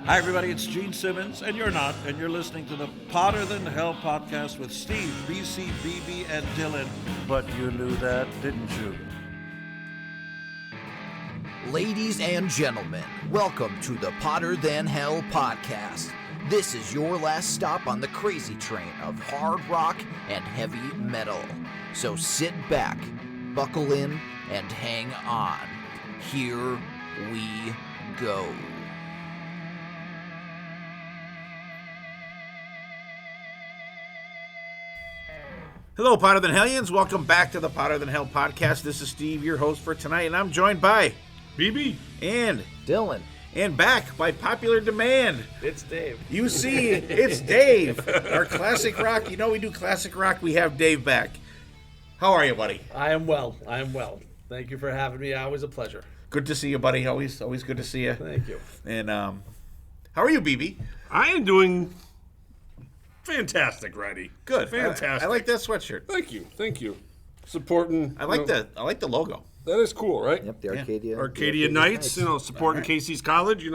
Hi, everybody. It's Gene Simmons, and you're not, and you're listening to the Potter Than Hell podcast with Steve, BC, BB, and Dylan. But you knew that, didn't you? Ladies and gentlemen, welcome to the Potter Than Hell podcast. This is your last stop on the crazy train of hard rock and heavy metal. So sit back, buckle in, and hang on. Here we go. Hello, Potter Than Hellions. Welcome back to the Potter Than Hell podcast. This is Steve, your host for tonight, and I'm joined by BB and Dylan. And back by popular demand. It's Dave. You see, it's Dave. Our classic rock. You know we do classic rock. We have Dave back. How are you, buddy? I am well. Thank you for having me. Always a pleasure. Good to see you, buddy. Always good to see you. Thank you. And how are you, BB? I am doing fantastic, Righty. Good. Fantastic. I like that sweatshirt. Thank you. Supporting. I like the logo. That is cool, right? Yep, the Arcadia. Arcadia Knights, supporting Casey's college,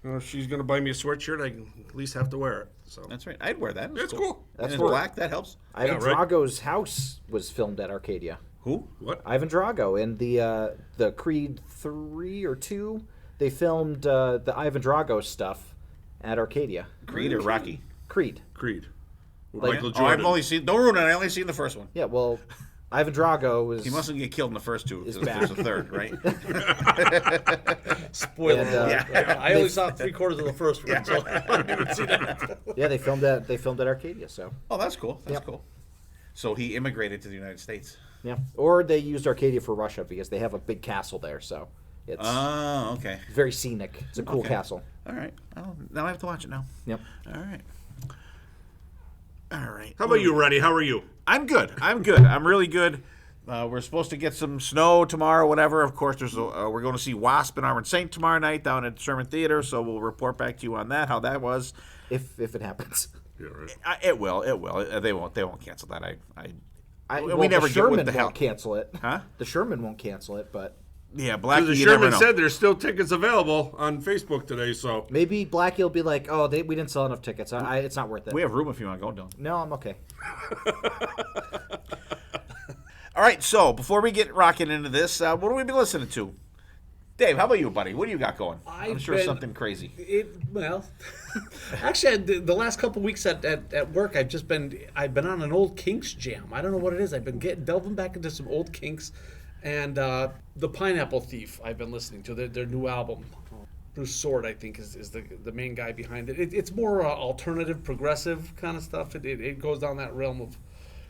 if she's going to buy me a sweatshirt, I can at least have to wear it. So That's right. I'd wear that. That's cool. That's black. That helps. Ivan right. Drago's house was filmed at Arcadia. Who? What? Ivan Drago in the Creed 3 or 2, they filmed the Ivan Drago stuff at Arcadia. Creed or Rocky? Creed. With Like- Michael Oh, Jordan. I've only seen. Don't ruin it. I only seen the first one. Yeah, well, Ivan Drago was... He mustn't get killed in the first two. Is There's back. a third, right? Spoiler. And, I only saw 3/4 of the first one, so I didn't even see that. Yeah, they filmed at Arcadia, so... Oh, that's cool. That's Yep. cool. So he immigrated to the United States. Yeah. Or they used Arcadia for Russia because they have a big castle there, so it's Oh, okay. very scenic. It's a cool Okay. castle. All right. Now I have to watch it now. Yep. All right. All right. How about you, Righty? How are you? I'm good. I'm really good. We're supposed to get some snow tomorrow, whatever. Of course, we're going to see Wasp and Armored Saint tomorrow night down at Sherman Theater, so we'll report back to you on that, how that was. If it happens. Yeah, right. It will. They won't cancel that. We never the get what Sherman the hell. won't cancel it. Huh? The Sherman won't cancel it, but Yeah, Blackie, The you never Sherman know. said there's still tickets available on Facebook today, so. maybe Blackie will be like, "Oh, we didn't sell enough tickets. It's not worth it." We have room if you want to go, Dylan. No, I'm okay. All right, so before we get rocking into this, what do we be listening to? Dave, how about you, buddy? What do you got going? I'm sure something crazy. Actually, the last couple weeks at work, I've been on an old Kinks jam. I don't know what it is. I've been delving back into some old Kinks, and the Pineapple Thief. I've been listening to their new album. Bruce Sword, I think, is the main guy behind it. It's more alternative, progressive kind of stuff. It goes down that realm of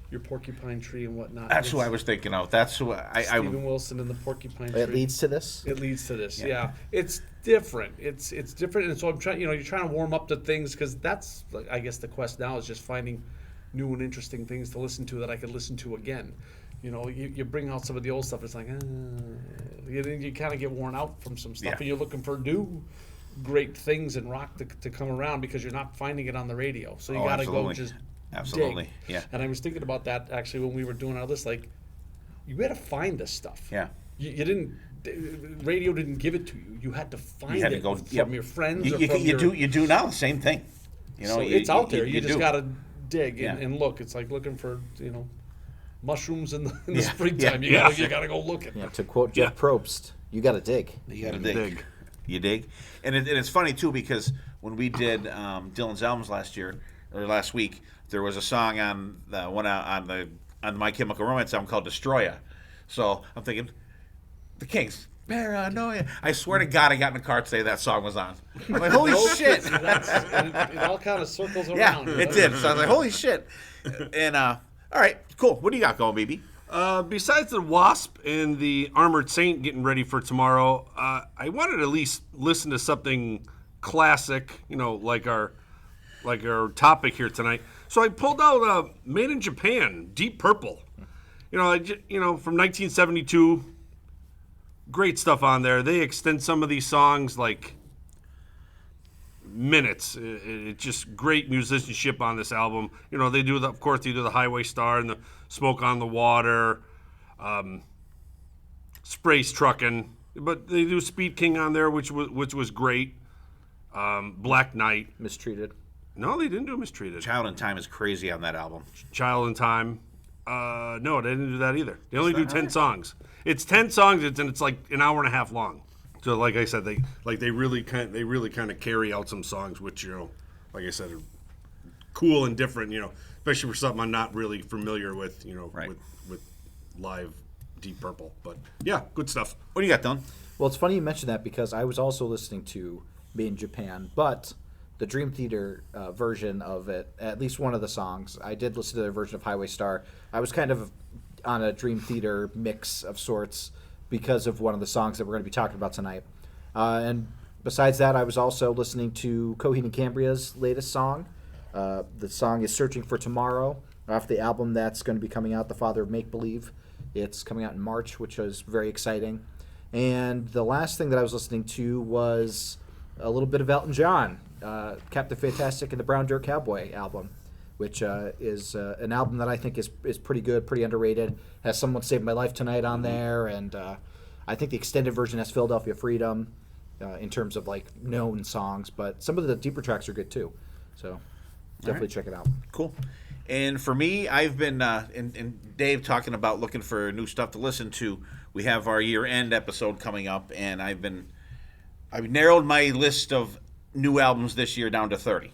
your Porcupine Tree and whatnot. That's who I was thinking of. That's who Stephen Wilson and the Porcupine Tree. It leads to this. It leads to this, yeah. It's different. It's different, and so I'm trying. You're trying to warm up to things because that's, I guess, the quest now is just finding new and interesting things to listen to that I could listen to again. You bring out some of the old stuff. It's like, you kind of get worn out from some stuff, Yeah. and you're looking for new, great things in rock to come around because you're not finding it on the radio. So you got to go absolutely. just. Absolutely, dig. yeah. And I was thinking about that actually when we were doing our list. Like, you had to find this stuff. Yeah. You didn't. Radio didn't give it to you. You had to find You had to it go from your friends. You, or you, from you your, do you do now the same thing. So it's out there. You just do. got to dig Yeah. and look. It's like looking for mushrooms in the Yeah. springtime. Yeah. You gotta go looking. Yeah, to quote Jeff Probst, you got to dig. You got to dig. You dig, and it's funny too because when we did Dylan's albums last week, there was a song on the My Chemical Romance album called "Destroya." So I'm thinking, the Kinks, Paranoia. I swear to God, I got in the car today. That song was on. I'm like, holy shit! It all kind of circles Yeah, around. it did. So I was like, holy shit! And all right, cool. What do you got going, BB? Besides the Wasp and the Armored Saint getting ready for tomorrow, I wanted to at least listen to something classic, like our topic here tonight. So I pulled out Made in Japan, Deep Purple. From 1972. Great stuff on there. They extend some of these songs like minutes. It's just great musicianship on this album. They do the Highway Star and the Smoke on the Water, Sprays Truckin', but they do Speed King on there, which was great. Black Knight. Mistreated. No, they didn't do Mistreated. Child in Time is crazy on that album. Child in Time. No, they didn't do that either. They only do 10 songs. It's 10 songs, and it's like an hour and a half long. So, like I said, they really kind of carry out some songs, which, you know, like I said, are cool and different. You know, especially for something I'm not really familiar with. You know, Right. with live Deep Purple. But yeah, good stuff. What do you got, Dylan? Well, it's funny you mentioned that because I was also listening to Made in Japan, but the Dream Theater version of it, at least one of the songs, I did listen to their version of Highway Star. I was kind of on a Dream Theater mix of sorts because of one of the songs that we're going to be talking about tonight. And besides that, I was also listening to Coheed and Cambria's latest song. The song is Searching for Tomorrow, off the album that's going to be coming out, The Father of Make Believe. It's coming out in March, which was very exciting. And the last thing that I was listening to was a little bit of Elton John, Captain Fantastic and the Brown Dirt Cowboy album, which is an album that I think is pretty good, pretty underrated. Has Someone Saved My Life Tonight on there, and I think the extended version has Philadelphia Freedom in terms of like known songs, but some of the deeper tracks are good too. So definitely check it out. Cool. And for me, I've been, and Dave talking about looking for new stuff to listen to. We have our year-end episode coming up, and I've narrowed my list of new albums this year down to 30.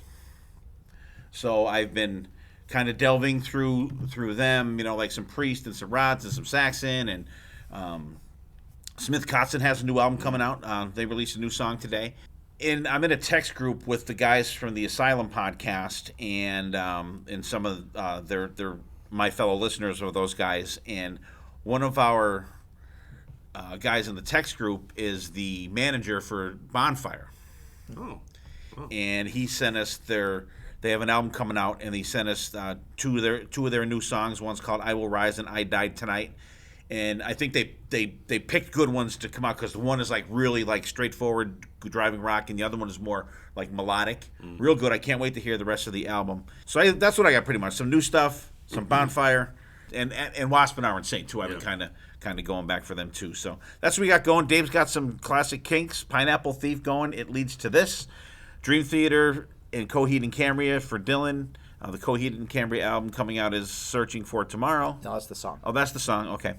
So I've been kind of delving through them, you know, like some Priest and some Rods and some Saxon, and Smith Kotzen has a new album coming out. They released a new song today. And I'm in a text group with the guys from the Asylum podcast and some of they're my fellow listeners are those guys. And one of our guys in the text group is the manager for Bonfire. Oh. And he sent us they have an album coming out, and he sent us two of their new songs. One's called I Will Rise and I Died Tonight. And I think they picked good ones to come out because the one is like really like straightforward driving rock, and the other one is more like melodic. Real good. I can't wait to hear the rest of the album. So that's what I got pretty much. Some new stuff, some Bonfire, and Wasp and Iron Saint too. I've been kind of going back for them too. So that's what we got going. Dave's got some classic Kinks, Pineapple Thief going. It leads to this. Dream Theater and Coheed and Cambria for Dylan. The Coheed and Cambria album coming out is Searching for Tomorrow. No, that's the song. Oh, that's the song. Okay.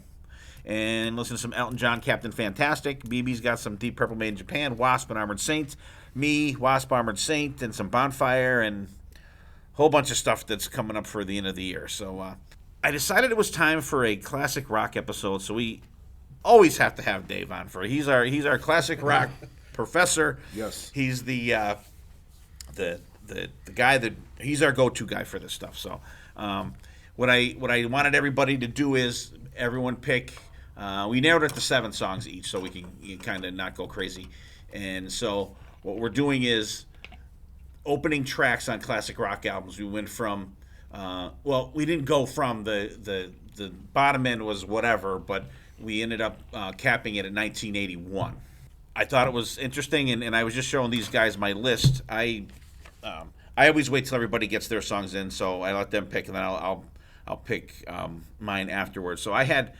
And listen to some Elton John, Captain Fantastic. BB's got some Deep Purple Made in Japan, Wasp and Armored Saint. Me, Wasp, Armored Saint, and some Bonfire, and a whole bunch of stuff that's coming up for the end of the year. So I decided it was time for a classic rock episode. So we always have to have Dave on for it. He's our classic rock professor. Yes. He's the guy that he's our go-to guy for this stuff. So what I wanted everybody to do is everyone pick. We narrowed it to 7 songs each, so we can kind of not go crazy. And so what we're doing is opening tracks on classic rock albums. We went from, we didn't go from the bottom end was whatever, but we ended up capping it at 1981. I thought it was interesting, and I was just showing these guys my list. I always wait till everybody gets their songs in, so I let them pick, and then I'll pick mine afterwards. So I had,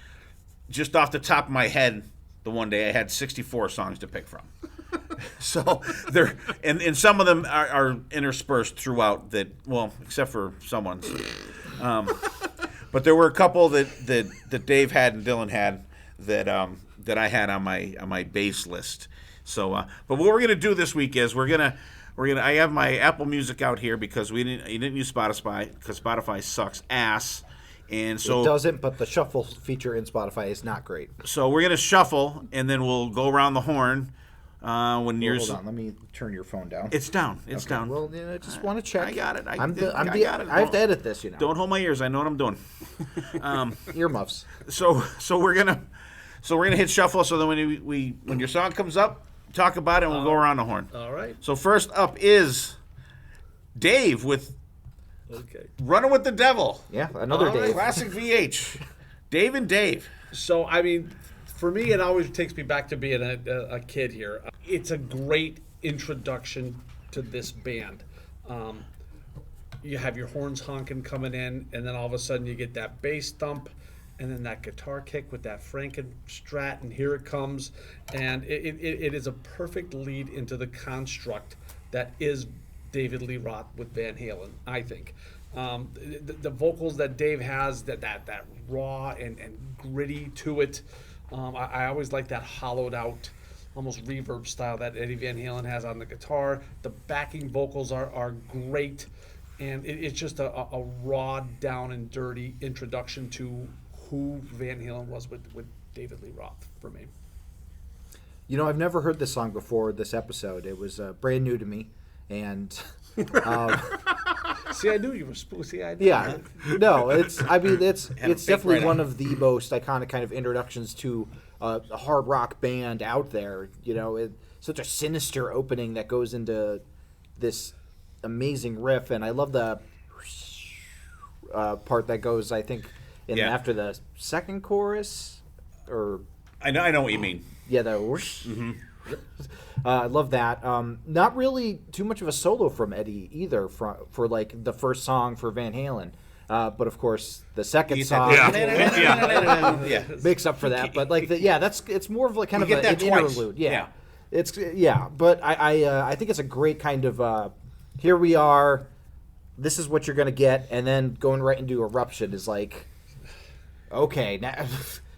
just off the top of my head, the one day I had 64 songs to pick from. So there, and some of them are interspersed throughout that. Well, except for someone's. But there were a couple that Dave had and Dylan had that I had on my base list. So, but what we're gonna do this week is we're gonna. I have my Apple Music out here because you didn't use Spotify because Spotify sucks ass. And so it doesn't, but the shuffle feature in Spotify is not great. So we're gonna shuffle, and then we'll go around the horn. When you're hold on, let me turn your phone down. It's down. It's Okay, down. Well, I just want to check. I got it. I got it. I I have to edit this, you know. Don't hold my ears. I know what I'm doing. Earmuffs. So we're gonna hit shuffle. So then when your song comes up, talk about it, and we'll go around the horn. All right. So first up is Dave with Running with the Devil. Yeah, another Dave. Classic VH. Dave and Dave. So, I mean, for me, it always takes me back to being a kid here. It's a great introduction to this band. You have your horns honking coming in, and then all of a sudden you get that bass thump, and then that guitar kick with that Frankenstrat, and here it comes. And it is a perfect lead into the construct that is David Lee Roth with Van Halen, I think. The vocals that Dave has, that raw and gritty to it. I always like that hollowed out, almost reverb style that Eddie Van Halen has on the guitar. The backing vocals are great, and it's just a raw, down and dirty introduction to who Van Halen was with David Lee Roth for me. You know, I've never heard this song before this episode. It was brand new to me, and See, I knew you were supposed. See, I knew. yeah, no, it's definitely right one on. of the most iconic kind of introductions to a hard rock band out there. You know, such a sinister opening that goes into this amazing riff, and I love the part that goes, I think, after the second chorus, or I know what you mean. yeah, the whoosh. I love that. Not really too much of a solo from Eddie either for like the first song for Van Halen. But of course the second song Yeah. makes up for that. But like it's more of like kind You of get an that twice. interlude. Yeah. But I think it's a great kind of here we are, this is what you're gonna get, and then going right into Eruption is like, okay, now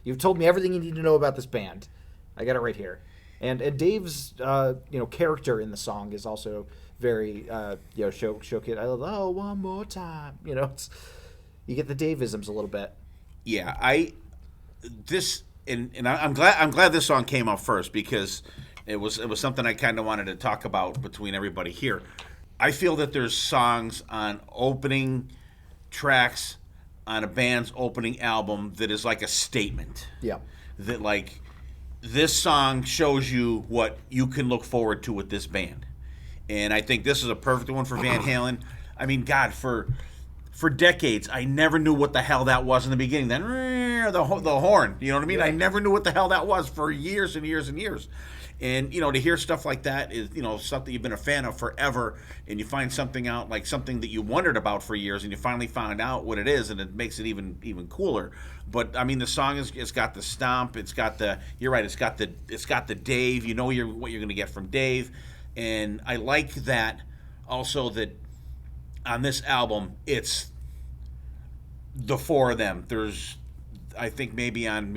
you've told me everything you need to know about this band. I got it right here. And Dave's character in the song is also very showcase. I love one more time. You know, you get the Dave-isms a little bit. Yeah, I'm glad this song came out first, because it was something I kind of wanted to talk about between everybody here. I feel that there's songs on opening tracks on a band's opening album that is like a statement. Yeah. That like, this song shows you what you can look forward to with this band. And I think this is a perfect one for Van Halen. I mean, God, for decades, I never knew what the hell that was in the beginning. Then the horn, you know what I mean? Yeah. I never knew what the hell that was for years and years and years. And, to hear stuff like that is, something you've been a fan of forever, and you find something out, like something that you wondered about for years, and you finally found out what it is, and it makes it even cooler. But I mean, the song it's got the stomp, you're right, it's got the Dave. You know what you're going to get from Dave, and I like that also that on this album it's the four of them. There's, I think maybe on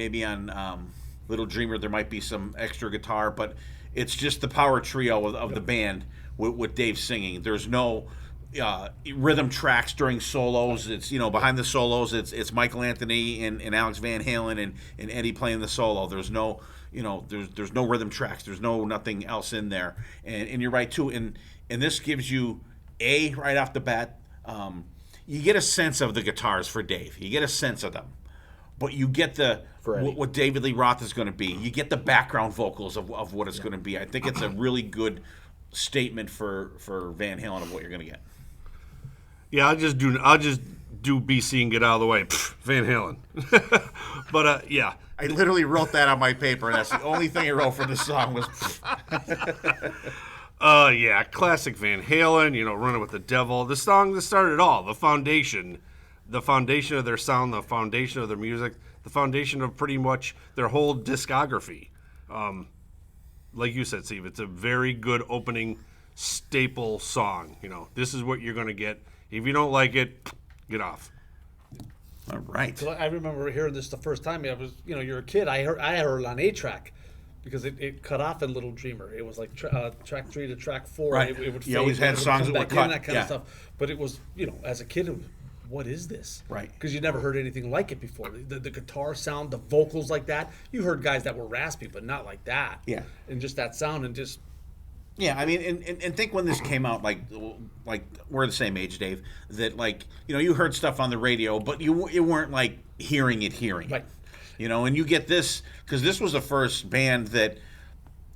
Little Dreamer there might be some extra guitar, but it's just the power trio of the band with Dave singing. There's no rhythm tracks during solos. It's behind the solos it's Michael Anthony and Alex Van Halen and Eddie playing the solo. There's no there's no rhythm tracks. There's nothing else in there. And you're right too. And this gives you right off the bat, you get a sense of the guitars for Dave. You get a sense of them. But you get what David Lee Roth is going to be. You get the background vocals of what it's going to be. I think it's a really good statement for Van Halen of what you're going to get. Yeah, I'll just do BC and get out of the way. Van Halen. But yeah. I literally wrote that on my paper, and that's the only thing I wrote for this song was. Yeah, classic Van Halen. Running with the Devil. The song that started it all. The foundation of their sound, the foundation of their music, the foundation of pretty much their whole discography. Like you said, Steve, it's a very good opening staple song. This is what you're going to get. If you don't like it, get off. All right. So I remember hearing this the first time. I was, you're a kid. I heard it on 8-track. Because it cut off in Little Dreamer. It was like track 3 to track 4. Right. It would You always had songs that were cut. That kind of stuff. But it was, as a kid, it was, what is this? Right. Because you never heard anything like it before. The guitar sound, the vocals like that. You heard guys that were raspy, but not like that. Yeah. And just that sound and just. Yeah, I mean, and think when this came out, like we're the same age, Dave. That you heard stuff on the radio, but you weren't like hearing it. Right. And you get this because this was the first band that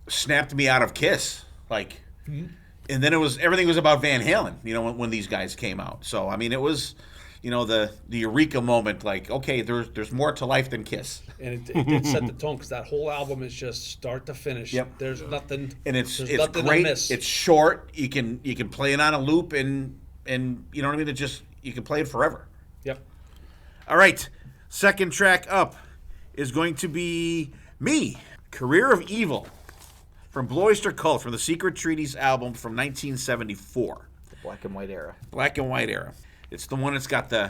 snapped me out of Kiss, and then everything was about Van Halen. When these guys came out, so I mean, it was, the eureka moment. Like, okay, there's more to life than Kiss, and it did set the tone because that whole album is just start to finish. Yep. There's nothing, and it's nothing great. to miss. It's short. You can play it on a loop, and you know what I mean. You can play it forever. Yep. All right, second track up is going to be Me, Career of Evil, from Blue Oyster Cult from the Secret Treaties album from 1974. The black and white era. Black and white era. It's the one that's got the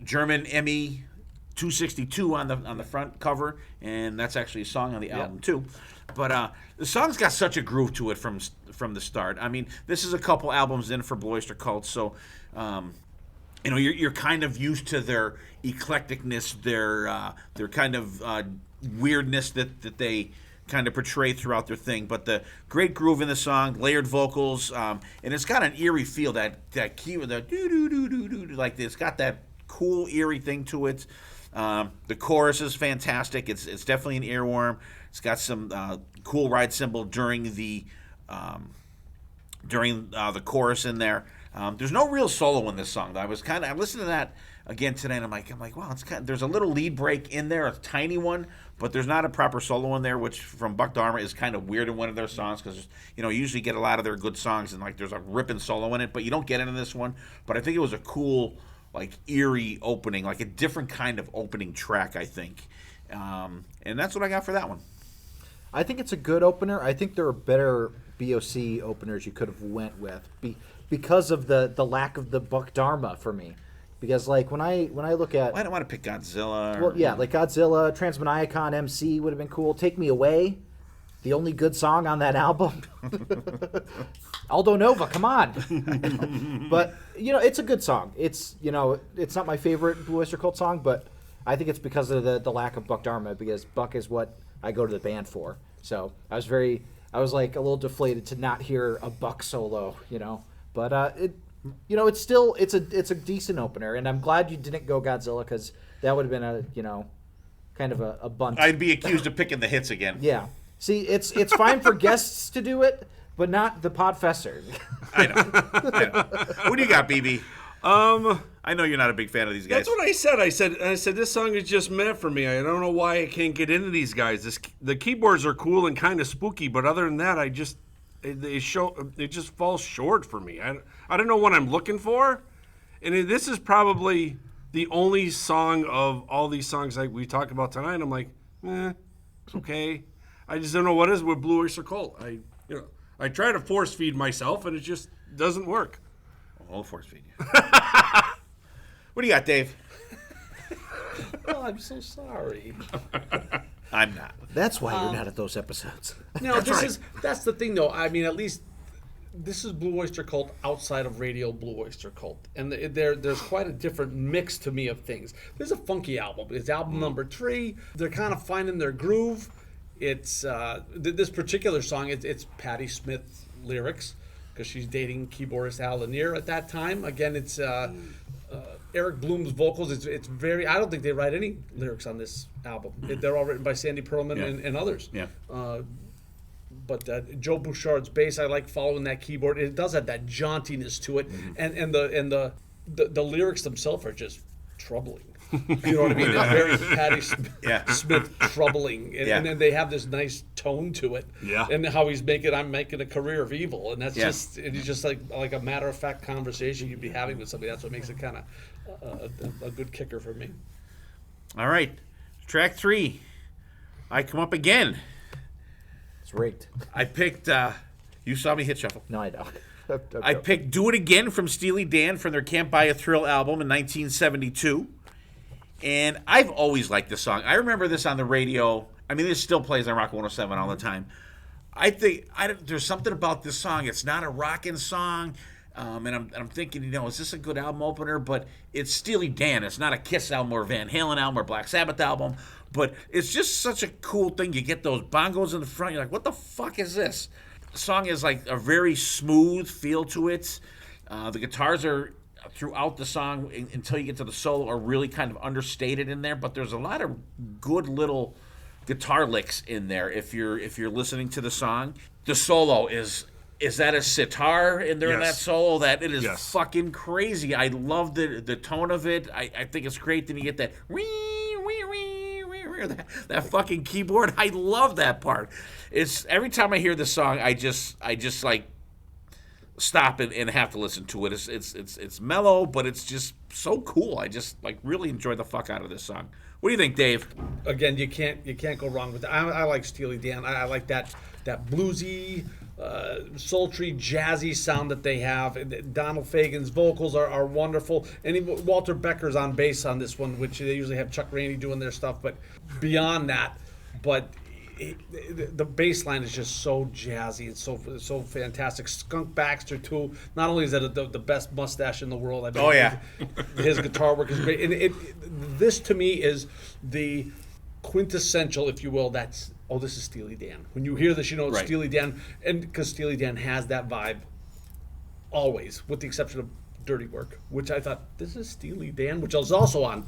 German ME 262 on the front cover, and that's actually a song on the album too. But the song's got such a groove to it from the start. I mean, this is a couple albums in for Blue Oyster Cult, so you're kind of used to their eclecticness, their kind of weirdness that they kind of portray throughout their thing. But the great groove in the song, layered vocals, and it's got an eerie feel. That key with the doo doo doo doo doo, like it's got that cool eerie thing to it. The chorus is fantastic. It's definitely an earworm. It's got some cool ride cymbal during the chorus in there. There's no real solo in this song, though. I listened to that again today, and I'm like, wow, there's a little lead break in there, a tiny one, but there's not a proper solo in there, which from Buck Dharma is kind of weird in one of their songs because you usually get a lot of their good songs and like there's a ripping solo in it, but you don't get it in this one. But I think it was a cool, like eerie opening, like a different kind of opening track, I think, and that's what I got for that one. I think it's a good opener. I think there are better BOC openers you could have went with because of the lack of the Buck Dharma for me. Because like when I look at, I don't want to pick Godzilla. Well, yeah, like Godzilla, Transmaniacon MC would have been cool. Take Me Away, the only good song on that album. Aldo Nova, come on. But it's a good song. It's it's not my favorite Blue Oyster Cult song, but I think it's because of the lack of Buck Dharma, because Buck is what I go to the band for. So I was like a little deflated to not hear a Buck solo, But it's a decent opener, and I'm glad you didn't go Godzilla because that would have been a kind of a bunt. I'd be accused of picking the hits again. Yeah. See, it's fine for guests to do it, but not the Podfessor. I know. What do you got, BB? I know you're not a big fan of these guys. That's what I said. I said this song is just meant for me. I don't know why I can't get into these guys. The keyboards are cool and kind of spooky, but other than that, it just falls short for me. I don't know what I'm looking for, and this is probably the only song of all these songs like we talked about tonight. I'm like, okay. I just don't know what is with Blue Oyster Cult. I try to force feed myself, and it just doesn't work. I'll force feed you. What do you got, Dave? Oh, I'm so sorry. I'm not. That's why you're not at those episodes. No, that's the thing, though. I mean, at least this is Blue Oyster Cult outside of Radio Blue Oyster Cult, and there's quite a different mix to me of things. There's a funky album. It's album number 3. They're kind of finding their groove. It's this particular song. It's Patti Smith lyrics because she's dating keyboardist Al Lanier at that time. Again, it's Eric Bloom's vocals. It's very. I don't think they write any lyrics on this album. They're all written by Sandy Pearlman and others. Yeah. But Joe Bouchard's bass, I like following that keyboard. It does have that jauntiness to it, and the lyrics themselves are just troubling. You know what I mean? They're very Patti Smith troubling, and then they have this nice tone to it. Yeah. And how I'm making a career of evil, and that's it's just like a matter of fact conversation you'd be having with somebody. That's what makes it kind of a good kicker for me. All right, track 3. I come up again. It's rigged. I picked. You saw me hit shuffle. No, I don't. I picked "Do It Again" from Steely Dan from their "Can't Buy a Thrill" album in 1972. And I've always liked this song. I remember this on the radio. I mean, this still plays on Rock 107 all the time. I think there's something about this song. It's not a rockin' song, and I'm thinking, is this a good album opener? But it's Steely Dan. It's not a Kiss album or Van Halen album or Black Sabbath album. But it's just such a cool thing. You get those bongos in the front. You're like, what the fuck is this? The song is like a very smooth feel to it. The guitars are throughout the song until you get to the solo are really kind of understated in there, but there's a lot of good little guitar licks in there. If you're listening to the song, the solo is that a sitar in there in that solo that it is fucking crazy. I love the tone of it. I think it's great. Then you get that that fucking keyboard. I love that part. It's every time I hear the song, I just like stop and have to listen to it. It's mellow, but it's just so cool. I just really enjoy the fuck out of this song. What do you think, Dave? Again, you can't go wrong with that. I like Steely Dan. I like that bluesy, sultry, jazzy sound that they have. And Donald Fagen's vocals are wonderful, and even Walter Becker's on bass on this one, which they usually have Chuck Rainey doing their stuff. But beyond that, the bass line is just so jazzy and so fantastic. Skunk Baxter too. Not only is that the best mustache in the world, I mean, his guitar work is great. And this to me is the quintessential, if you will. This is Steely Dan. When you hear this, you know it's Steely Dan, and because Steely Dan has that vibe always, with the exception of Dirty Work, which I thought this is Steely Dan, which is also on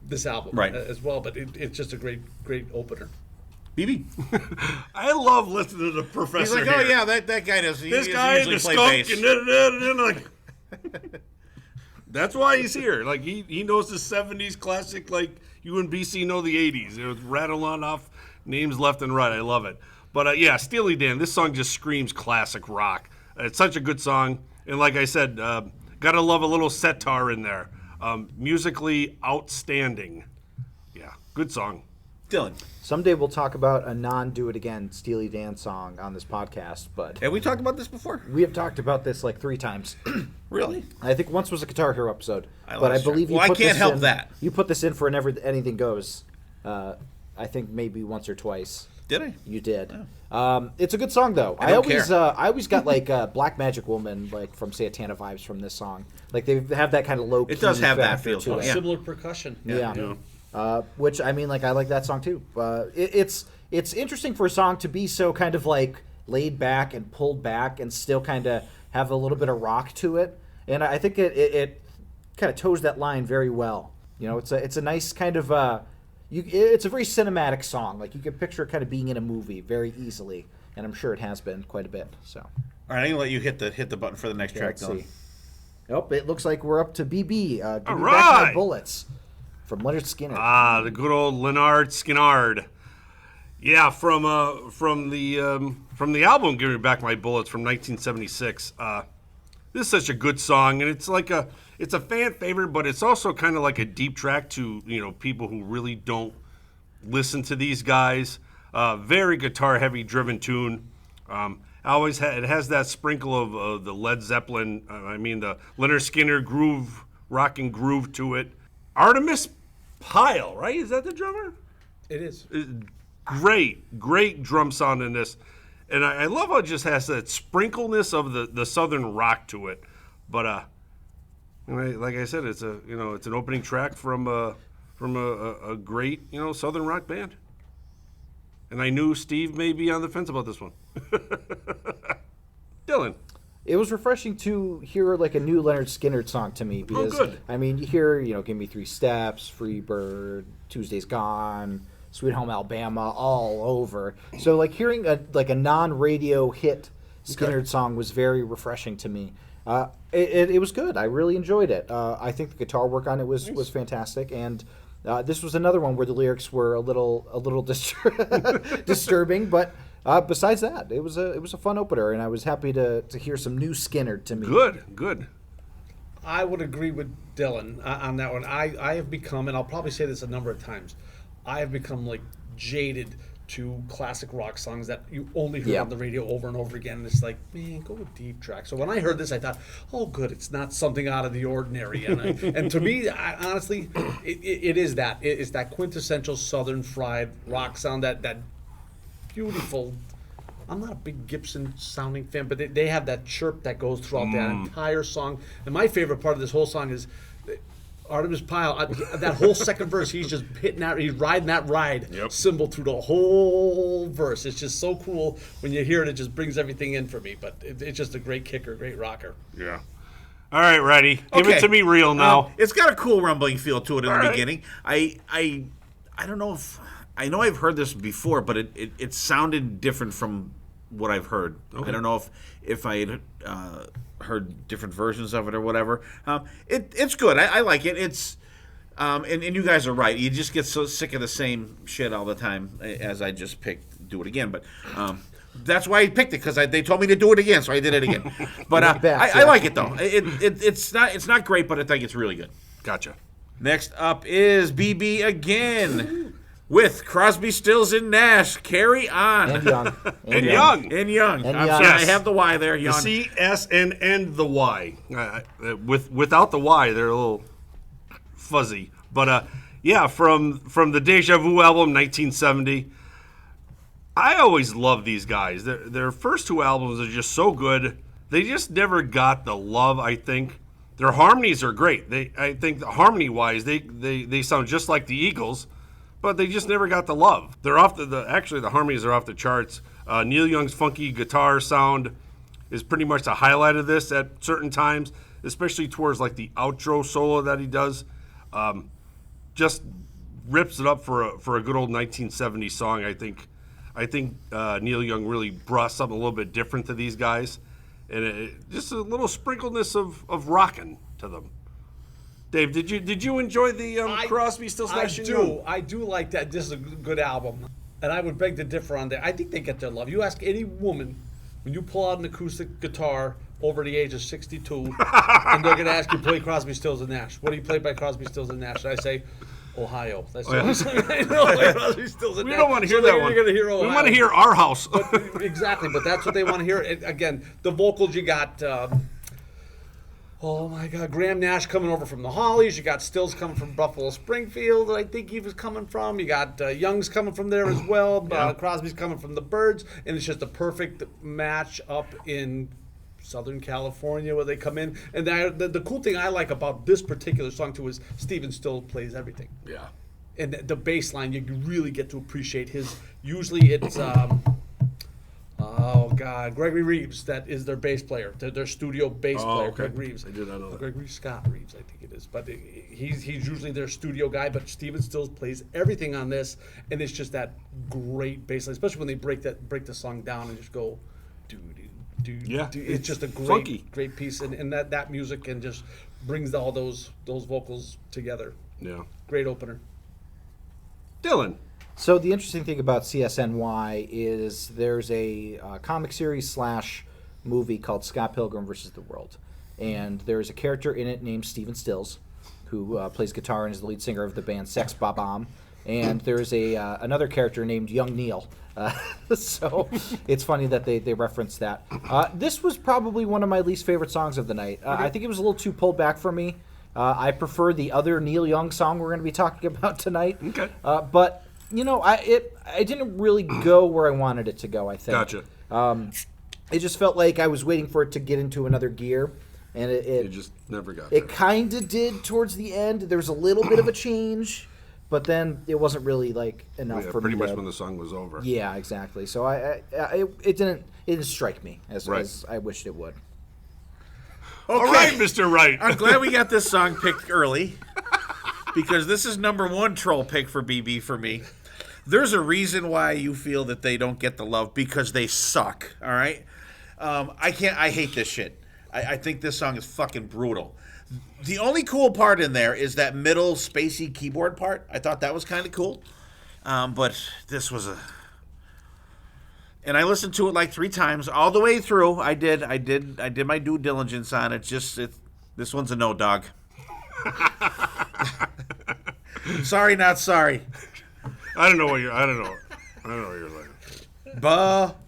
this album as well, but it's just a great opener. BB. I love listening to the Professor. He's like, here. oh yeah, that guy does. This guy and the skunk and like. That's why he's here. Like he knows the '70s classic, like you and BC know the '80s. It was rattling off names left and right. I love it. But yeah, Steely Dan. This song just screams classic rock. It's such a good song, and like I said, gotta love a little setar in there. Musically outstanding. Yeah, good song. Dylan. Someday we'll talk about a non-do-it-again Steely Dan song on this podcast, but... Have we talked about this before? We have talked about this like 3 times. Really? I think once was a Guitar Hero episode. But I believe you I put can't this help in, that. You put this in for Anything Goes. I think maybe once or twice. Did I? You did. Oh. It's a good song, though. I always got like Black Magic Woman, like from Santana vibes from this song. Like they have that kind of low key. It does have that factor feel to it. Yeah. Similar percussion. Yeah. Which I mean, like I like that song too. It's interesting for a song to be so kind of like laid back and pulled back and still kind of have a little bit of rock to it. And I think it kind of toes that line very well. You know, it's a nice kind of it's a very cinematic song. Like you can picture it kind of being in a movie very easily, and I'm sure it has been quite a bit. So. All right, I'm gonna let you hit the button for the next track. Let's see. Oh, it looks like we're up to BB. Give me All back right. my bullets from Leonard Skinner. The good old Leonard Skinner. Yeah, from the album "Give Me Back My Bullets" from 1976. This is such a good song, and it's a fan favorite, but it's also kind of like a deep track to people who really don't listen to these guys. Very guitar heavy driven tune. It has that sprinkle of the Led Zeppelin. The Leonard Skinner groove, rocking groove to it. Artemis Pyle, right? Is that the drummer? It is. Great drum sound in this, and I love how it just has that sprinkleness of the southern rock to it. But like I said, it's an opening track from a great southern rock band. And I knew Steve may be on the fence about this one. Dylan. It was refreshing to hear like a new Leonard Skinner song to me because good. I mean you hear Give Me 3 Steps, Free Bird, Tuesday's Gone, Sweet Home Alabama, all over. So like hearing a non-radio hit Skinner song was very refreshing to me. It was good. I really enjoyed it. I think the guitar work on it was fantastic, and this was another one where the lyrics were a little disturbing, but. Besides that, it was a fun opener, and I was happy to hear some new Skinner to me. Good. I would agree with Dylan on that one. I have become, and I'll probably say this a number of times, I have become like jaded to classic rock songs that you only hear on the radio over and over again. And it's like, man, go with deep track. So when I heard this, I thought, oh, good, it's not something out of the ordinary. And to me, honestly, it is that. It's that quintessential southern fried rock sound, that beautiful. I'm not a big Gibson sounding fan, but they have that chirp that goes throughout that entire song. And my favorite part of this whole song is Artemis Pyle. That whole second verse, he's just he's riding that ride cymbal through the whole verse. It's just so cool when you hear it. It just brings everything in for me. But it's just a great kicker, great rocker. Yeah. All right, ready. Give it to me real now. It's got a cool rumbling feel to it in the beginning. I don't know if. I know I've heard this before, but it sounded different from what I've heard. Okay. I don't know if I had heard different versions of it or whatever. It's good. I like it. It's and you guys are right. You just get so sick of the same shit all the time, as I just picked. Do it again, but That's why I picked it, because they told me to do it again, so I did it again. But back, I yeah. like it though. It's not great, but I think it's really good. Gotcha. Next up is BB again with Crosby, Stills, and Nash. Carry on. And Young. And Young. And Young. And I'm Young. sorry, Yes. I have the Y there. The Young. C, S, and the Y. Without the Y, they're a little fuzzy. But yeah, from the Deja Vu album, 1970. I always love these guys. Their first two albums are just so good. They just never got the love, I think. Their harmonies are great. I think harmony-wise, they sound just like the Eagles, but they just never got the love. They're off actually the harmonies are off the charts. Neil Young's funky guitar sound is pretty much the highlight of this at certain times, especially towards like the outro solo that he does. Just rips it up for a good old 1970s song. I think Neil Young really brought something a little bit different to these guys, and just a little sprinkleness of rockin' to them. Dave, did you enjoy the Crosby, Stills, Nash and Young? I do like that. This is a good album, and I would beg to differ on that. I think they get their love. You ask any woman, when you pull out an acoustic guitar over the age of 62, and they're going to ask you to play Crosby, Stills, and Nash. What do you play by Crosby, Stills, and Nash? And I say, Ohio. That's the only song I know. Crosby, Stills, and We Nash. don't want to hear So that they're one. gonna hear Ohio. We want to hear Our House. Exactly, but that's what they want to hear. Again, the vocals, you got, oh my God, Graham Nash coming over from the Hollies. You got Stills coming from Buffalo Springfield, I think he was coming from. You got Young's coming from there as well. Crosby's coming from the Byrds. And it's just a perfect match up in Southern California where they come in. And the cool thing I like about this particular song, too, is Steven still plays everything. Yeah. And the bass line, you really get to appreciate his. Usually it's, Gregory Reeves, that is their bass player, their studio bass player, okay. Greg Reeves. I did not know that. Gregory Scott Reeves, I think it is. But he's usually their studio guy, but Steven Stills plays everything on this, and it's just that great bass line, especially when they break the song down and just go, Yeah, it's just a funky. great piece, and that music and just brings all those vocals together. Yeah. Great opener. Dylan. So the interesting thing about CSNY is there's a comic series / movie called Scott Pilgrim vs. the World, and there's a character in it named Steven Stills, who plays guitar and is the lead singer of the band Sex Bob-omb, and there's another character named Young Neil. So it's funny that they reference that. This was probably one of my least favorite songs of the night. I think it was a little too pulled back for me. I prefer the other Neil Young song we're going to be talking about tonight. Okay. But you know, I didn't really go where I wanted it to go, I think. Gotcha. It just felt like I was waiting for it to get into another gear, and You it just never got there. it kind of did towards the end. There was a little bit of a change, but then it wasn't really like enough for pretty me much to, when the song was over. yeah, exactly. So it didn't strike me as Right. I wished it would. All right, Mr. Wright. I'm glad we got this song picked early, because this is number one troll pick for BB for me. There's a reason why you feel that they don't get the love, because they suck. All right, I hate this shit. I think this song is fucking brutal. The only cool part in there is that middle spacey keyboard part. I thought that was kind of cool, but this was and I listened to it like 3 times all the way through. I did my due diligence on it. This one's a no, dog. Sorry, not sorry. I don't know what you're like.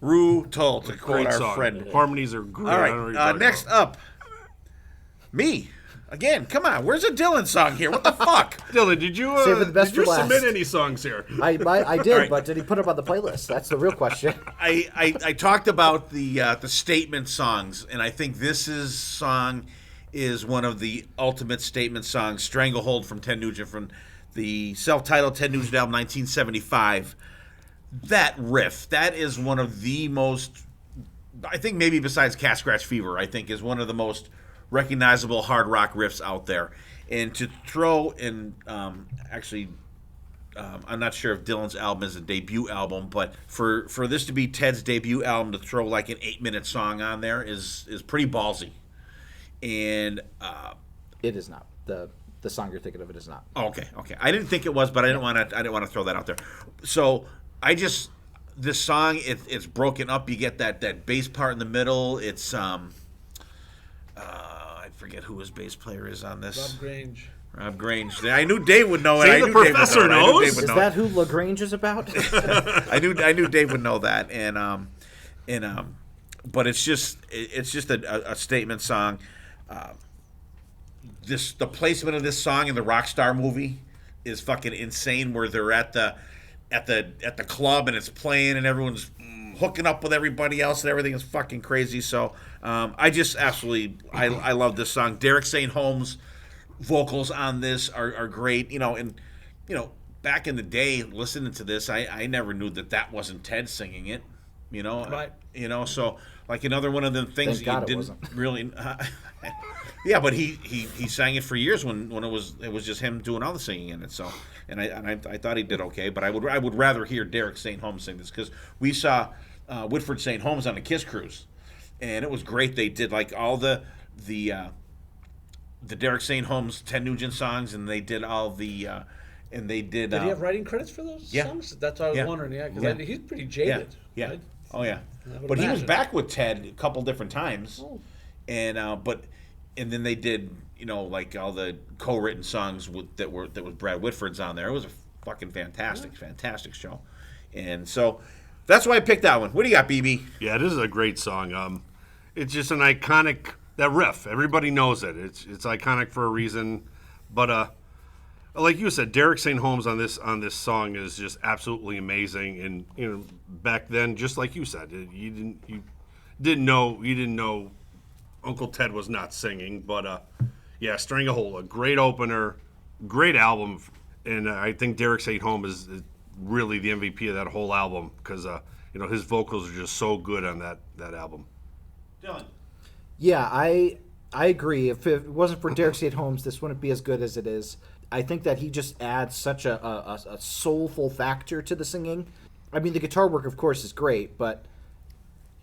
Brutal, to quote Great our song. friend. Harmonies are great. All I don't know what you're right, talking next about. up, me. Again, come on. Where's a Dylan song here? What the fuck? Dylan, did you Save the best did you for last. submit any songs here? I did, but did he put it on the playlist? That's the real question. I talked about the statement songs, and I think song is one of the ultimate statement songs. Stranglehold from Ted Nugent, from the self-titled Ted Nugent album, 1975. That riff, that is one of the most, I think maybe besides Cat Scratch Fever, I think is one of the most recognizable hard rock riffs out there. And to throw in, I'm not sure if Dylan's album is a debut album, but for this to be Ted's debut album, to throw like an 8-minute song on there is pretty ballsy. And It is not. The song you're thinking of, it is not. okay. I didn't think it was, but I didn't want to throw that out there. So this song, it's broken up. You get that bass part in the middle. It's I forget who his bass player is on this. Rob Grange. I knew Dave would know it. See, the professor knows. Is that who LaGrange is about? I knew Dave would know that, but it's just a statement song. The placement of this song in the Rockstar movie is fucking insane. Where they're at the club and it's playing and everyone's hooking up with everybody else and everything is fucking crazy. So I just absolutely I love this song. Derek St. Holmes' vocals on this are great. Back in the day, listening to this, I never knew that wasn't Ted singing it. Right. So like another one of the things Thank God you it didn't wasn't. really. Yeah, but he sang it for years when it was just him doing all the singing in it. So I thought he did okay, but I would rather hear Derek St. Holmes sing this because we saw Whitford St. Holmes on the Kiss cruise, and it was great. They did like all the Derek St. Holmes, Ted Nugent songs, and they did all the Did he have writing credits for those songs? That's what I was wondering. Yeah, because he's pretty jaded. Yeah. Right? Oh yeah. But he was back with Ted a couple different times, and then they did like all the co-written songs that was Brad Whitford's on there. It was a fucking fantastic show, and so that's why I picked that one. What do you got, BB? Yeah, this is a great song. It's just an iconic, that riff. Everybody knows it. It's iconic for a reason. But like you said, Derek St. Holmes on this song is just absolutely amazing. And back then, just like you said, you didn't know Uncle Ted was not singing. But String a Hole, a great opener, great album, and I think Derek St. Holmes is really the MVP of that whole album because his vocals are just so good on that album. Dylan. Yeah, I agree. If it wasn't for Derek St. Holmes, this wouldn't be as good as it is. I think that he just adds such a soulful factor to the singing. I mean, the guitar work, of course, is great, but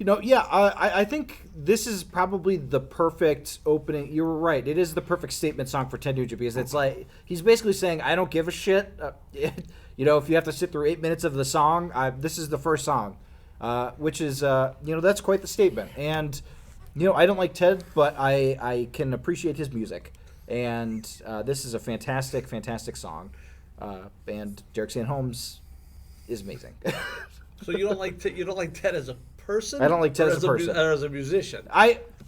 I think this is probably the perfect opening. You were right; it is the perfect statement song for Ted Nugent because it's like he's basically saying, "I don't give a shit." If you have to sit through 8 minutes of the song, this is the first song, which is that's quite the statement. And I don't like Ted, but I can appreciate his music. And this is a fantastic song. And Derek St. Holmes is amazing. So you don't like Ted as a person? I don't like Ted as a person. Or as a musician?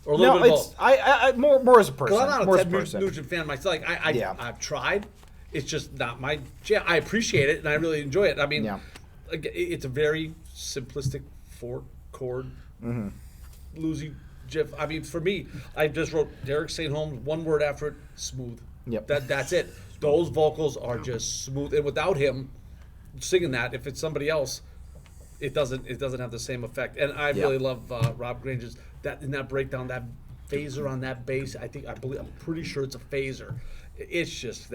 Or a little bit of both. I more as a person. Because I'm more not as a a Ted person. Nugent fan myself. I've tried. It's just not my jam. I appreciate it and I really enjoy it. I mean, it's a very simplistic 4-chord bluesy jiff. I mean, for me, I just wrote Derek St. Holmes, one word after it, smooth. Yep. That's it. Those vocals are just smooth, and without him singing that, if it's somebody else, it doesn't have the same effect. And I really love Rob Grange's in that breakdown, that phaser on that bass. I'm pretty sure it's a phaser. It's just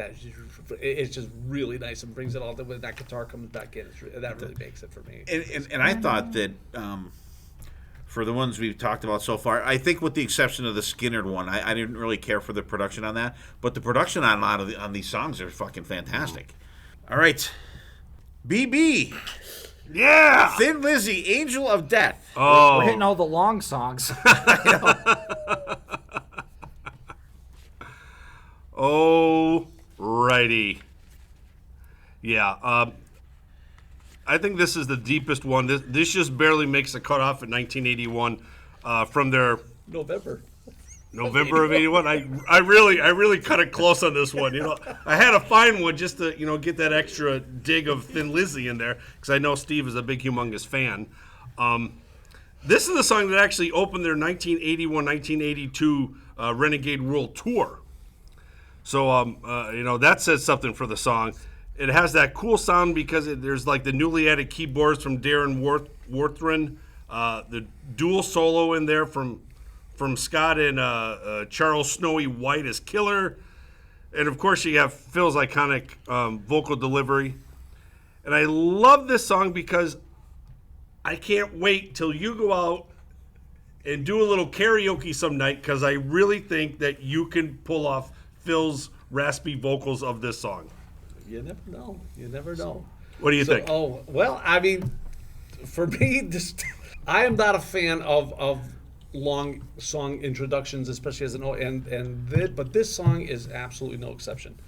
really nice and brings it all. When that guitar comes back in, that really makes it for me. And I thought that for the ones we've talked about so far, I think with the exception of the Skinner one, I didn't really care for the production on that. But the production on a lot of on these songs are fucking fantastic. All right, BB. Yeah! Thin Lizzy, Angel of Death. Oh. We're hitting all the long songs. Oh, righty. Yeah, I think this is the deepest one. This just barely makes a cutoff in 1981 from their November of 81. I really cut it close on this one. I had to find one just to get that extra dig of Thin Lizzy in there because I know Steve is a big, humongous fan. This is the song that actually opened their 1981-1982 Renegade World Tour. So that says something for the song. It has that cool sound because there's like the newly added keyboards from Darren Worthran, the dual solo in there from Scott and Charles Snowy White as Killer. And, of course, you have Phil's iconic vocal delivery. And I love this song because I can't wait till you go out and do a little karaoke some night because I really think that you can pull off Phil's raspy vocals of this song. You never know. You never know. What do you think? Oh, well, I mean, for me, I am not a fan of long song introductions, especially as but this song is absolutely no exception.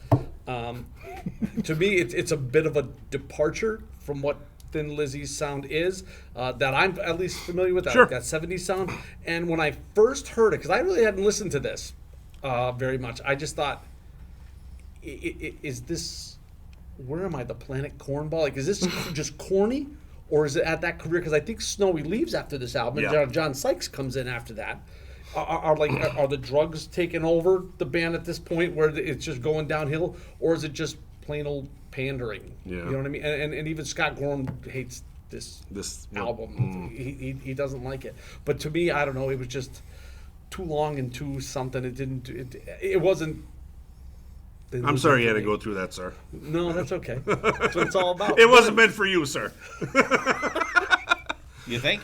To me, it's a bit of a departure from what Thin Lizzy's sound is, that I'm at least familiar with, Sure. that 70s sound. And when I first heard it, because I really hadn't listened to this very much, I just thought, is this, where am I, the planet Cornball? Like, is this just corny? Or is it at that career? Because I think Snowy leaves after this album, and Yeah. John Sykes comes in after that. Are the drugs taking over the band at this point, where it's just going downhill, or is it just plain old pandering? Yeah. You know what I mean? And even Scott Gorham hates this album. He doesn't like it. But to me, I don't know. It was just too long and too something. It wasn't. I'm sorry you had to go through that, sir. No, that's okay. That's what it's all about. It wasn't meant for you, sir. You think?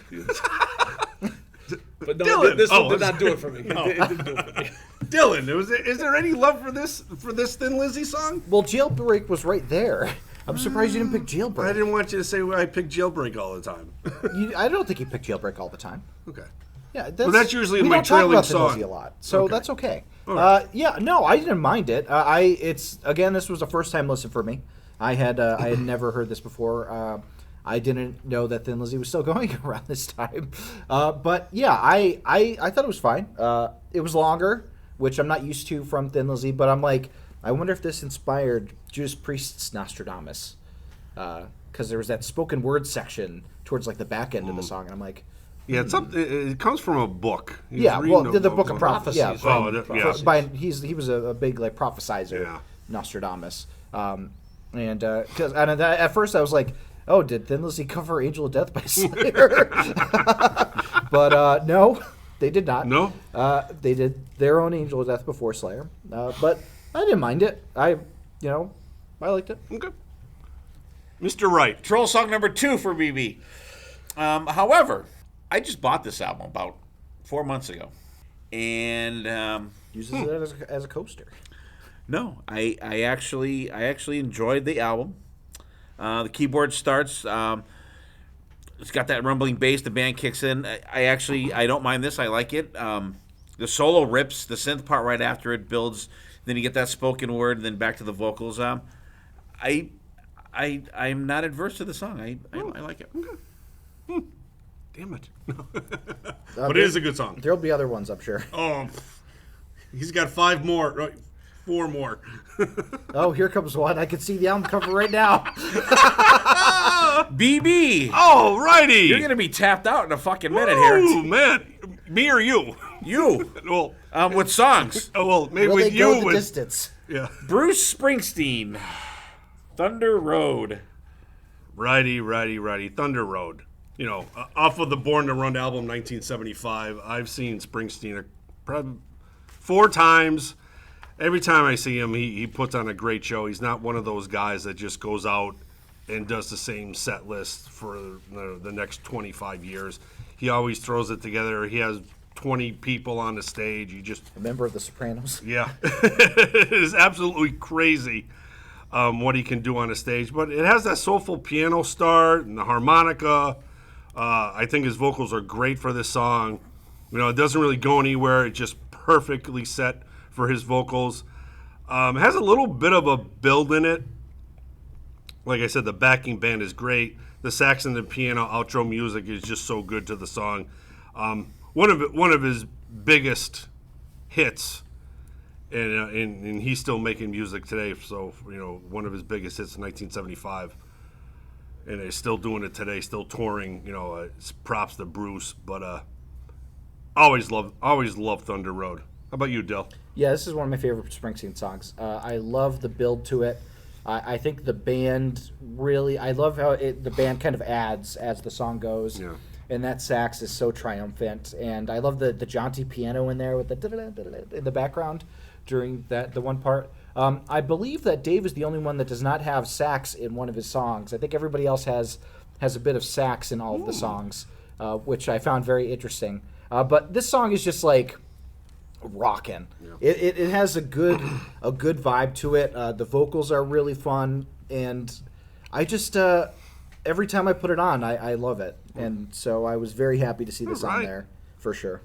But no, Dylan. this one Oh, did not do it for me. It didn't do it for me. Dylan, is there any love for this Thin Lizzy song? Well, Jailbreak was right there. I'm surprised you didn't pick Jailbreak. I didn't want you to say I pick Jailbreak all the time. I don't think you pick Jailbreak all the time. Okay. Yeah, that's usually we my don't talk trailing about Thin song. Lizzy a lot, so Okay. that's okay. right. Yeah, no, I didn't mind it. It's again, this was a first time listen for me. I had never heard this before. I didn't know that Thin Lizzy was still going around this time. But yeah, I thought it was fine. It was longer, which I'm not used to from Thin Lizzy, but I'm like, I wonder if this inspired Judas Priest's Nostradamus. Because there was that spoken word section towards like the back end of the song, and I'm like, Yeah, it comes from a book. He was yeah, reading well, the book of prophecy. Yeah, Prophecies. he was a big like prophesizer, Yeah. Nostradamus. Because at first I was like, oh, did Thin Lizzy cover "Angel of Death" by Slayer? But no, they did not. No? They did their own "Angel of Death" before Slayer. But I didn't mind it. I liked it. Okay. Mr. Wright. Troll song number 2 for BB. However, I just bought this album about 4 months ago, and Uses it as a coaster. no, I actually enjoyed the album. The keyboard starts. It's got that rumbling bass. The band kicks in. I don't mind this. I like it. The solo rips. The synth part right after it builds. Then you get that spoken word. And then back to the vocals. I'm not adverse to the song. I like it. Damn it. But it is a good song. There'll be other ones, I'm sure. Oh, he's got 5 more. Right, 4 more. Oh, here comes one. I can see the album cover right now. BB. Oh, righty. You're gonna be tapped out in a fucking minute here. Oh, man. Me or you? You. Well, With songs. maybe Will with they go you. the distance? Yeah. Bruce Springsteen. Thunder Road. Righty. Thunder Road. Off of the Born to Run album, 1975. I've seen Springsteen probably 4 times. Every time I see him, he puts on a great show. He's not one of those guys that just goes out and does the same set list for the next 25 years. He always throws it together. He has 20 people on the stage. A member of the Sopranos. Yeah. It is absolutely crazy what he can do on a stage. But it has that soulful piano start and the harmonica. I think his vocals are great for this song. It doesn't really go anywhere. It's just perfectly set for his vocals. It has a little bit of a build in it. Like I said, the backing band is great. The sax and the piano outro music is just so good to the song. One of his biggest hits, and he's still making music today. So one of his biggest hits in 1975, and he's still doing it today, still touring. It's props to Bruce, but always love Thunder Road. How about you, Dill? Yeah, this is one of my favorite Springsteen songs. I love the build to it. I think the band really, I love how the band kind of adds as the song goes. Yeah. And that sax is so triumphant. And I love the jaunty piano in there with the in the background during the one part. I believe that Dave is the only one that does not have sax in one of his songs. I think everybody else has a bit of sax in all of the songs, which I found very interesting. But this song is just like rocking. Yeah. It has a good vibe to it. The vocals are really fun, and I just every time I put it on, I love it. And so I was very happy to see this on there, for sure.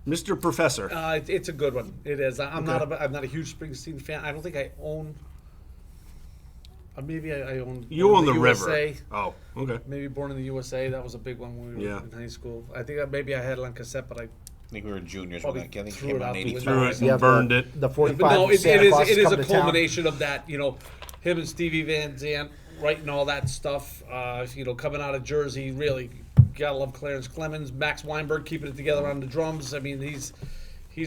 Mr. Professor. It's a good one. It is. I'm not a huge Springsteen fan. I don't think I own. Maybe I own. You own the USA. River. Oh, okay. Maybe Born in the USA. That was a big one when we were in high school. I think maybe I had it on cassette, but I think we were juniors probably when that. I think threw came it out out in the 83. window. Threw it and burned it. The 45 But no, it Santa Claus is a Coming to Town. culmination of that. Him and Stevie Van Zandt writing all that stuff. Coming out of Jersey, really gotta love Clarence Clemens, Max Weinberg keeping it together on the drums. I mean, he's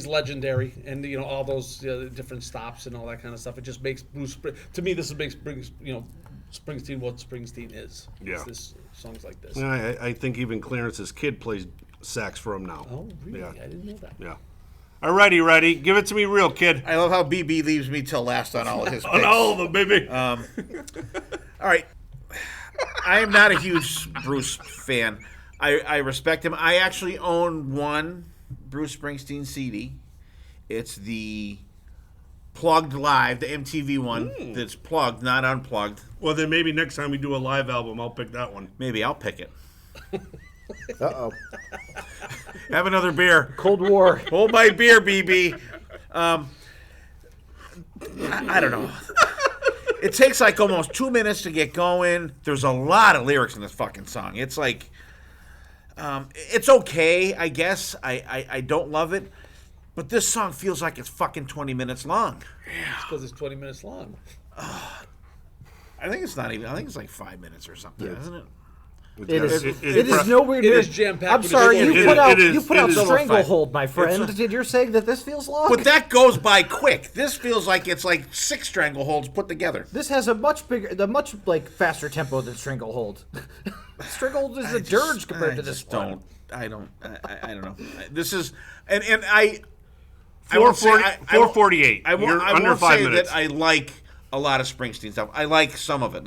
legendary, and all those different stops and all that kind of stuff. It just makes to me this makes Springsteen what Springsteen is. Yeah. It's this songs like this. Yeah, I think even Clarence's kid plays sax for him now. Oh, really? Yeah. I didn't know that. Yeah. Alrighty, ready. Give it to me real, kid. I love how BB leaves me till last on all of his picks. On all of them, baby. All right. I am not a huge Bruce fan. I respect him. I actually own one Bruce Springsteen CD. It's the Plugged Live, the MTV one that's plugged, not unplugged. Well, then maybe next time we do a live album, I'll pick that one. Maybe I'll pick it. Uh-oh. Have another beer. Cold War. Hold my beer, BB. I don't know. It takes like almost 2 minutes to get going. There's a lot of lyrics in this fucking song. It's like, it's okay, I guess. I don't love it. But this song feels like it's fucking 20 minutes long. It's because it's 20 minutes long. I think it's not even. I think it's like 5 minutes or something, isn't it? It is nowhere near. It is jam-packed. I'm sorry, you put out it is Stranglehold, my friend. You're saying that this feels long? But that goes by quick. This feels like it's like 6 strangleholds put together. This has a much faster tempo than Stranglehold. Stranglehold is a dirge compared to this one. I don't know. This is and I. 448. I You're won't under 5 say minutes. that I like a lot of Springsteen stuff. I like some of it.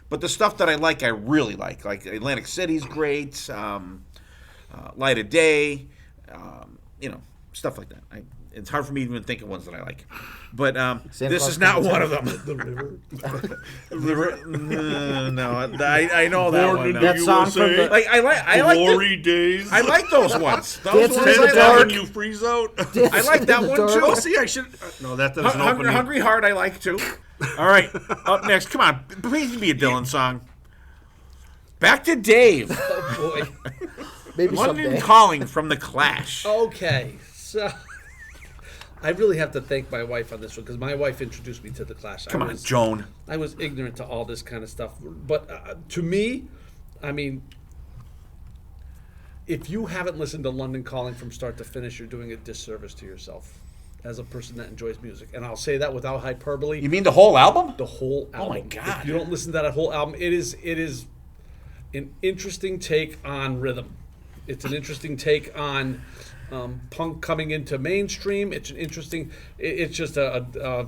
But the stuff that I really like. Like Atlantic City's great. Light of Day. Stuff like that. It's hard for me to even think of ones that I like. But this is not one of them. The River. No, I know that Born one. in No. the That song from USA. the- I like Glory days. I like those ones. Those Dancing ones in the I Dark. When like. you freeze out. I like that one too. Oh, see, I should. No, that doesn't open. Hungry Heart I like too. All right, up next. Come on, please be a Dylan song. Back to Dave. Oh, boy. Maybe London someday. Calling from the Clash. Okay, so I really have to thank my wife on this one because my wife introduced me to the Clash. Come on, Joan. I was ignorant to all this kind of stuff, but to me, I mean, if you haven't listened to London Calling from start to finish, you're doing a disservice to yourself as a person that enjoys music. And I'll say that without hyperbole. You mean the whole album? The whole album. Oh my God. If you don't listen to that whole album, it is an interesting take on rhythm. It's an interesting take on punk coming into mainstream. It's an interesting. It's just I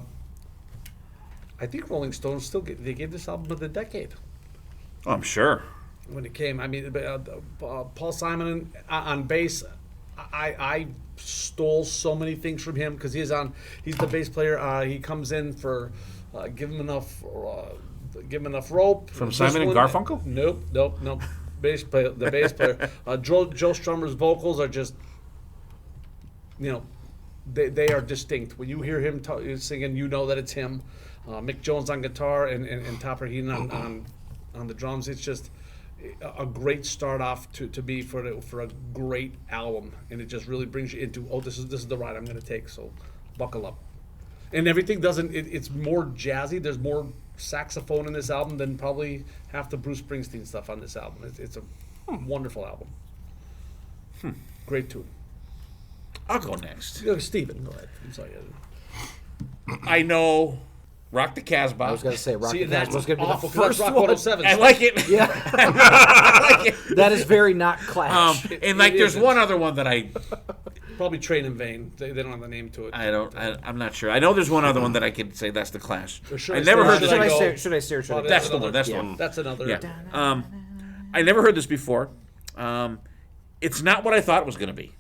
think Rolling Stones they gave this album of the decade Oh, I'm sure. when it came. I mean, Paul Simon on bass. I stole so many things from him because he's the bass player. He comes in for give him enough rope. From This Simon and one- Garfunkel? Nope. The bass player. Joe Strummer's vocals are just, they are distinct. When you hear him singing, you know that it's him. Mick Jones on guitar and Topper Heenan on the drums. It's just a great start off to be for a great album, and it just really brings you into this is the ride I'm going to take. So buckle up. And everything it's more jazzy. There's more saxophone in this album than probably half the Bruce Springsteen stuff on this album. It's a wonderful album. Great tune. I'll go next. Steven, go ahead. I'm sorry. I know Rock the Casbah. I was going to say Rock See, the that's Casbah was going to be the awful, 'cause that's first Rock one. 107. I like it. Yeah, I like it. that is very not Clash. And like, it there's isn't. one other one that I Probably Train in Vain. They don't have the name to it. I'm not sure. I know there's one other one that I could say that's the Clash. Should I I never say- heard should this. I go? Should I say or should I? Well, That's the another- one. That's the yeah. one. That's another. Yeah. I never heard this before. It's not what I thought it was going to be.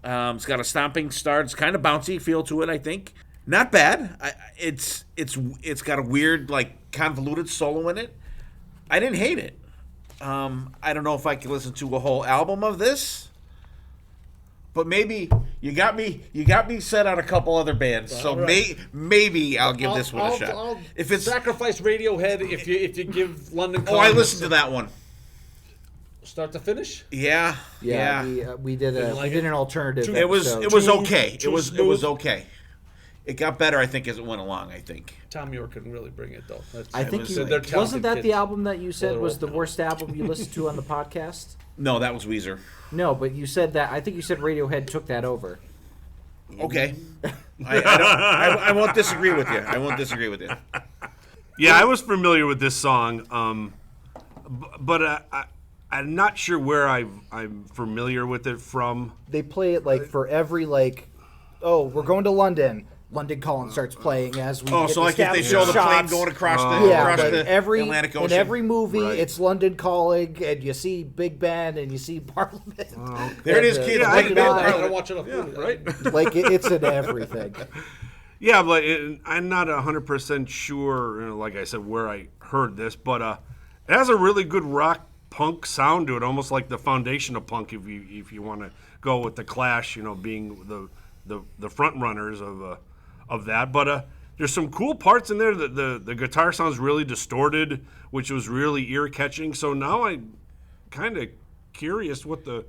It's got a stomping start. It's kind of bouncy feel to it, I think. Not bad. It's got a weird, like, convoluted solo in it. I didn't hate it. I don't know if I can listen to a whole album of this, but maybe you got me set on a couple other bands. So right. maybe I'll give this one a shot. I'll if it's sacrifice Radiohead if you give London. I listened to that one. Start to finish. Yeah. We did an alternative. It was episode. okay. It was smooth. okay. It got better, I think, as it went along. I think. Tom York can really bring it, though. I think was- you, they're wasn't talented that kids. the album that you said They're was the open. worst album you listened to on the podcast? No, that was Weezer. No, but you said that. I think you said Radiohead took that over. Okay. I won't disagree with you. Yeah, I was familiar with this song, but I'm not sure where I'm familiar with it from. They play it like for every oh, we're going to London. London Calling starts playing as we. Oh, get so like if they established show the plane shots. going across Yeah, but the every Atlantic in Ocean. every movie, Right. it's London Calling, and you see Big Ben, and you see Parliament. There it is, And, kids. yeah, Big I- Ben. I don't watch enough movies. Right? like it's in everything. Yeah, but I'm not 100% sure, like I said, where I heard this, but it has a really good rock punk sound to it, almost like the foundation of punk, if you want to go with the Clash, being the front runners of that. But there's some cool parts in there. The guitar sounds really distorted, which was really ear catching. So now I'm kind of curious what the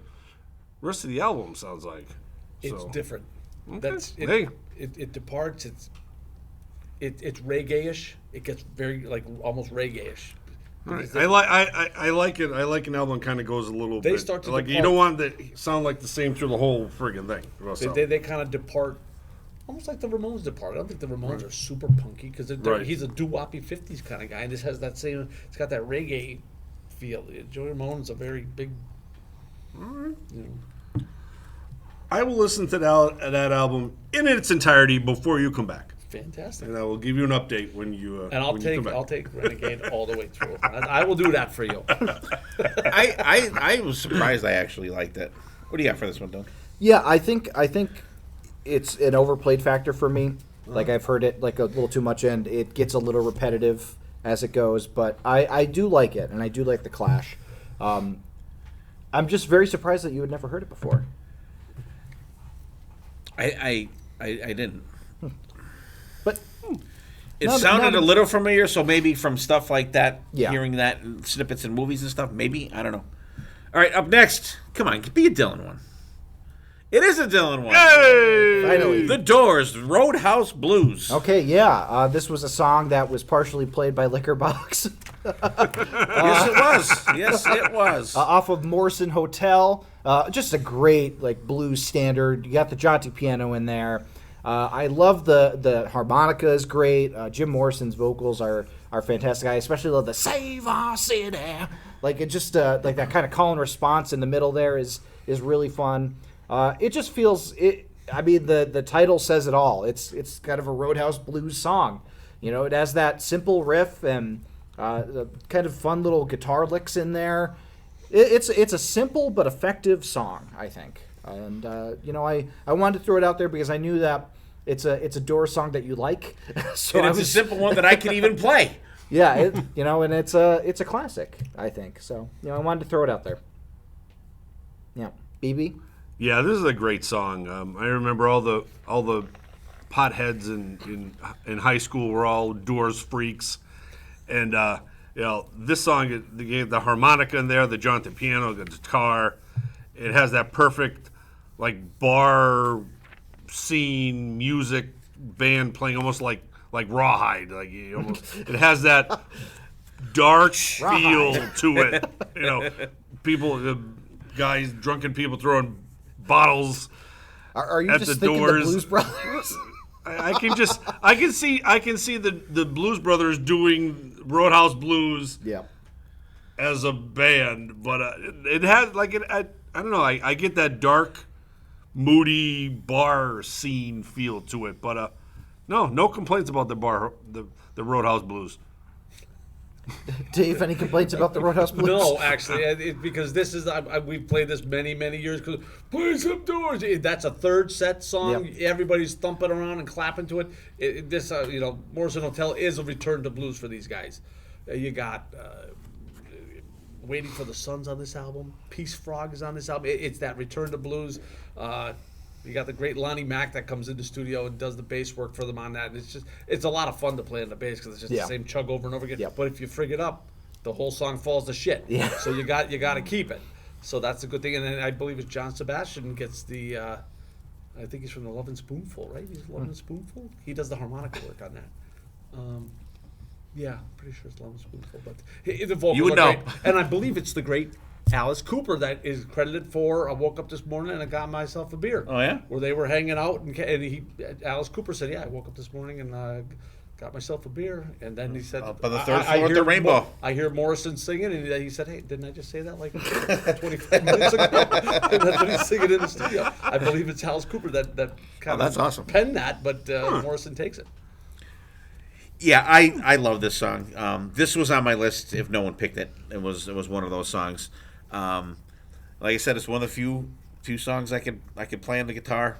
rest of the album sounds like. It's So, different. okay. That's it. Hey. It departs. It's reggae-ish. It gets very almost reggae-ish. All right. I like it. I like an album kind of goes a little They bit start to like you depart. don't want it to sound like the same through the whole friggin' thing. They kind of depart, almost like the Ramones depart. I don't think the Ramones are super punky because Right. he's a doo-woppy 50s kind of guy, and this has that same. It's got that reggae feel. Joey Ramone's a very big. I will listen to that album in its entirety before you come back, Fantastic. and I will give you an update when you And I'll when you come back. take Renegade all the way through. I will do that for you. I was surprised I actually liked it. What do you got for this one, Doug? Yeah, I think it's an overplayed factor for me. Like I've heard it like a little too much, and it gets a little repetitive as it goes. But I do like it, and I do like the Clash. I'm just very surprised that you had never heard it before. I didn't. But It Now that- sounded now a that- little familiar, so maybe from stuff like that, Yeah. hearing that in snippets in movies and stuff, maybe. I don't know. All right, up next. Come on, be a Dylan one. It is a Dylan one. finally. The Doors, Roadhouse Blues. Okay, yeah. This was a song that was partially played by Liquorbox Yes, it was. Yes, it was. off of Morrison Hotel. Just a great blues standard. You got the jaunty piano in there. I love the harmonica is great. Jim Morrison's vocals are fantastic. I especially love the "Save Our City." It just like that kind of call and response in the middle there is really fun. It just feels it. I mean, the title says it all. It's kind of a Roadhouse blues song. It has that simple riff and the kind of fun little guitar licks in there. It's a simple but effective song, I think. And I wanted to throw it out there because I knew that it's a Doors song that you like. So And I it's a was simple one that I can even play. yeah, and it's a classic, I think. So I wanted to throw it out there. Yeah, BB. Yeah, this is a great song. I remember all the potheads in high school were all Doors freaks, and this song, the harmonica in there, the jaunty piano, the guitar, it has that perfect bar scene music band playing almost like Rawhide. It has that dark feel to it. People, guys, drunken people throwing bottles Are you at just the thinking Doors. the Blues Brothers? I can see the Blues Brothers doing Roadhouse Blues Yeah. as a band, but it has I don't know. I get that dark, moody bar scene feel to it, but no complaints about the Roadhouse Blues. Dave, any complaints about the Roadhouse Blues? No, actually, because this is we've played this many years. Because play some Doors. That's a third set song. Yep. Everybody's thumping around and clapping to it. This Morrison Hotel is a return to blues for these guys. You got Waiting for the Sun's on this album. Peace Frog is on this album. It's that return to blues. You got the great Lonnie Mack that comes in the studio and does the bass work for them on that. And it's a lot of fun to play on the bass because it's just the same chug over and over again. Yep. But if you frig it up, the whole song falls to shit. Yeah. So you got to keep it. So that's a good thing. And then I believe it's John Sebastian gets the. I think he's from the Love and Spoonful, right? He's Love and Spoonful. He does the harmonica work on that. Yeah, pretty sure it's Love and Spoonful. But the vocals You would are know. great. And I believe it's the great Alice Cooper that is credited for. I woke up this morning and I got myself a beer. Oh, yeah? Where they were hanging out and Alice Cooper said, "Yeah, I woke up this morning and got myself a beer." And then he said, Up on the third floor at hear the Rainbow. I hear Morrison singing, and he said, "Hey, didn't I just say that like 25 minutes ago?" And that's what he's singing in the studio. I believe it's Alice Cooper that kind that's awesome. penned that, but Morrison takes it. Yeah, I love this song. This was on my list if no one picked it. It was one of those songs. Like I said, it's one of the few songs I could play on the guitar.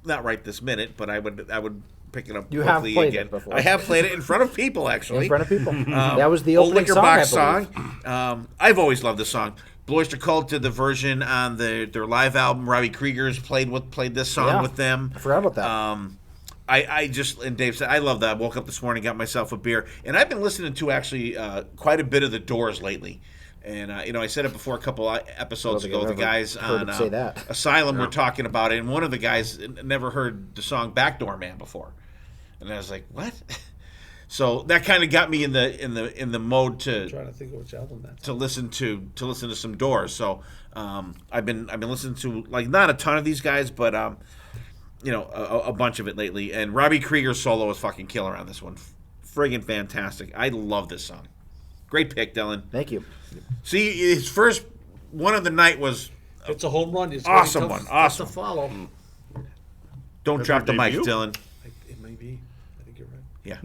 Not right this minute, but I would pick it up. You have hopefully played again. it before. I have played it in front of people actually. In front of people. That was the Old opening Liquor song, Box I believe. song. I've always loved this song. Blue Oyster Cult did the version on their live album. Robbie Krieger's played this song with them. I forgot about that. I just, and Dave said, I love that. I woke up this morning, got myself a beer, and I've been listening to actually quite a bit of the Doors lately. And I said it before a couple episodes I don't ago. think The I've guys ever heard on it say that. Asylum were talking about it, and one of the guys never heard the song "Backdoor Man" before, and I was like, "What?" So that kind of got me in the mode I'm trying to think of which album that's. to listen to some Doors. So I've been listening to, like, not a ton of these guys, but a bunch of it lately. And Robbie Krieger's solo is fucking killer on this one. Friggin' fantastic. I love this song. Great pick, Dylan. Thank you. See, his first one of the night was It's a home run. It's Awesome tough, one. tough Awesome. to follow. Don't drop the mic, debut? Dylan. It may be. I think you're right. Yeah.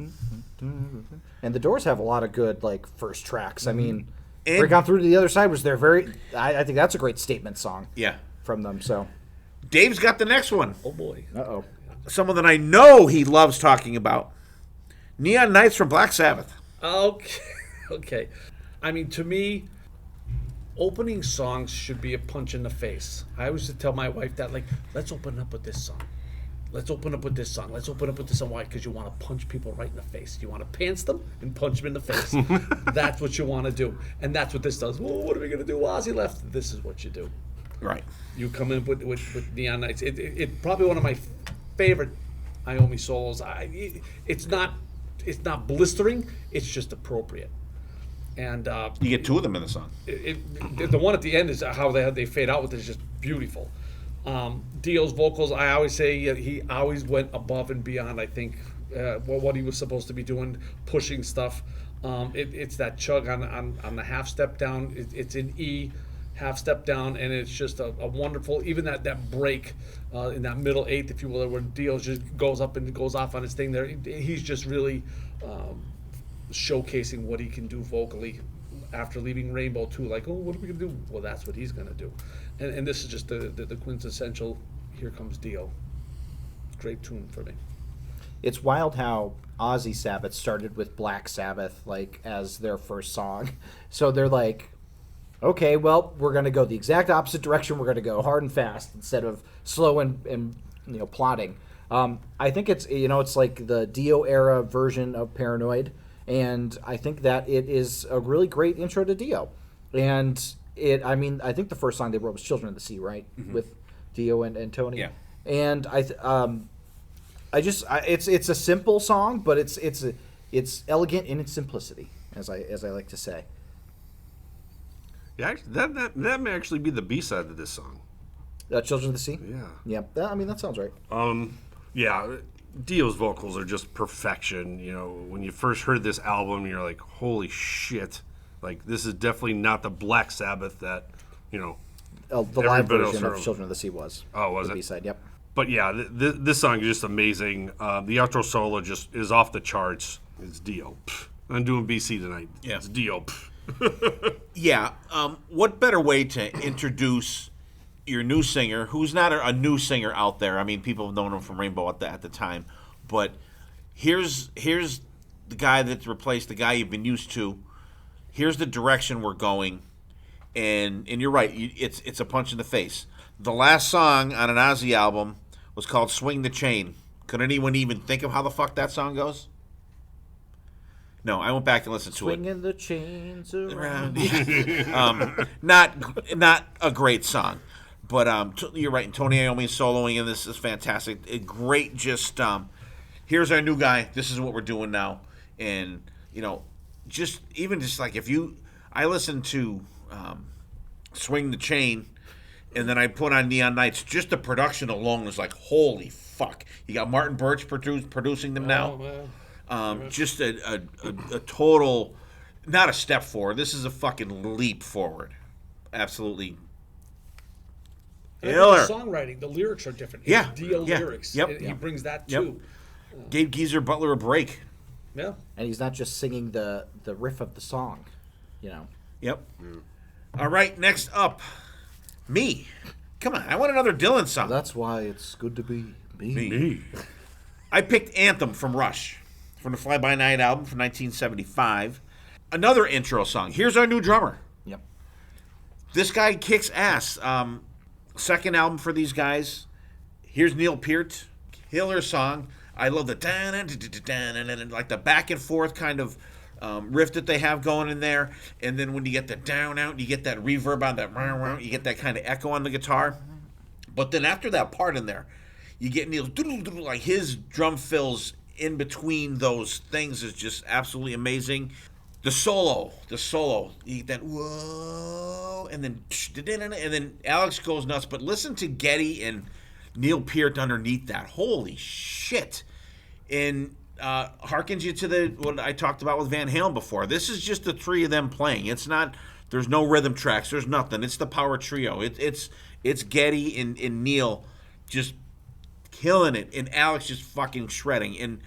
And the Doors have a lot of good first tracks. I mean, And- Break On Through to the Other Side was their I think that's a great statement song Yeah. from them. So, Dave's got the next one. Oh boy. uh-oh. Someone that I know he loves talking about. Neon Nights from Black Sabbath. Okay. Okay. I mean, to me, opening songs should be a punch in the face. I always used to tell my wife that, let's open up with this song. Let's open up with this song. Let's open up with this song. Why? Because you want to punch people right in the face. You want to pants them and punch them in the face. That's what you want to do. And that's what this does. Well, what are we going to do? Ozzy left. This is what you do. Right. You come in with Neon Nights. It's probably one of my favorite Iommi solos. It's not blistering. It's just appropriate. And You get two of them in the song. the one at the end is how they fade out with it is just beautiful. Dio's vocals, I always say he always went above and beyond. I think what he was supposed to be doing, pushing stuff. It's that chug on the half step down. It's in E, half step down, and it's just a wonderful. Even that break in that middle eighth, if you will, where Dio just goes up and goes off on his thing there. He's just really showcasing what he can do vocally after leaving Rainbow too. Like, oh, what are we gonna do? Well, that's what he's gonna do. And this is just the quintessential. Here comes Dio. Great tune for me. It's wild how Ozzy Sabbath started with Black Sabbath as their first song. So they're like, okay, well, we're going to go the exact opposite direction. We're going to go hard and fast instead of slow and plodding. I think it's it's like the Dio era version of Paranoid, and I think that it is a really great intro to Dio. And I think the first song they wrote was Children of the Sea, right? Mm-hmm. With Dio and Tony. Yeah. And it's a simple song, but it's elegant in its simplicity, as I like to say. Yeah, that may actually be the B-side of this song. Children of the Sea? Yeah. Yeah, that sounds right. Yeah, Dio's vocals are just perfection. When you first heard this album, you're like, holy shit. This is definitely not the Black Sabbath that, The live everybody else version heard of of. Children of the Sea was. Oh, was the it? B-side, yep. But yeah, this song is just amazing. The outro solo just is off the charts. It's Dio. Pff. I'm doing BC tonight. Yeah. It's Dio. Pff. Yeah. What better way to introduce your new singer, who's not a new singer out there? I mean, people have known him from Rainbow at the time, but here's the guy that's replaced the guy you've been used to. Here's the direction we're going. and you're right. It's a punch in the face. The last song on an Ozzy album was called "Swing the Chain." Could anyone even think of how the fuck that song goes? No, I went back and listened to it. Swinging the chains around. Not a great song, but you're right. And Tony Iommi soloing in this is fantastic. Great, just here's our new guy. This is what we're doing now, and just like I listened to Swing the Chain, and then I put on Neon Nights. Just the production alone was like, holy fuck! You got Martin Birch producing them now. Just a total, not a step forward. This is a fucking leap forward. Absolutely. The Killer. songwriting, the lyrics are different. Yeah. Dio Yeah. lyrics. Yep. He brings that Yep. too. Gave Geezer Butler a break. Yeah. And he's not just singing the riff of the song, Yep. All right, next up, me. Come on, I want another Dylan song. That's why it's good to be me. Me. I picked Anthem from Rush, from the Fly By Night album from 1975. Another intro song. Here's our new drummer. Yep. This guy kicks ass. Second album for these guys. Here's Neil Peart. Killer song. I love the like the back and forth kind of riff that they have going in there. And then when you get the down out, you get that reverb on that, you get that kind of echo on the guitar. But then after that part in there, you get Neil's like his drum fills in between those things is just absolutely amazing. The solo, you get that whoa, and then Alex goes nuts. But listen to Geddy and Neil Peart underneath that. Holy shit! And harkens you to what I talked about with Van Halen before. This is just the three of them playing. It's not. There's no rhythm tracks. There's nothing. It's the power trio. It's Geddy and Neil just killing it, and Alex just fucking shredding. And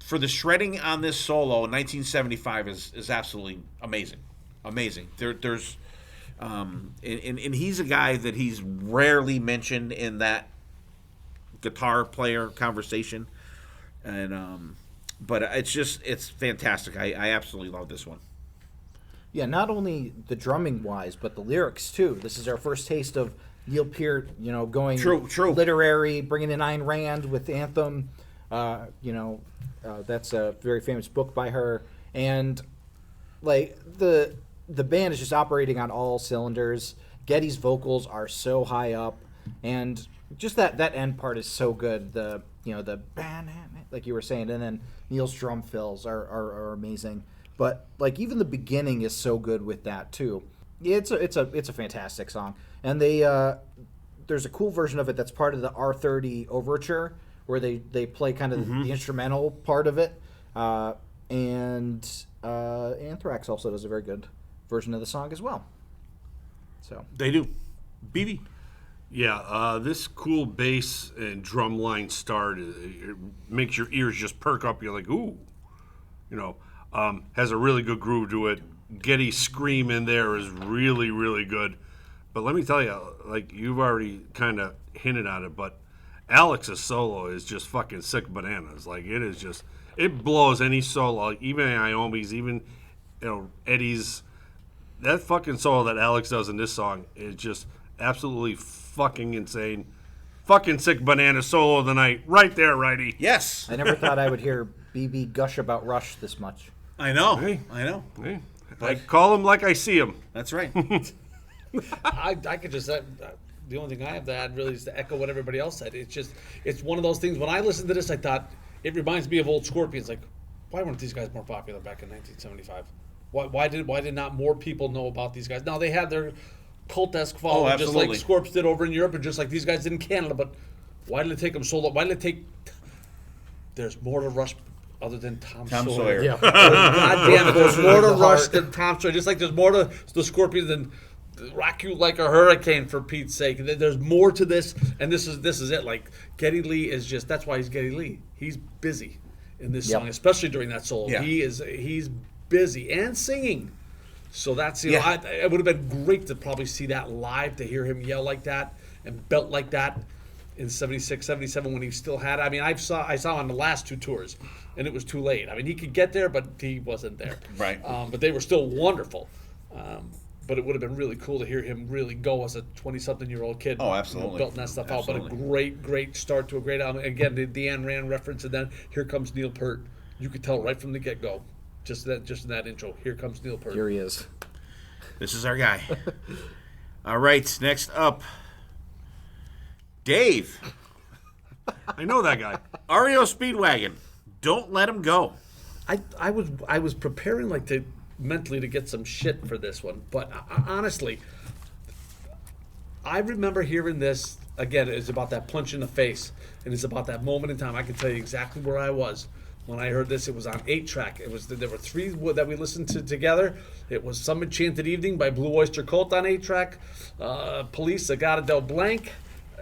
for the shredding on this solo in 1975 is absolutely amazing. There's and he's a guy that he's rarely mentioned in that guitar player conversation, and but it's fantastic. I absolutely love this one. Yeah, not only the drumming wise, but the lyrics too. This is our first taste of Neil Peart, going true. literary, bringing in Ayn Rand with Anthem. That's a very famous book by her, and like the band is just operating on all cylinders. Geddy's vocals are so high up, and just that end part is so good. The Bannon, like you were saying, and then Neil's drum fills are amazing. But like even the beginning is so good with that too. It's a fantastic song, and there's a cool version of it that's part of the R30 overture where they play kind of the instrumental part of it, and Anthrax also does a very good version of the song as well. So They do. BB. Yeah, this cool bass and drum line start it makes your ears just perk up. You're like, ooh, has a really good groove to it. Geddy's scream in there is really, really good. But let me tell you, like you've already kind of hinted at it, but Alex's solo is just fucking sick bananas. Like it blows any solo, even Iommi's, even Eddie's. That fucking solo that Alex does in this song is just absolutely fucking insane. Fucking sick banana solo of the night, right there, righty. Yes. I never thought I would hear BB gush about Rush this much. I know. Hey. I know. Hey, I call him like I see him. That's right. I could just the only thing I have to add really is to echo what everybody else said. It's one of those things. When I listened to this, I thought it reminds me of old Scorpions. Like, why weren't these guys more popular back in 1975? Why did not more people know about these guys? Now they had their cult-esque following, just like Scorps did over in Europe, and just like these guys did in Canada. But why did it take them so long? Why did it take? There's more to Rush other than Tom Sawyer. Yeah. God damn it, there's more to Rush than Tom Sawyer. Just like there's more to the Scorpions than Rock You Like a Hurricane, for Pete's sake. There's more to this, and this is it. Like Geddy Lee is just, that's why he's Geddy Lee. He's busy in this song, especially during that solo. Yeah. He's busy and singing. So that's it would have been great to probably see that live, to hear him yell like that and belt like that in 76, 77 when he still had it. I mean, I saw on the last two tours, and it was too late. I mean, he could get there, but he wasn't there. Right. But they were still wonderful. but it would have been really cool to hear him really go as a 20-something-year-old kid. Oh, absolutely. Belting that stuff out. But a great start to a great album. Again, the Deanne Rand reference, and then here comes Neil Peart. You could tell right from the get-go, just in that intro. Here comes Neil Peart. Here he is. This is our guy. All right, next up, Dave. I know that guy. REO Speedwagon. Don't let him go. I was preparing mentally to get some shit for this one, but honestly, I remember hearing this again. It's about that punch in the face, and it's about that moment in time. I can tell you exactly where I was when I heard this. It was on 8-track. There were 3 that we listened to together. It was Some Enchanted Evening by Blue Oyster Cult on 8-track, Police, Agata del Blanc,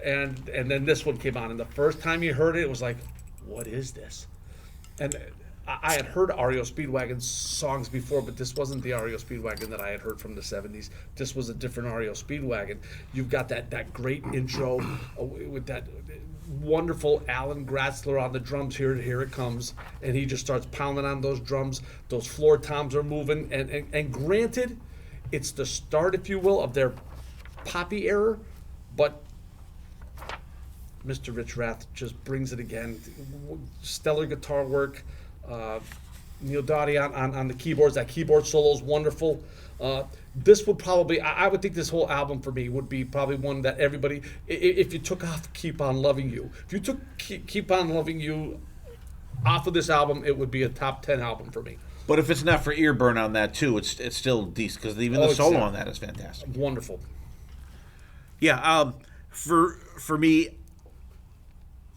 and then this one came on. And the first time you heard it, it was like, what is this? And I had heard REO Speedwagon songs before, but this wasn't the REO Speedwagon that I had heard from the 70s. This was a different REO Speedwagon. You've got that great intro with that wonderful Alan Gratzler on the drums. Here it comes, and he just starts pounding on those drums. Those floor toms are moving, and granted, it's the start, if you will, of their poppy era, but Mr. Rich Rath just brings it again. Stellar guitar work. Neil Doughty on the keyboards. That keyboard solo is wonderful. This would probably, I would think this whole album for me would be probably one that everybody, if you took off Keep On Loving You, if you took Keep On Loving You off of this album, it would be a top 10 album for me. But if it's not for ear burn on that too, it's still decent because even the solo on that is fantastic. Wonderful. Yeah, for me,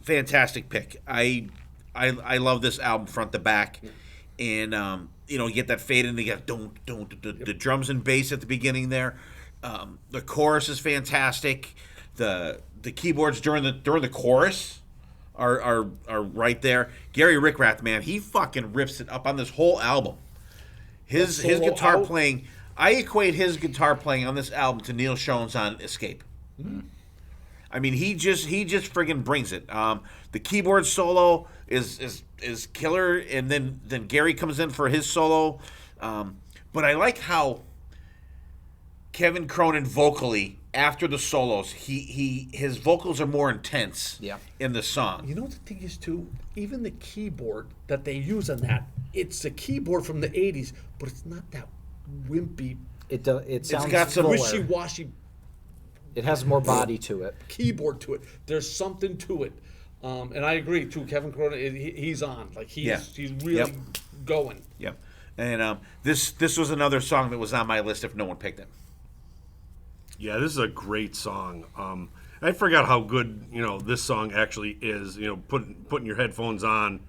fantastic pick. I love this album front to back, and you get that fade in, you get the drums and bass at the beginning there. The chorus is fantastic. The keyboards during the chorus are right there. Gary Rickrath, man, he fucking rips it up on this whole album. His guitar playing, I equate his guitar playing on this album to Neil Schoen's on Escape. Mm. I mean, he just friggin' brings it. The keyboard solo is killer, and then Gary comes in for his solo. But I like how Kevin Cronin vocally, after the solos, his vocals are more intense in the song. You know what the thing is too? Even the keyboard that they use on that, it's a keyboard from the 80s, but it's not that wimpy. It sounds got some wishy-washy. It has more body to it. Keyboard to it. There's something to it. And I agree too. Kevin Cronin, he's on. Like he's really going. Yep. And this was another song that was on my list if no one picked it. Yeah, this is a great song. I forgot how good this song actually is. Putting your headphones on.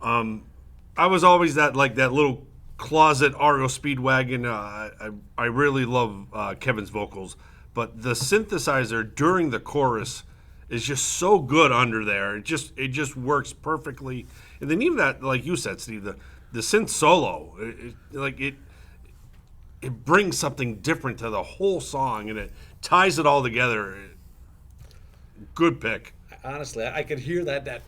I was always that little closet REO Speedwagon. I really love Kevin's vocals, but the synthesizer during the chorus is just so good under there. It just works perfectly. And then even that, like you said, Steve, the synth solo, it brings something different to the whole song, and it ties it all together. Good pick. Honestly, I could hear that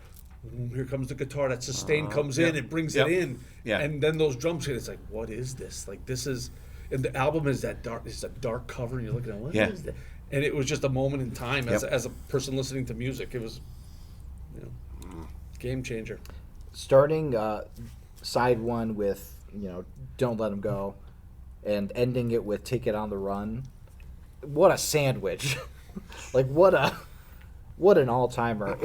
here comes the guitar, that sustain comes in, it brings it in. Yeah. And then those drums hit, it's like, what is this? Like, this is, and the album is that dark, it's a dark cover, and you're looking at, what is that? And it was just a moment in time as a person listening to music. It was, game changer. Starting side one with, Don't Let 'Em Go, and ending it with Take It On the Run. What a sandwich. what an all-timer.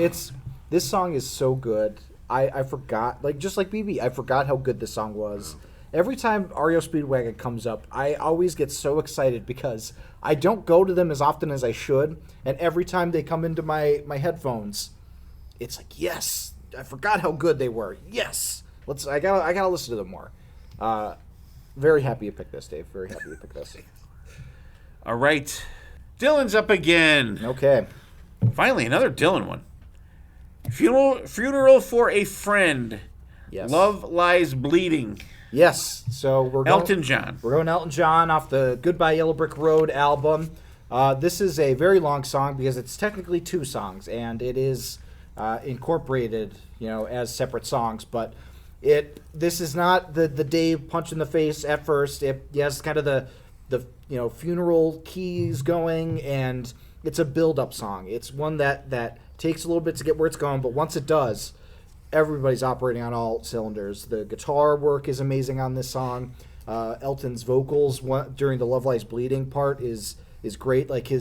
This song is so good. I forgot, just like BB, I forgot how good this song was. Every time REO Speedwagon comes up, I always get so excited because I don't go to them as often as I should, and every time they come into my headphones, it's like, yes, I forgot how good they were. Yes, I gotta listen to them more. Very happy you picked this, Dave. Very happy you picked this. All right, Dylan's up again. Okay, finally another Dylan one. Funeral for a Friend. Yes. Love Lies Bleeding. Yes, so we're going Elton John. We're going Elton John off the Goodbye Yellow Brick Road album. This is a very long song because it's technically 2 songs, and it is incorporated, as separate songs. But this is not the Dave punch in the face at first. It has kind of the the funeral keys going, and it's a build-up song. It's one that takes a little bit to get where it's going, but once it does, everybody's operating on all cylinders. The guitar work is amazing on this song. Elton's vocals during the Love Lies Bleeding part is great. Like he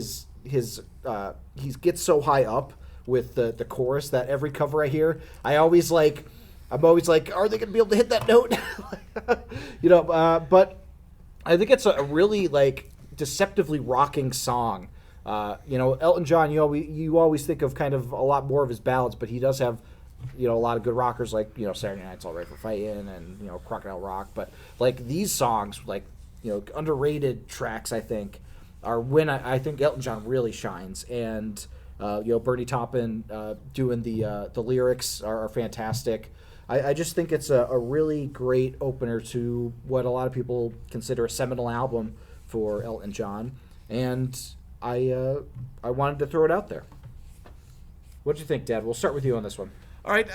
gets so high up with the chorus that every cover I hear, I'm always like, are they going to be able to hit that note? But I think it's a really like deceptively rocking song. Elton John, you always think of kind of a lot more of his ballads, but he does have a lot of good rockers like Saturday Night's All Right for Fightin' and Crocodile Rock. But like these songs, like underrated tracks, I think are when I think Elton John really shines. And Bernie Taupin doing the lyrics are fantastic. I just think it's a really great opener to what a lot of people consider a seminal album for Elton John, and I wanted to throw it out there. What do you think, Dad? We'll start with you on this one. All right.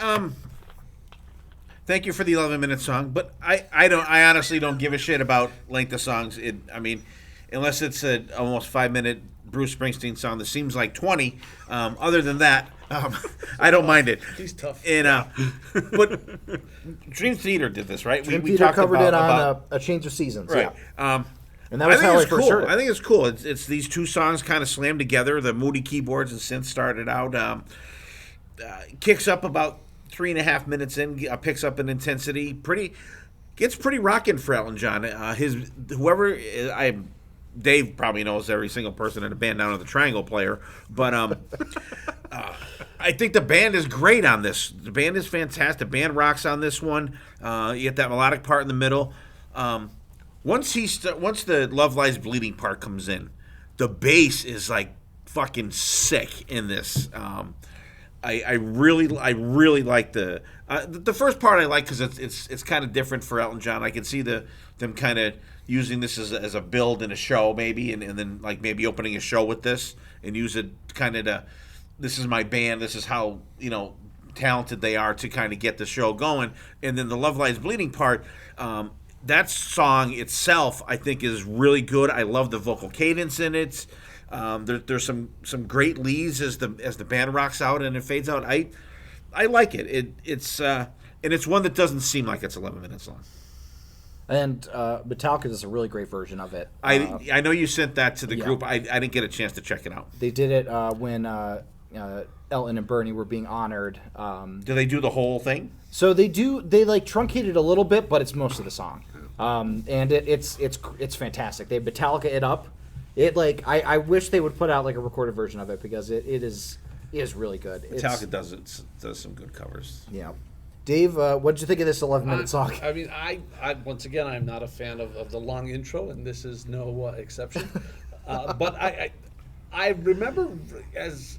Thank you for the 11-minute song, but I honestly don't give a shit about length of songs. Unless it's an almost 5-minute Bruce Springsteen song that seems like 20. Other than that, I don't mind it. He's tough. And but Dream Theater did this, right? Dream Theater covered it on a Change of Seasons, right? Yeah. And that was how I first heard it. I think it's cool. It's these two songs kind of slammed together. The moody keyboards and synth started out. Kicks up about 3.5 minutes in, picks up in intensity. Gets pretty rocking for Elton John. Dave probably knows every single person in the band down to the triangle player, but I think the band is great on this. The band is fantastic. The band rocks on this one. You get that melodic part in the middle. Once the Love Lies Bleeding part comes in, the bass is like fucking sick in this. I really like the first part. I like because it's kind of different for Elton John. I can see them kind of using this as a build in a show maybe, and then like maybe opening a show with this and use it kind of to, this is my band, this is how talented they are to kind of get the show going. And then the Love Lies Bleeding part, that song itself I think is really good. I love the vocal cadence in it. There's some great leads as the band rocks out and it fades out. I like it. It's and it's one that doesn't seem like it's 11 minutes long. And Metallica does a really great version of it. I know you sent that to the group. I didn't get a chance to check it out. They did it when Elton and Bernie were being honored. Do they do the whole thing? So they do. They like truncate it a little bit, but it's most of the song. And it's fantastic. They Metallica it up. It like I wish they would put out like a recorded version of it because it is really good. Metallica does some good covers. Yeah. Dave, what did you think of this 11-minute song? I mean, I once again, I'm not a fan of the long intro, and this is no exception. But I remember as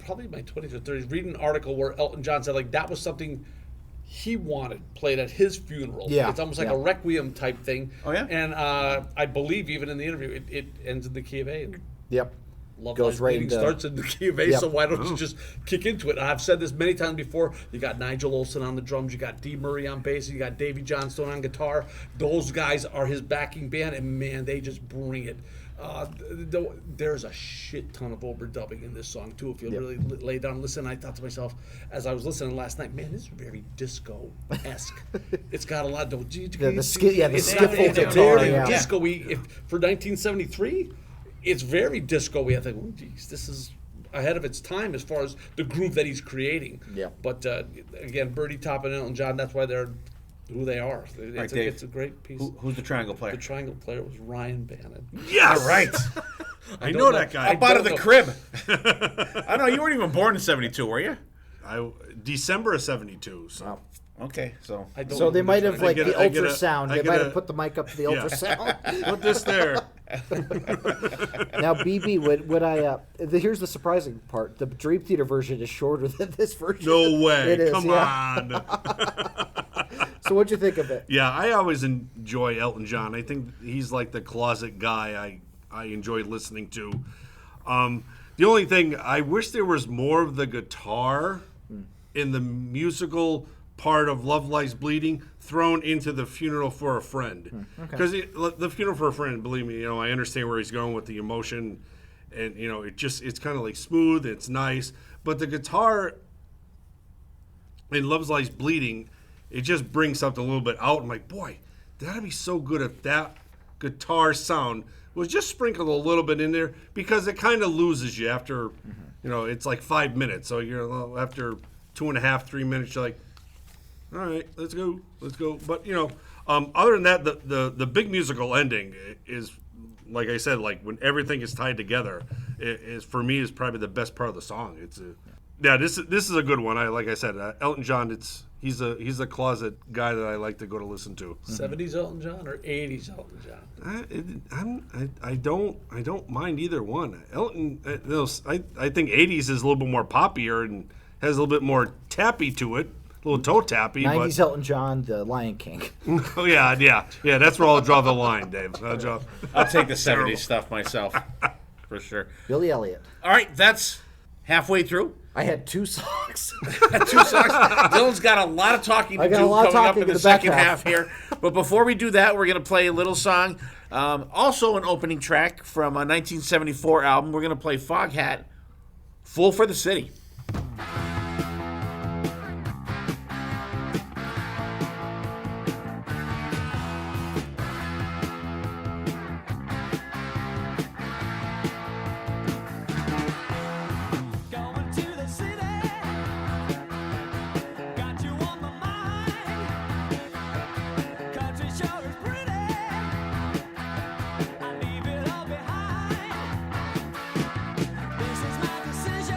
probably my 20s or 30s reading an article where Elton John said like that was something he wanted played at his funeral. Yeah, it's almost like a requiem type thing. Oh yeah. And I believe even in the interview, it ends in the key of A. Yep. Love Goes Lies right Bleeding into, starts in the key of A, Yep. so why don't you just kick into it? And I've said this many times before. You got Nigel Olsson on the drums, you got Dee Murray on bass, you got Davy Johnstone on guitar. Those guys are his backing band, and man, they just bring it. There's a shit ton of overdubbing in this song too. If you really lay down and listen, I thought to myself as I was listening last night, man, this is very disco-esque. It's got a lot of the skiffle guitar, yeah. disco-y. For 1973. It's very disco-y. I think, oh, geez, this is ahead of its time as far as the groove that he's creating. Yeah. But again, Bernie Taupin and Elton John, that's why they're who they are. It's a great piece. Who's the triangle player? The triangle player was Ryan Bannon. Yes! All right. I know that guy. Up out of the crib. I know you weren't even born in '72, were you? December of '72. So. Wow. Okay, so So they might have like the ultrasound. I They might have put the mic up to the ultrasound. Put this there. Now, BB, would I? Here's the surprising part: the Dream Theater version is shorter than this version. No way! It is, Come on. So, what'd you think of it? Yeah, I always enjoy Elton John. I think he's like the closet guy I enjoy listening to. The only thing I wish there was more of the guitar in the musical part of Love Lies Bleeding thrown into the Funeral for a Friend. Because the Funeral for a Friend, believe me, I understand where he's going with the emotion, and it's kind of like smooth, it's nice, but the guitar in Love Lies Bleeding, it just brings something a little bit out. I'm like, boy, that'd be so good if that guitar sound was just sprinkled a little bit in there, because it kind of loses you after, it's like 5 minutes. So you're after 2.5, 3 minutes, you're like, all right, let's go. But other than that, the big musical ending is, like I said, like when everything is tied together, is for me is probably the best part of the song. This is a good one. Like I said, Elton John. He's a closet guy that I like to go to listen to. 70s Elton John or 80s Elton John? I don't mind either one. Elton, I think 80s is a little bit more poppier and has a little bit more tappy to it, a little toe tappy. 90s Elton John, The Lion King. Oh yeah. That's where I'll draw the line, Dave. I'll take the 70s stuff myself, for sure. Billy Elliot. All right, that's halfway through. I had 2 songs. Dylan's got a lot of talking to do coming up in the second half here. But before we do that, we're going to play a little song. Also an opening track from a 1974 album. We're going to play Foghat, Fool for the City. This is my decision.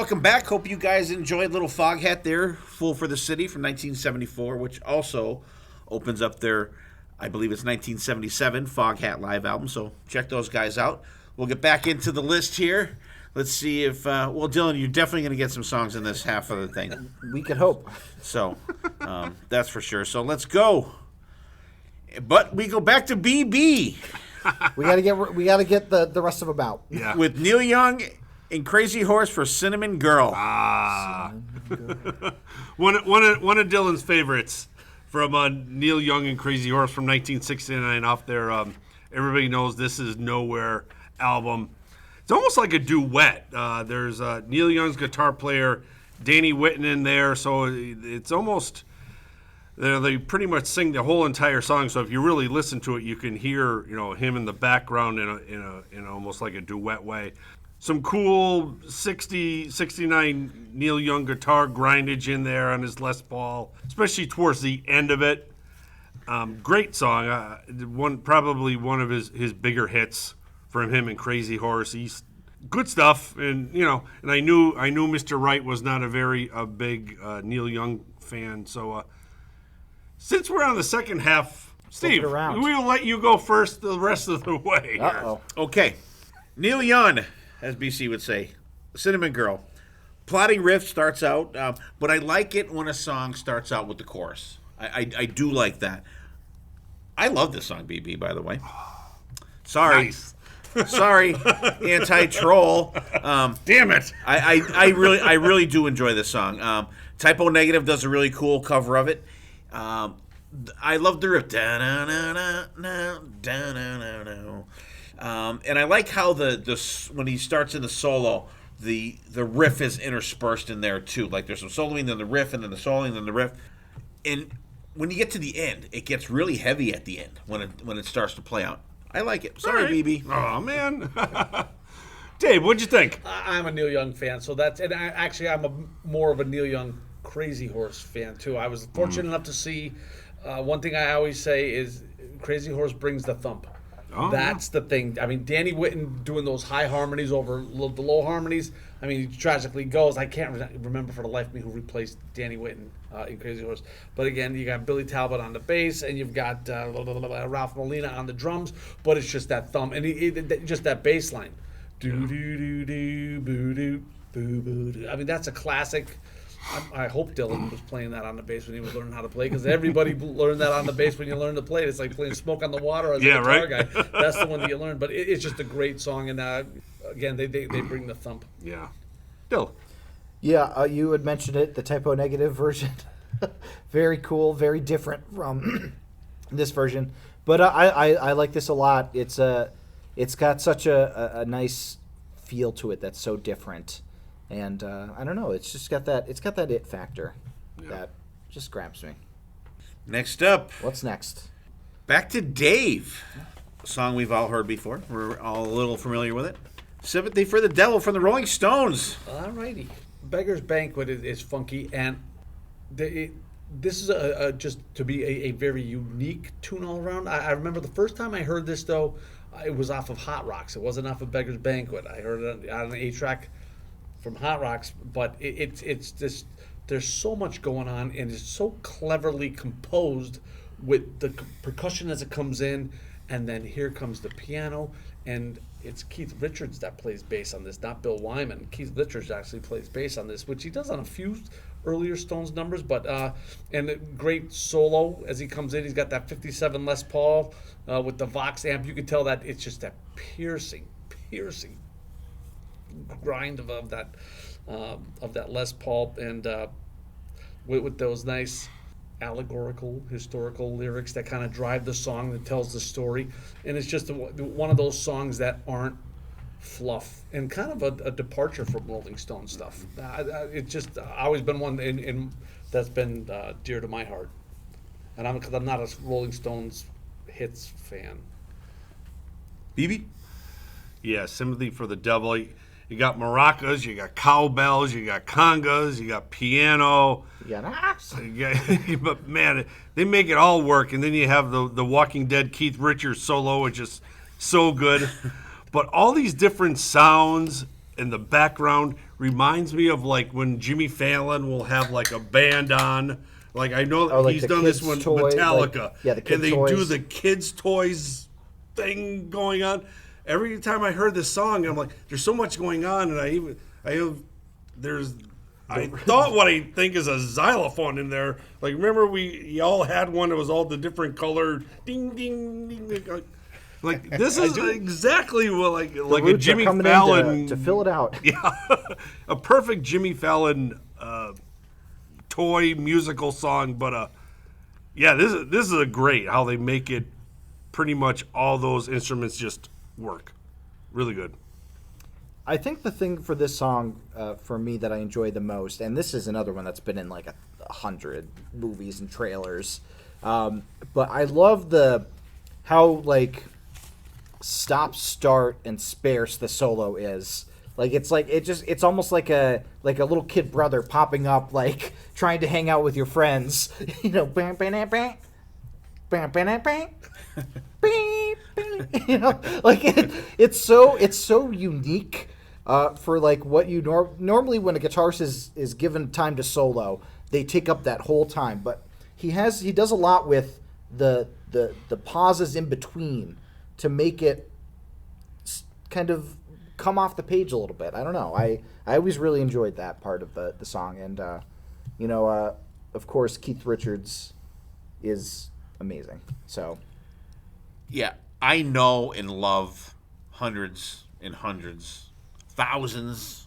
welcome back. Hope you guys enjoyed Little Foghat there, Fool for the City from 1974, which also opens up their, I believe it's 1977 Foghat live album. So check those guys out. We'll get back into the list here. Let's see if, well, Dylan, you're definitely going to get some songs in this half of the thing. We could hope. So that's for sure. So let's go. But we go back to BB. We gotta get the rest of them out. Yeah. With Neil Young and Crazy Horse for Cinnamon Girl. One of Dylan's favorites from Neil Young and Crazy Horse from 1969 off their Everybody Knows This Is Nowhere album. It's almost like a duet. There's Neil Young's guitar player, Danny Whitten, in there, so it's almost they pretty much sing the whole entire song. So if you really listen to it, you can hear him in the background in almost like a duet way. Some cool 69 Neil Young guitar grindage in there on his Les Paul, especially towards the end of it. Great song. Probably one of his bigger hits from him and Crazy Horse. He's good stuff, and and I knew Mr. Wright was not a big Neil Young fan. So since we're on the second half, Steve, we'll let you go first the rest of the way. Uh-oh. Okay. Neil Young, as BC would say, Cinnamon Girl. Plotting riff starts out, but I like it when a song starts out with the chorus. I do like that. I love this song, BB, by the way. Sorry. Nice. Sorry, anti-troll. Damn it! I really do enjoy this song. Typo Negative does a really cool cover of it. I love the riff. And I like how the when he starts in the solo, the riff is interspersed in there too. Like there's some soloing, then the riff, and then the soloing, then the riff. And when you get to the end, it gets really heavy at the end when it starts to play out. I like it. Sorry, right. BB. Oh man, Dave, what'd you think? I'm a Neil Young fan, so I'm more of a Neil Young Crazy Horse fan too. I was fortunate enough to see. One thing I always say is Crazy Horse brings the thump. Oh, That's the thing. I mean, Danny Whitten doing those high harmonies over the low harmonies. I mean, he tragically goes. I can't remember for the life of me who replaced Danny Whitten in Crazy Horse. But again, you got Billy Talbot on the bass, and you've got Ralph Molina on the drums. But it's just that thump, and just that bass line. Do do do do boo do boo boo do. I mean, that's a classic. I hope Dylan was playing that on the bass when he was learning how to play, because everybody learned that on the bass when you learn to play it. It's like playing Smoke on the Water as a guitar right? guy. That's the one that you learn. But it's just a great song, and again, they bring the thump. Yeah, Bill. Yeah, you had mentioned it, the Typo Negative version. Very cool, very different from this version. But I like this a lot. It's got such a nice feel to it that's so different. And I don't know, it's got that it factor that just grabs me. Next up, What's next? back to Dave. A song we've all heard before. We're all a little familiar with it. Sympathy for the Devil from the Rolling Stones. Alrighty. Beggar's Banquet is funky, and this is just to be a very unique tune all around. I remember the first time I heard this, though, it was off of Hot Rocks. It wasn't off of Beggar's Banquet. I heard it on an 8-track from Hot Rocks, but it's just, there's so much going on, and it's so cleverly composed with the percussion as it comes in, and then here comes the piano, and it's Keith Richards that plays bass on this, not Bill Wyman. Keith Richards actually plays bass on this, which he does on a few earlier Stones numbers, but and a great solo as he comes in. He's got that 57 Les Paul with the Vox amp. You can tell that it's just that piercing grind of that Les Paul, and with those nice allegorical, historical lyrics that kind of drive the song, that tells the story. And it's just one of those songs that aren't fluff, and kind of a departure from Rolling Stone stuff. It's just always been one in that's been dear to my heart. And because I'm not a Rolling Stones hits fan. BB? Yeah, Sympathy for the Devil. You got maracas, you got cowbells, you got congas, you got piano. But man, they make it all work. And then you have the Walking Dead Keith Richards solo, which is so good. But all these different sounds in the background reminds me of like when Jimmy Fallon will have like a band on. Like I know like he's the done this kids' one, toy, Metallica, the kid and they toys. do the kids' toys thing going on. Every time I heard this song, I'm like, there's so much going on, and I thought what I think is a xylophone in there. Like remember y'all had one that was all the different color ding ding ding. Like this is exactly what like a Roots Jimmy are coming Fallon in to fill it out. Yeah, a perfect Jimmy Fallon toy musical song. But yeah, this is a great how they make it. Pretty much all those instruments just work, really good. I think the thing for this song, for me, that I enjoy the most, and this is another one that's been in like 100 movies and trailers, but I love how like stop, start, and sparse the solo is. It's almost like a little kid brother popping up, like trying to hang out with your friends. You know, bam, bam, bam, bam, bam, bam, bam. You know, like it's so unique for like what you normally when a guitarist is given time to solo, they take up that whole time. But he does a lot with the pauses in between to make it kind of come off the page a little bit. I don't know. I always really enjoyed that part of the song, and of course Keith Richards is amazing. So. Yeah, I know and love hundreds and hundreds, thousands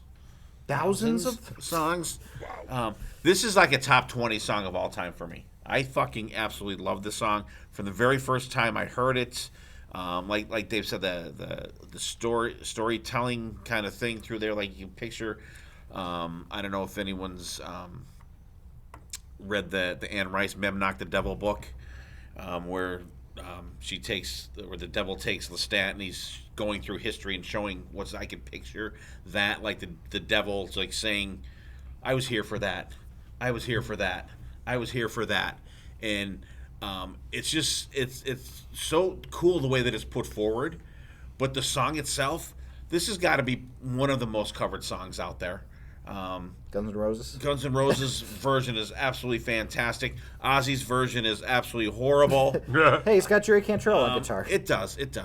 of songs. This is like a top 20 song of all time for me. I fucking absolutely love this song from the very first time I heard it. Like Dave said, the storytelling kind of thing through there, like you picture. I don't know if anyone's read the Anne Rice Memnoch the Devil book, where the devil takes Lestat and he's going through history and showing I can picture that, like the devil's like saying, I was here for that, I was here for that, I was here for that. And it's so cool the way that it's put forward. But the song itself, this has got to be one of the most covered songs out there. Guns N' Roses. Guns N' Roses version is absolutely fantastic. Ozzy's version is absolutely horrible. Hey, it's got Jerry Cantrell on guitar. It does. It's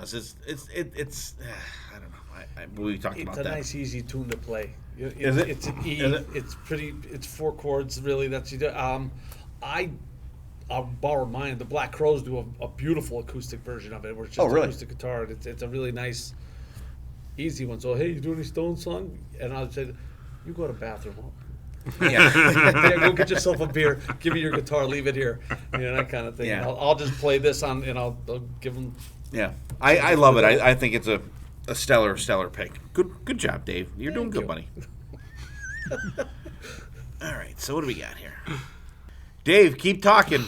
I don't know. We talked about that. It's a nice, easy tune to play. Is it? It's an E. Is it? It's pretty. It's 4 chords really. I'll borrow mine. The Black Crowes do a beautiful acoustic version of it, where it's just acoustic guitar. It's a really nice, easy one. So hey, you doing any Stones song? And I'll say, you go to the bathroom. Yeah. Yeah, go get yourself a beer. Give me your guitar. Leave it here. That kind of thing. Yeah. I'll just play this on, and I'll give them. Yeah, I love it. I think it's a stellar pick. Good job, Dave. You're doing good, buddy. All right, so what do we got here? Dave, keep talking.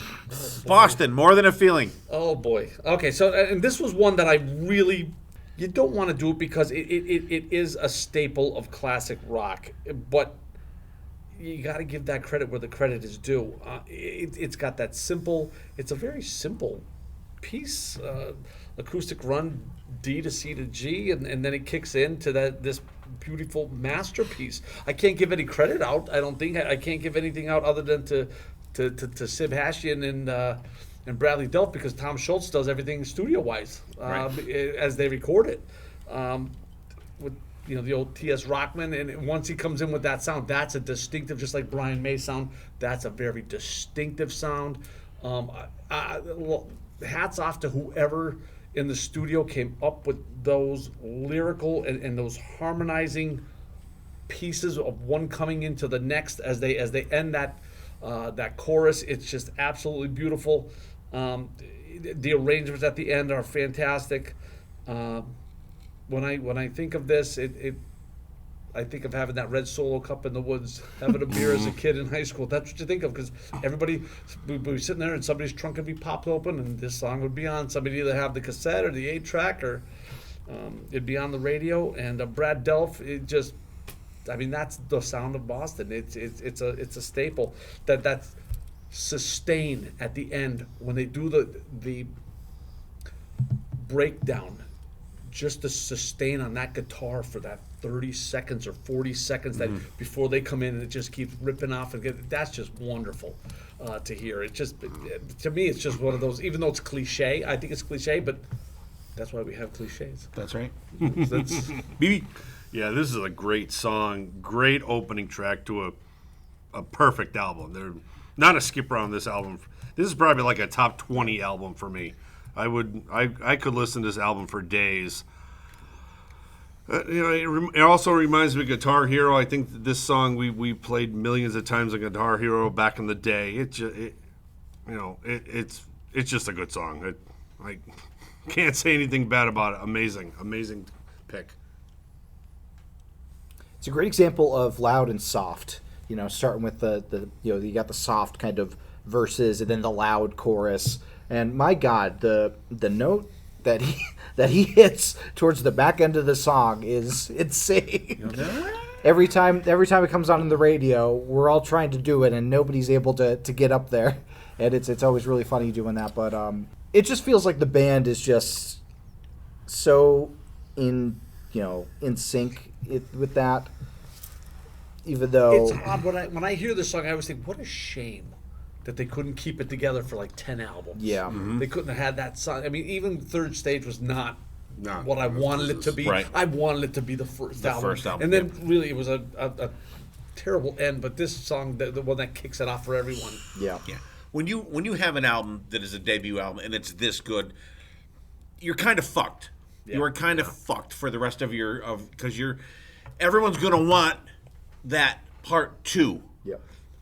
Boston, More Than a Feeling. Oh boy. Okay, so and this was one that I really. You don't want to do it because it is a staple of classic rock, but you got to give that credit where the credit is due. It's got that simple. It's a very simple piece, acoustic run, D to C to G, and then it kicks into this beautiful masterpiece. I can't give any credit out. I don't think I can't give anything out other than to Sib Hashian and Bradley Delp, because Tom Schultz does everything studio-wise as they record it. With the old T.S. Rockman, and once he comes in with that sound, that's a distinctive, just like Brian May's sound, that's a very distinctive sound. Hats off to whoever in the studio came up with those lyrical and those harmonizing pieces of one coming into the next as they end that chorus. It's just absolutely beautiful. The arrangements at the end are fantastic. When I think of this, I think of having that red Solo cup in the woods, having a beer as a kid in high school. That's what you think of, because everybody would be sitting there and somebody's trunk would be popped open and this song would be on. Somebody either have the cassette or the 8-track, or it'd be on the radio. And Brad Delf, that's the sound of Boston. It's a staple. That's sustain at the end when they do the breakdown, just the sustain on that guitar for that 30 seconds or 40 seconds that before they come in, and it just keeps ripping off, and that's just wonderful to hear. It just, to me, it's just one of those, even though it's cliche, I think it's cliche, but that's why we have cliches. That's right. That's BB. Yeah, this is a great song, great opening track to a perfect album. They're not a skipper on this album. This is probably like a top 20 album for me. I could listen to this album for days. It also reminds me of Guitar Hero. I think that this song we played millions of times on Guitar Hero back in the day. It's just a good song. I can't say anything bad about it. Amazing pick. It's a great example of loud and soft. Starting with the you got the soft kind of verses and then the loud chorus. And my God, the note that he hits towards the back end of the song is insane. Every time it comes on the radio, we're all trying to do it and nobody's able to get up there. And it's always really funny doing that. But it just feels like the band is just so in sync with that. Even though it's odd when I hear this song, I always think, what a shame that they couldn't keep it together for like 10 albums. Yeah. They couldn't have had that song. I mean, even Third Stage was not No, what I wanted it to be. Right. I wanted it to be the first album. And then really it was a terrible end, but this song, the one that kicks it off for everyone. Yeah. When you have an album that is a debut album and it's this good, you're kind of fucked. You are kind of fucked for the rest of because everyone's gonna want that part 2. Yeah.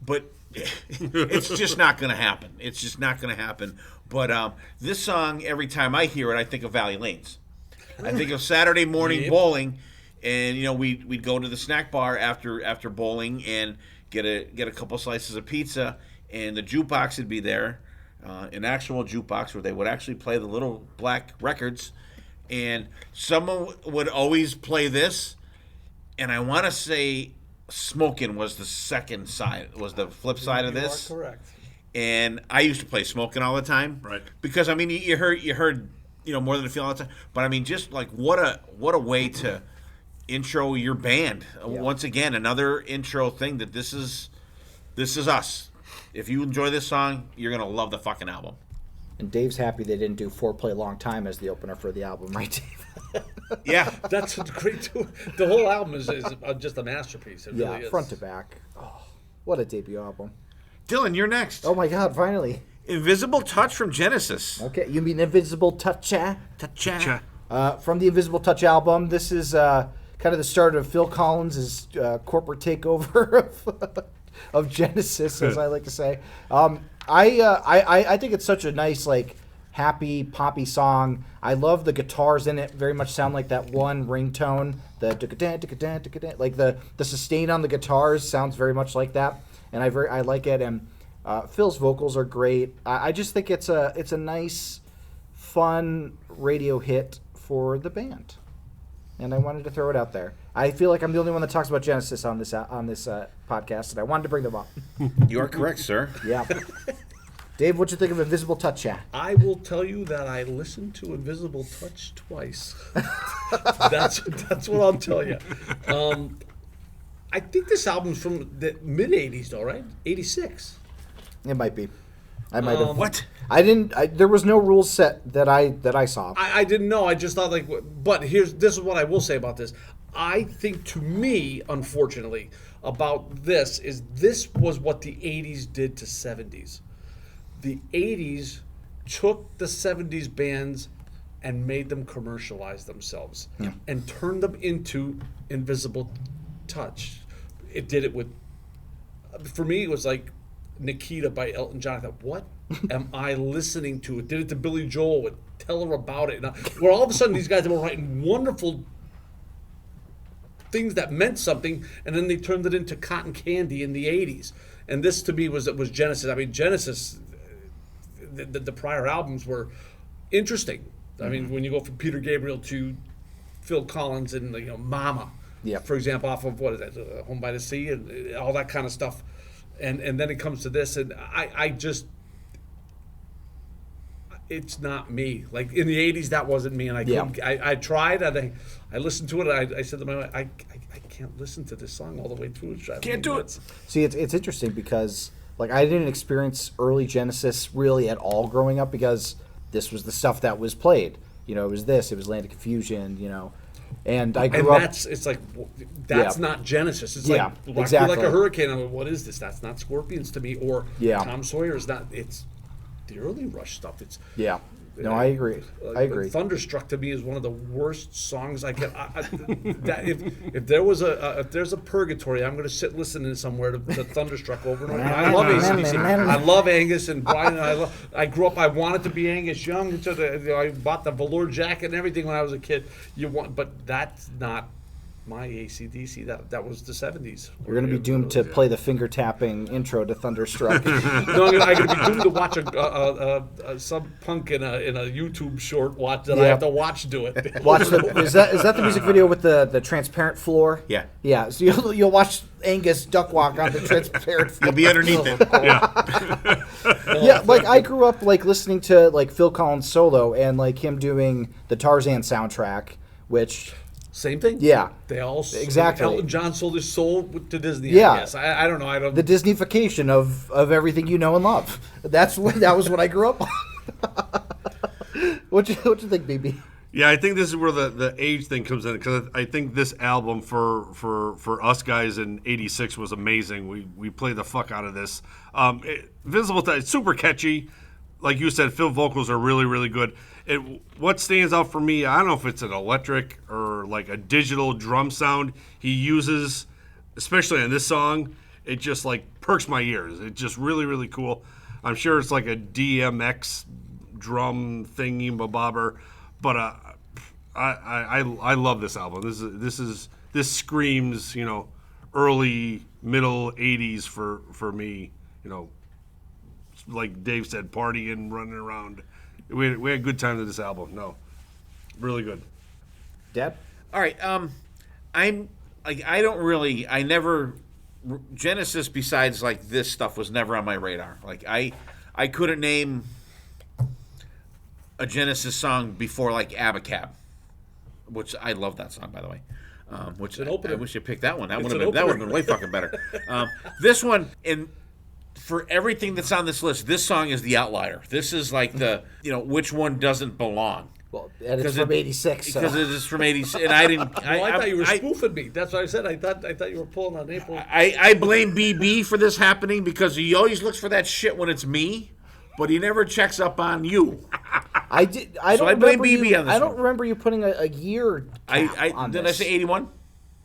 But it's just not going to happen. It's just not going to happen. But this song, every time I hear it, I think of Valley Lanes. I think of Saturday morning bowling, and we'd go to the snack bar after bowling and get a couple slices of pizza, and the jukebox would be there, an actual jukebox where they would actually play the little black records, and someone would always play this, and I want to say Smokin' was the second side, was the flip side of this. You are correct. And I used to play Smokin' all the time, right? Because I mean, you heard more than a feeling all the time. But I mean, just like what a way to intro your band. Once again, another intro thing that this is us. If you enjoy this song, you're gonna love the fucking album. And Dave's happy they didn't do Foreplay Long Time as the opener for the album, right, Dave? Yeah, that's great too. The whole album is just a masterpiece. It really is. Front to back. Oh, what a debut album. Dylan, you're next. Oh my God, finally. Invisible Touch from Genesis. Okay, you mean Invisible Touch? Touch. From the Invisible Touch album, this is kind of the start of Phil Collins' corporate takeover of Genesis, as I like to say. I think it's such a nice, like, happy, poppy song. I love the guitars in it. Very much sound like that one ringtone. The like the sustain on the guitars sounds very much like that, and I like it. And Phil's vocals are great. I just think it's a nice, fun radio hit for the band, and I wanted to throw it out there. I feel like I'm the only one that talks about Genesis on this podcast, and I wanted to bring them up. You are correct, sir. Yeah. Dave, what'd you think of Invisible Touch? I will tell you that I listened to Invisible Touch twice. That's what I'll tell you. I think this album's from the mid '80s, though, right? '86. It might be. I might have. What? I didn't. There was no rules set that I saw. I didn't know. I just thought but this is what I will say about this. I think, to me, unfortunately, about this was what the '80s did to '70s. The '80s took the '70s bands and made them commercialize themselves and turned them into Invisible Touch. It did it with, for me, it was like Nikita by Elton John. I thought, what am I listening to? It did it to Billy Joel with Tell Her About It. Where all of a sudden these guys were writing wonderful things that meant something, and then they turned it into cotton candy in the '80s. And this, to me, was Genesis. I mean, Genesis, the prior albums were interesting. I mean, when you go from Peter Gabriel to Phil Collins and Mama, for example, off of what is that, Home by the Sea, and all that kind of stuff, and then it comes to this, and it's not me. Like in the '80s, that wasn't me, and I couldn't. I tried, and I listened to it. I said to my wife, I can't listen to this song all the way through. It's driving Can't me do nuts. it. See, it's interesting because like I didn't experience early Genesis really at all growing up because this was the stuff that was played. You know, it was Land of Confusion. You know, and I grew up. It's like that's not Genesis. It's like Rock Me exactly. Like a Hurricane. I'm like, what is this? That's not Scorpions to me. Or Tom Sawyer is not. It's the early Rush stuff. It's No, I agree. I agree. Thunderstruck to me is one of the worst songs I can. That if there was if there's a purgatory, I'm going to sit listening somewhere to Thunderstruck over and over. I love AC/DC. I love Angus and Brian. I grew up. I wanted to be Angus Young. I bought the velour jacket and everything when I was a kid. But that's not my AC/DC. That was the 70s. You're going to be doomed to play the finger tapping intro to Thunderstruck. No, I'm going to be doomed to watch some punk in a YouTube short watch that I have to watch do it. Is that the music video with the transparent floor? Yeah. Yeah. So you'll watch Angus duck walk on the transparent floor. You'll be underneath it. Yeah, like I grew up like listening to like Phil Collins solo and like him doing the Tarzan soundtrack, which. Same thing. Yeah, they all exactly. Elton John sold his soul to Disney. Yeah, I guess. I don't know. The Disneyfication of everything you know and love. That was what I grew up on. What you think, BB? Yeah, I think this is where the age thing comes in because I think this album for us guys in '86 was amazing. We played the fuck out of this. Visible Touch, it's super catchy. Like you said, Phil vocals are really, really good. What stands out for me, I don't know if it's an electric or like a digital drum sound he uses, especially on this song. It just like perks my ears. It's just really, really cool. I'm sure it's like a DMX drum thingy bobber, but I love this album. This screams, early middle '80s for me. Like Dave said, partying, running around. We had a good time to this album. No, really good. Dad? All right. I never Genesis besides like this stuff was never on my radar. Like I couldn't name a Genesis song before like Abacab, which I love that song by the way. Which I wish I picked that one. That would have been way fucking better. This one for everything that's on this list, this song is the outlier. This is like the which one doesn't belong. Well, and it's from '86. Because it is from '86, and I didn't. I thought you were spoofing me. That's what I said. I thought you were pulling on April. I blame BB for this happening because he always looks for that shit when it's me, but he never checks up on you. I blame BB on this. I don't remember you putting a year. Did I say 81?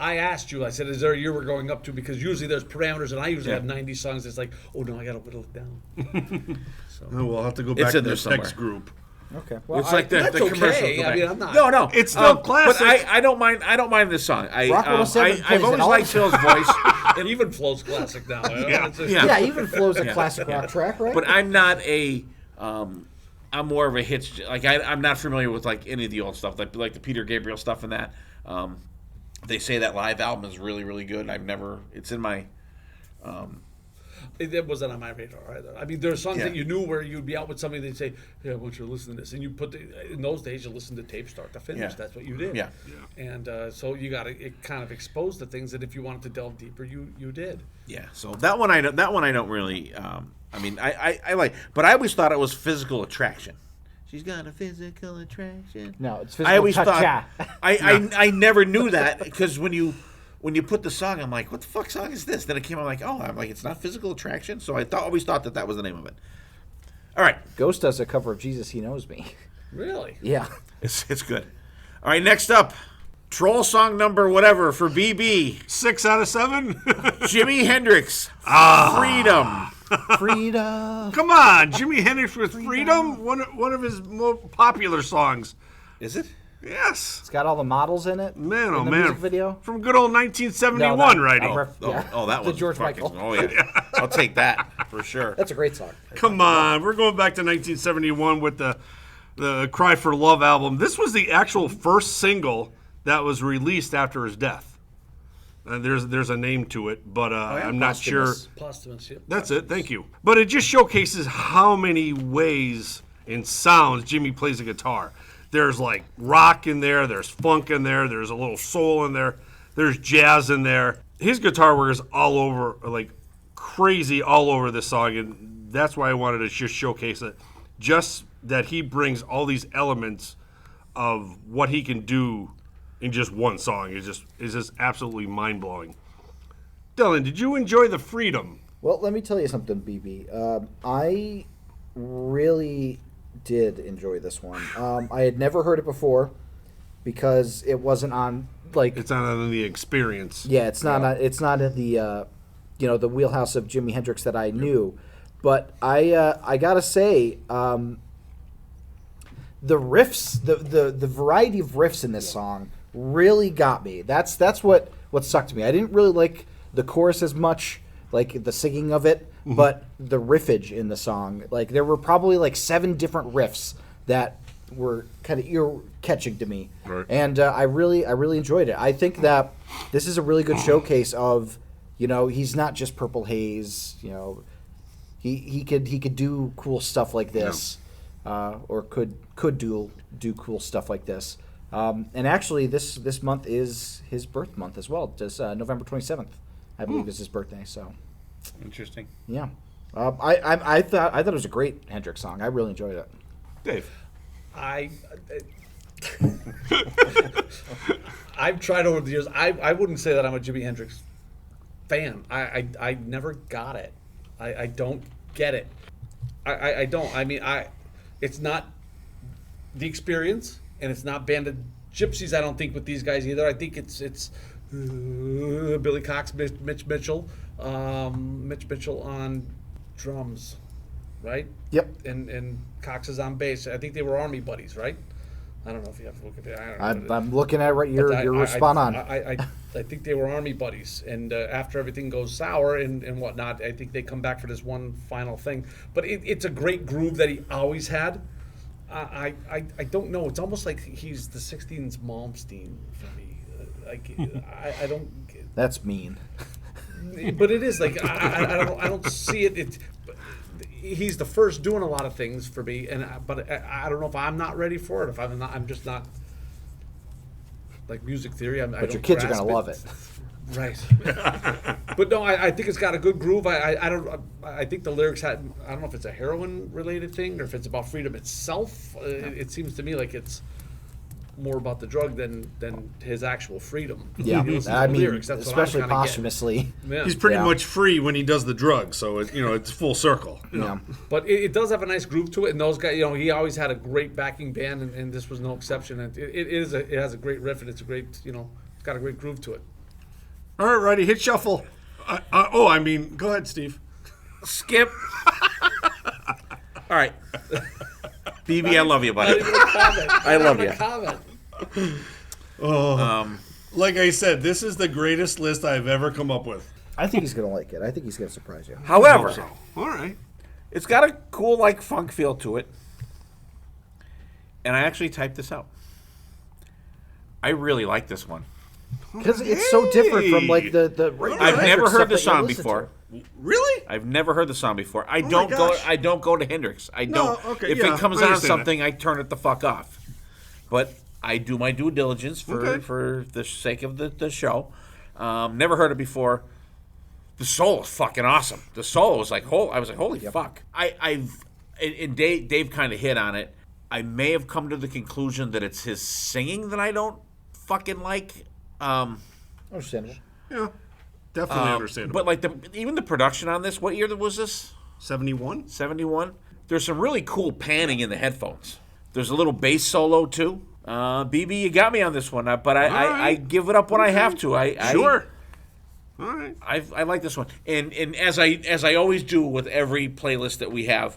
I asked you. I said, "Is there a year we're going up to?" Because usually there's parameters, and I usually have 90 songs. It's like, oh no, I got to whittle it down. So we'll have to go back to the text group. Okay, well, it's like the commercial. Okay. I mean, I'm not. No, it's still classic. But I don't mind. I don't mind this song. I've always liked Phil's voice. It even flows classic now. Yeah, even flows a classic rock track, right? But I'm not a. I'm more of a hits. Like I'm not familiar with like any of the old stuff, like the Peter Gabriel stuff and that. They say that live album is really, really good. It's in my. It wasn't on my radar either. I mean, there are songs that you knew where you'd be out with somebody, they'd say, "Yeah, I want you to listen to this," and you in those days you listened to tape start to finish. Yeah. That's what you did. Yeah. And so you got to kind of expose the things that if you wanted to delve deeper, you did. Yeah. So that one I don't really. I like, but I always thought it was Physical Attraction. She's got a physical attraction. No, it's Physical I always Cha-Cha. thought I never knew that because when you put the song, I'm like, what the fuck song is this? Then it came out it's not Physical Attraction. So I always thought that was the name of it. All right, Ghost does a cover of Jesus He Knows Me. Really? Yeah, it's good. All right, next up, troll song number whatever for BB. 6 out of 7. Jimi Hendrix. Freedom. Freedom. Come on, Jimi Hendrix with Freedom, one of his more popular songs. Is it? Yes. It's got all the models in it. Man, in the music video. From good old 1971 writing. That one. The George Michael. Oh yeah, I'll take that for sure. That's a great song. Come on, we're going back to 1971 with the Cry for Love album. This was the actual first single that was released after his death. And there's a name to it, but I'm not sure. Posthumous, yep. That's it. Thank you. But it just showcases how many ways and sounds Jimmy plays the guitar. There's like rock in there, there's funk in there, there's a little soul in there, there's jazz in there. His guitar work is all over, like crazy all over this song, and that's why I wanted to just showcase it. Just that he brings all these elements of what he can do in just one song is just absolutely mind-blowing. Dylan, did you enjoy The Freedom? Well, let me tell you something, BB. I really did enjoy this one. I had never heard it before because it wasn't on It's not on the Experience. Yeah, it's not. It's not in the the wheelhouse of Jimi Hendrix that I knew. But I gotta say, the riffs, the variety of riffs in this song really got me. That's what sucked me. I didn't really like the chorus as much, like the singing of it, but the riffage in the song. Like there were probably 7 different riffs that were kind of ear-catching to me, right. And I really enjoyed it. I think that this is a really good showcase of, he's not just Purple Haze. He could do cool stuff like this, or could do cool stuff like this. And actually, this month is his birth month as well. Just November 27th, I believe, is his birthday. So interesting. Yeah, I thought it was a great Hendrix song. I really enjoyed it. Dave. I've tried over the years. I wouldn't say that I'm a Jimi Hendrix fan. I never got it. I don't get it. I don't. I mean, it's not the Experience, and it's not Banded Gypsies. I don't think with these guys either. I think it's Billy Cox, Mitch Mitchell on drums, right? Yep. And Cox is on bass. I think they were Army buddies, right? I don't know if you have to look at that. I'm looking at right. You're spot on. I think they were Army buddies, and after everything goes sour and whatnot, I think they come back for this one final thing. But it's a great groove that he always had. I don't know. It's almost like he's the 16's Malmsteen for me. I don't. That's mean. But it is like I don't see it. He's the first doing a lot of things for me, but I don't know if I'm not ready for it. If I'm not, I'm just not like music theory. But your kids are gonna love it, right? But no, I think it's got a good groove. I think the lyrics I don't know if it's a heroin related thing or if it's about freedom itself. It seems to me like it's more about the drug than his actual freedom. Yeah, I mean, lyrics, especially posthumously. Yeah. He's pretty much free when he does the drug, so it's full circle. Yeah, but it does have a nice groove to it, and those guys, he always had a great backing band, and this was no exception. And it has a great riff, and it's a great, it's got a great groove to it. All right, Righty, hit shuffle. Go ahead, Steve. Skip. All right. BB, I love you, buddy. I love you. Like I said, this is the greatest list I've ever come up with. I think he's gonna like it. I think he's gonna surprise you. However, all right, it's got a cool funk feel to it, and I actually typed this out. I really like this one because it's so different from the. I've never heard the song before. Really? I've never heard the song before. I don't go to Hendrix. I don't. No, okay, if it comes on something, I turn it the fuck off. But I do my due diligence for the sake of the show. Never heard it before. The solo is fucking awesome. The solo was I was like, holy fuck. And Dave kind of hit on it. I may have come to the conclusion that it's his singing that I don't fucking like. Understandable. Yeah. Definitely understandable. But even the production on this, what year was this? 71. 71. There's some really cool panning in the headphones. There's a little bass solo too. BB, you got me on this one, but I give it up when I have to. Sure. All right. I like this one, and as I always do with every playlist that we have,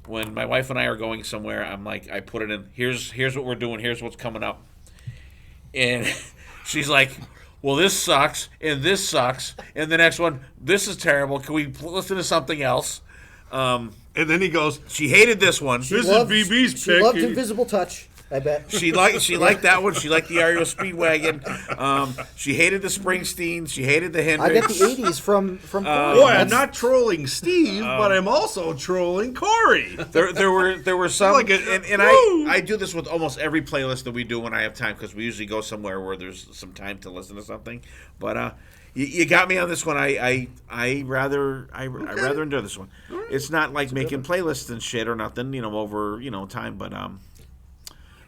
when my wife and I are going somewhere, I'm like, I put it in. Here's what we're doing. Here's what's coming up, and she's like, well, this sucks, and this sucks, and the next one, this is terrible. Can we listen to something else? And then he goes, she hated this one. This is BB's pick. She loved Invisible Touch. I bet. She liked that one. She liked the REO Speedwagon. She hated the Springsteen. She hated the I Hendrix. get the 80s from Corey. Boy, I'm not trolling Steve, but I'm also trolling Corey. There were some, Like and I do this with almost every playlist that we do when I have time, because we usually go somewhere where there's some time to listen to something. But you got me on this one. I rather enjoy this one. It's not like making playlists and shit or nothing, over time. But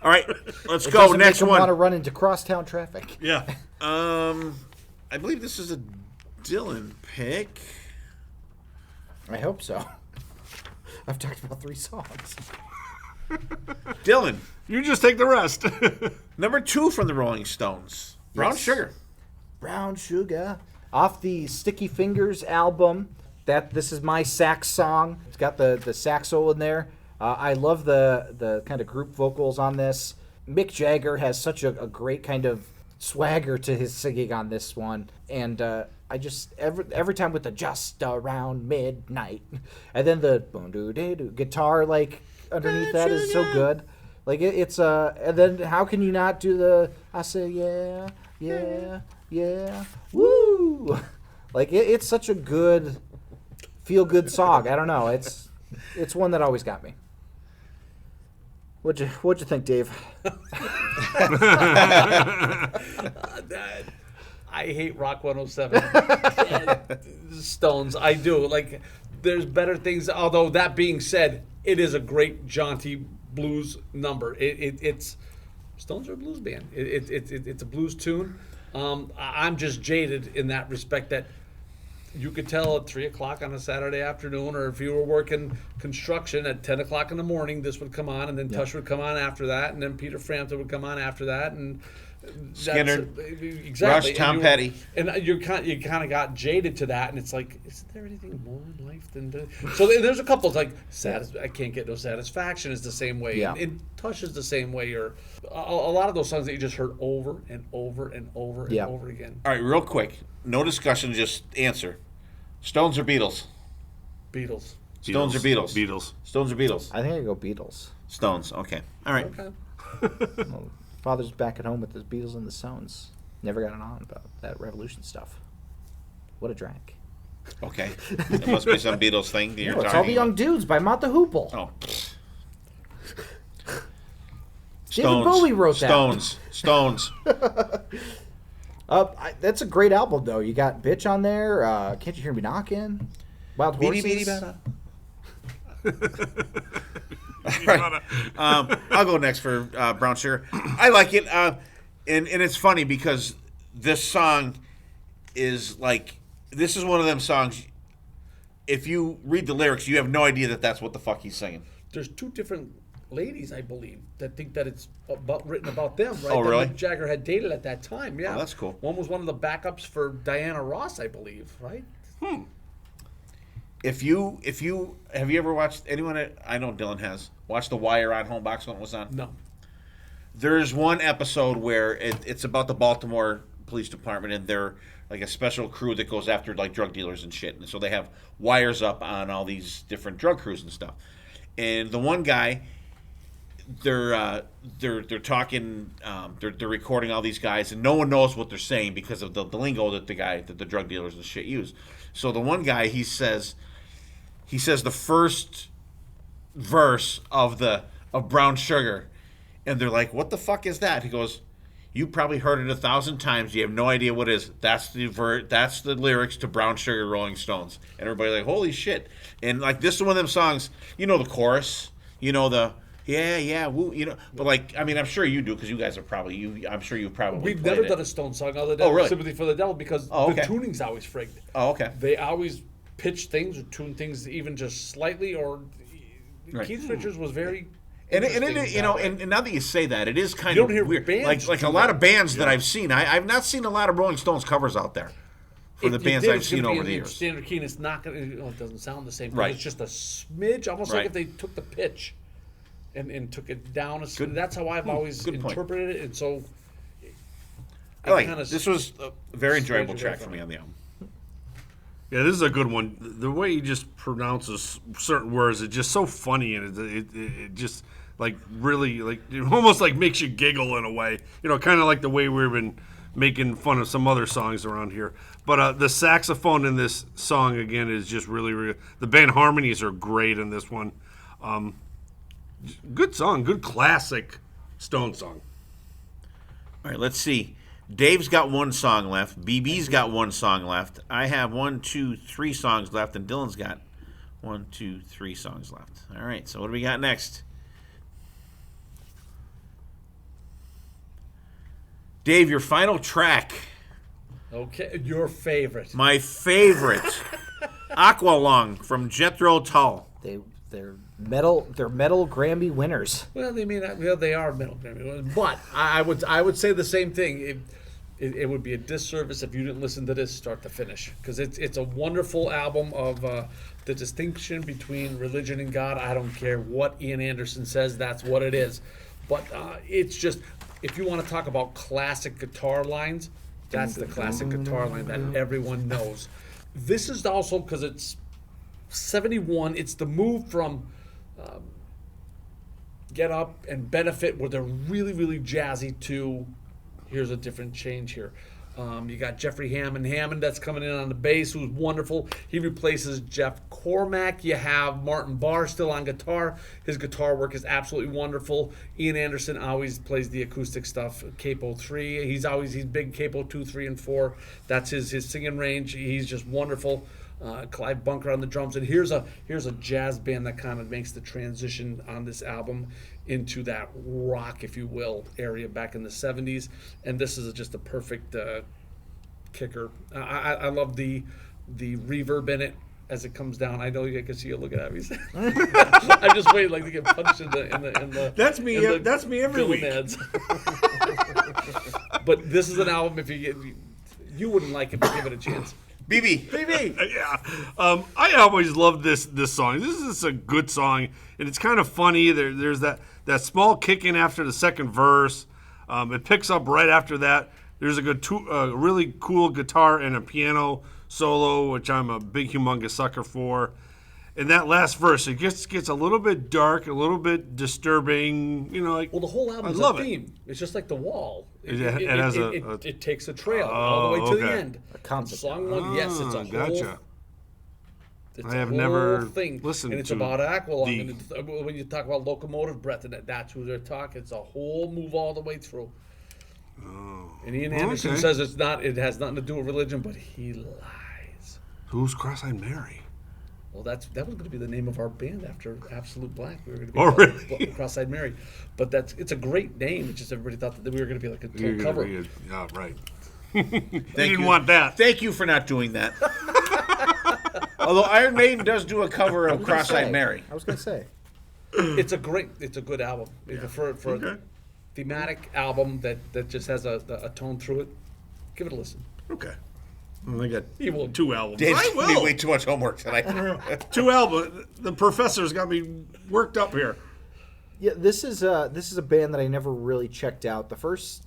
all right, let's go. Doesn't Next make one. want to run into crosstown traffic. Yeah. I believe this is a Dylan pick. I hope so. I've talked about 3 songs. Dylan, You just take the rest. number 2 from the Rolling Stones. Brown Yes. Sugar. Brown Sugar. Off the Sticky Fingers album. This is my sax song. It's got the sax solo in there. I love the kind of group vocals on this. Mick Jagger has such a great kind of swagger to his singing on this one. And I just, every time with the just around midnight. And then the boom-doo-doo-doo guitar, like, underneath that is so good. Like, it's, and then how can you not do the, I say, yeah, yeah, yeah, woo! Like, it's such a good, feel-good song. I don't know. It's one that always got me. What'd you think, Dave? I hate Rock 107. Stones, I do. Like, there's better things. Although, that being said, it is a great jaunty blues number. It's Stones are a blues band. It's a blues tune. I'm just jaded in that respect that you could tell at 3 o'clock on a Saturday afternoon, or if you were working construction at 10 o'clock in the morning, this would come on, and then Tush would come on after that, and then Peter Frampton would come on after that, and Skinner, exactly. Rush, Tom Petty. And you kind of got jaded to that, and it's like, isn't there anything more in life than this? So there's a couple. It's like, I can't get no satisfaction is the same way. Yeah. And Tush is the same way, or a lot of those songs that you just heard over and over and over and over again. All right, real quick. No discussion, just answer. Stones or Beatles? Beatles. Stones or Beatles? Beatles. Stones or Beatles? I think I go Beatles. Stones, okay. All right. Okay. Well, Father's back at home with the Beatles and the Stones. Never got it on about that Revolution stuff. What a drag. Okay. It must be some Beatles thing that you're No, it's talking All the Young about. Dudes by Mott the Hoople. Oh. David Bowie wrote that. Stones. That's a great album, though. You got Bitch on there. Can't You Hear Me Knocking? Wild Horses. Beady, bada. All right. I'll go next for Brown Sugar. I like it. And it's funny because this song is like, this is one of them songs, if you read the lyrics, you have no idea that that's what the fuck he's singing. There's 2 different ladies, I believe, that think that it's written about them, right? Oh, really? That Mick Jagger had dated at that time, yeah. Oh, that's cool. One was one of the backups for Diana Ross, I believe, right? Have you ever watched, anyone I know Dylan has, watched The Wire on Homebox when it was on? No. There's one episode where it's about the Baltimore Police Department, and they're like a special crew that goes after like drug dealers and shit. And so they have wires up on all these different drug crews and stuff. And the one guy, they're talking, they're recording all these guys, and no one knows what they're saying because of the lingo that the drug dealers and shit use. So the one guy, he says the first verse of Brown Sugar, and they're like, "What the fuck is that?" He goes, "You probably heard it 1,000 times. You have no idea what it is. That's the lyrics to Brown Sugar, Rolling Stones." And everybody's like, "Holy shit!" And like, this is one of them songs. You know the chorus. You know the yeah woo. You know, but like, I mean, I'm sure you do because you guys are probably I'm sure you've probably We've played never it. done a Stone song other than really? Sympathy for the Devil because okay. the tuning's always frigged. Oh, okay. They always pitch things or tune things even just slightly, or Right. Keith Richards was very And interesting you know, that way. and now that you say that, it is kind You of don't hear weird. bands Like do a lot that. of bands that I've seen, I've not seen a lot of Rolling Stones covers out there for the If you bands did, I've it's gonna seen be over in the years. Standard key, and it's not going to. It doesn't sound the same. But Right. It's just a smidge, almost Right. like if they took the pitch and took it down. Good- That's how I've always good point. interpreted it, and so. I like kinda it. This was a very enjoyable swayed you track away for from me it. on the album. Yeah, this is a good one. The way he just pronounces certain words is just so funny, and it just like really, like it almost like makes you giggle in a way. You know, kind of like the way we've been making fun of some other songs around here. But the saxophone in this song again is just really, really. The band harmonies are great in this one. Good song, good classic Stone song. All right, let's see. Dave's got one song left. BB's got one song left. I have 1, 2, 3 songs left, and Dylan's got 1, 2, 3 songs left. All right, so what do we got next? Dave, your final track. Okay, your favorite. My favorite. Aqualung from Jethro Tull. They're metal Grammy winners. Well, they mean that. Well, they are metal, but I would say the same thing. It would be a disservice if you didn't listen to this start to finish, because it's a wonderful album of the distinction between religion and God. I don't care what Ian Anderson says, that's what it is. But it's just, if you want to talk about classic guitar lines, that's the classic guitar line that everyone knows. This is also, because it's 71, it's the move from Get Up and Benefit, where they're really, really jazzy, to here's a different change here. You got Jeffrey Hammond that's coming in on the bass, who's wonderful. He replaces Jeff Cormack. You have Martin Barr still on guitar. His guitar work is absolutely wonderful. Ian Anderson always plays the acoustic stuff. Capo 3, he's big Capo 2, 3, and 4. That's his singing range. He's just wonderful. Clive Bunker on the drums, and here's a jazz band that kind of makes the transition on this album into that rock, if you will, area back in the 70s, and this is just a perfect kicker. I love the reverb in it as it comes down. I know you can see you looking at me. I'm just waiting like to get punched in the That's me. That's me every week. But this is an album, if you wouldn't like it, but give it a chance. BB. Yeah. I always loved this song. This is a good song, and it's kind of funny. There's that small kick in after the second verse. It picks up right after that. There's a really cool guitar and a piano solo, which I'm a big, humongous sucker for. And that last verse, it gets a little bit dark, a little bit disturbing. You know, like, well, the whole album is a theme. It's just like The Wall. It takes a trail all the way to the end. A concept. Song one, yes, it's a gotcha. whole. It's I have a whole never thing, listened and it's to about Aqualung. And when you talk about locomotive breath, and that's who they're talking. It's a whole move all the way through. Oh. And Ian Anderson says it's not. It has nothing to do with religion, but he lies. Who's Cross-Eyed Mary? Well, that was going to be the name of our band after Absolute Black. We were going to be really? Cross-Eyed Mary, but it's a we just everybody thought that we were going to be like a total cover. Yeah, right. Didn't want that. Thank you for not doing that. Although Iron Maiden does do a cover of Cross-Eyed Mary. I was going to say. It's a good album. Yeah. For a thematic album that just has a tone through it. Give it a listen. Okay. I got You will. 2 albums. Dave's I giving me will. way too much homework tonight. 2 albums. The professor's got me worked up here. Yeah, this is a band that I never really checked out. The first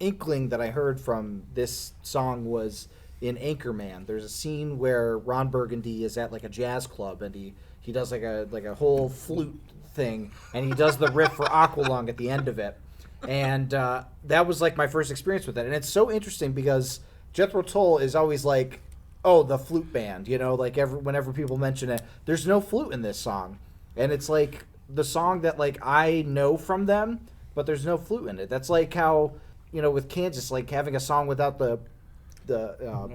inkling that I heard from this song was in Anchorman. There's a scene where Ron Burgundy is at like a jazz club, and he does like a whole flute thing, and he does the riff for Aqualung at the end of it. And that was like my first experience with it. And it's so interesting because Jethro Tull is always like, oh, the flute band, like whenever people mention it, there's no flute in this song. And it's like the song that like I know from them, but there's no flute in it. That's like how, with Kansas, like having a song without the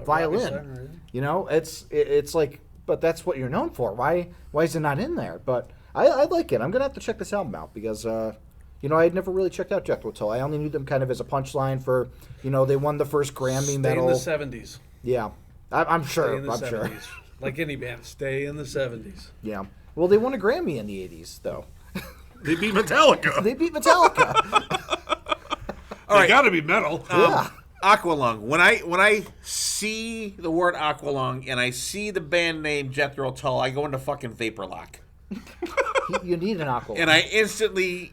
violin. It's like, but that's what you're known for. Why is it not in there? But I like it. I'm gonna have to check this album out because I had never really checked out Jethro Tull. I only knew them kind of as a punchline for, they won the first Grammy medal. Stay in the 70s. Yeah, I'm sure. Stay in the I'm 70s. sure. Like any band, stay in the 70s. Yeah. Well, they won a Grammy in the 80s, though. They beat Metallica. They got to be metal. Yeah. Aqualung. When I see the word Aqualung and I see the band name Jethro Tull, I go into fucking vapor lock. You need an Aqualung. And I instantly,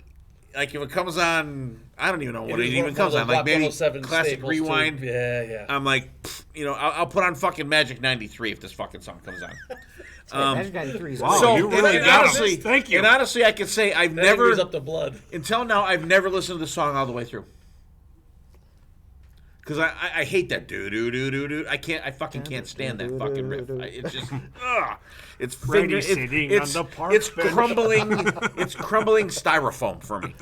like, if it comes on, I don't even know what it even comes on. Like maybe Classic Rewind. Too. Yeah. I'm like, I'll put on fucking Magic 93 if this fucking song comes on. Magic 93 is Wow, So, you really and got honestly, him. Thank you. And honestly, I can say I've That never, angers up the blood. until now, I've never listened to the song all the way through. Because I hate that do. I fucking can't stand that fucking riff. It's just it's Freddie sitting on the park it's bench. crumbling it's crumbling styrofoam for me.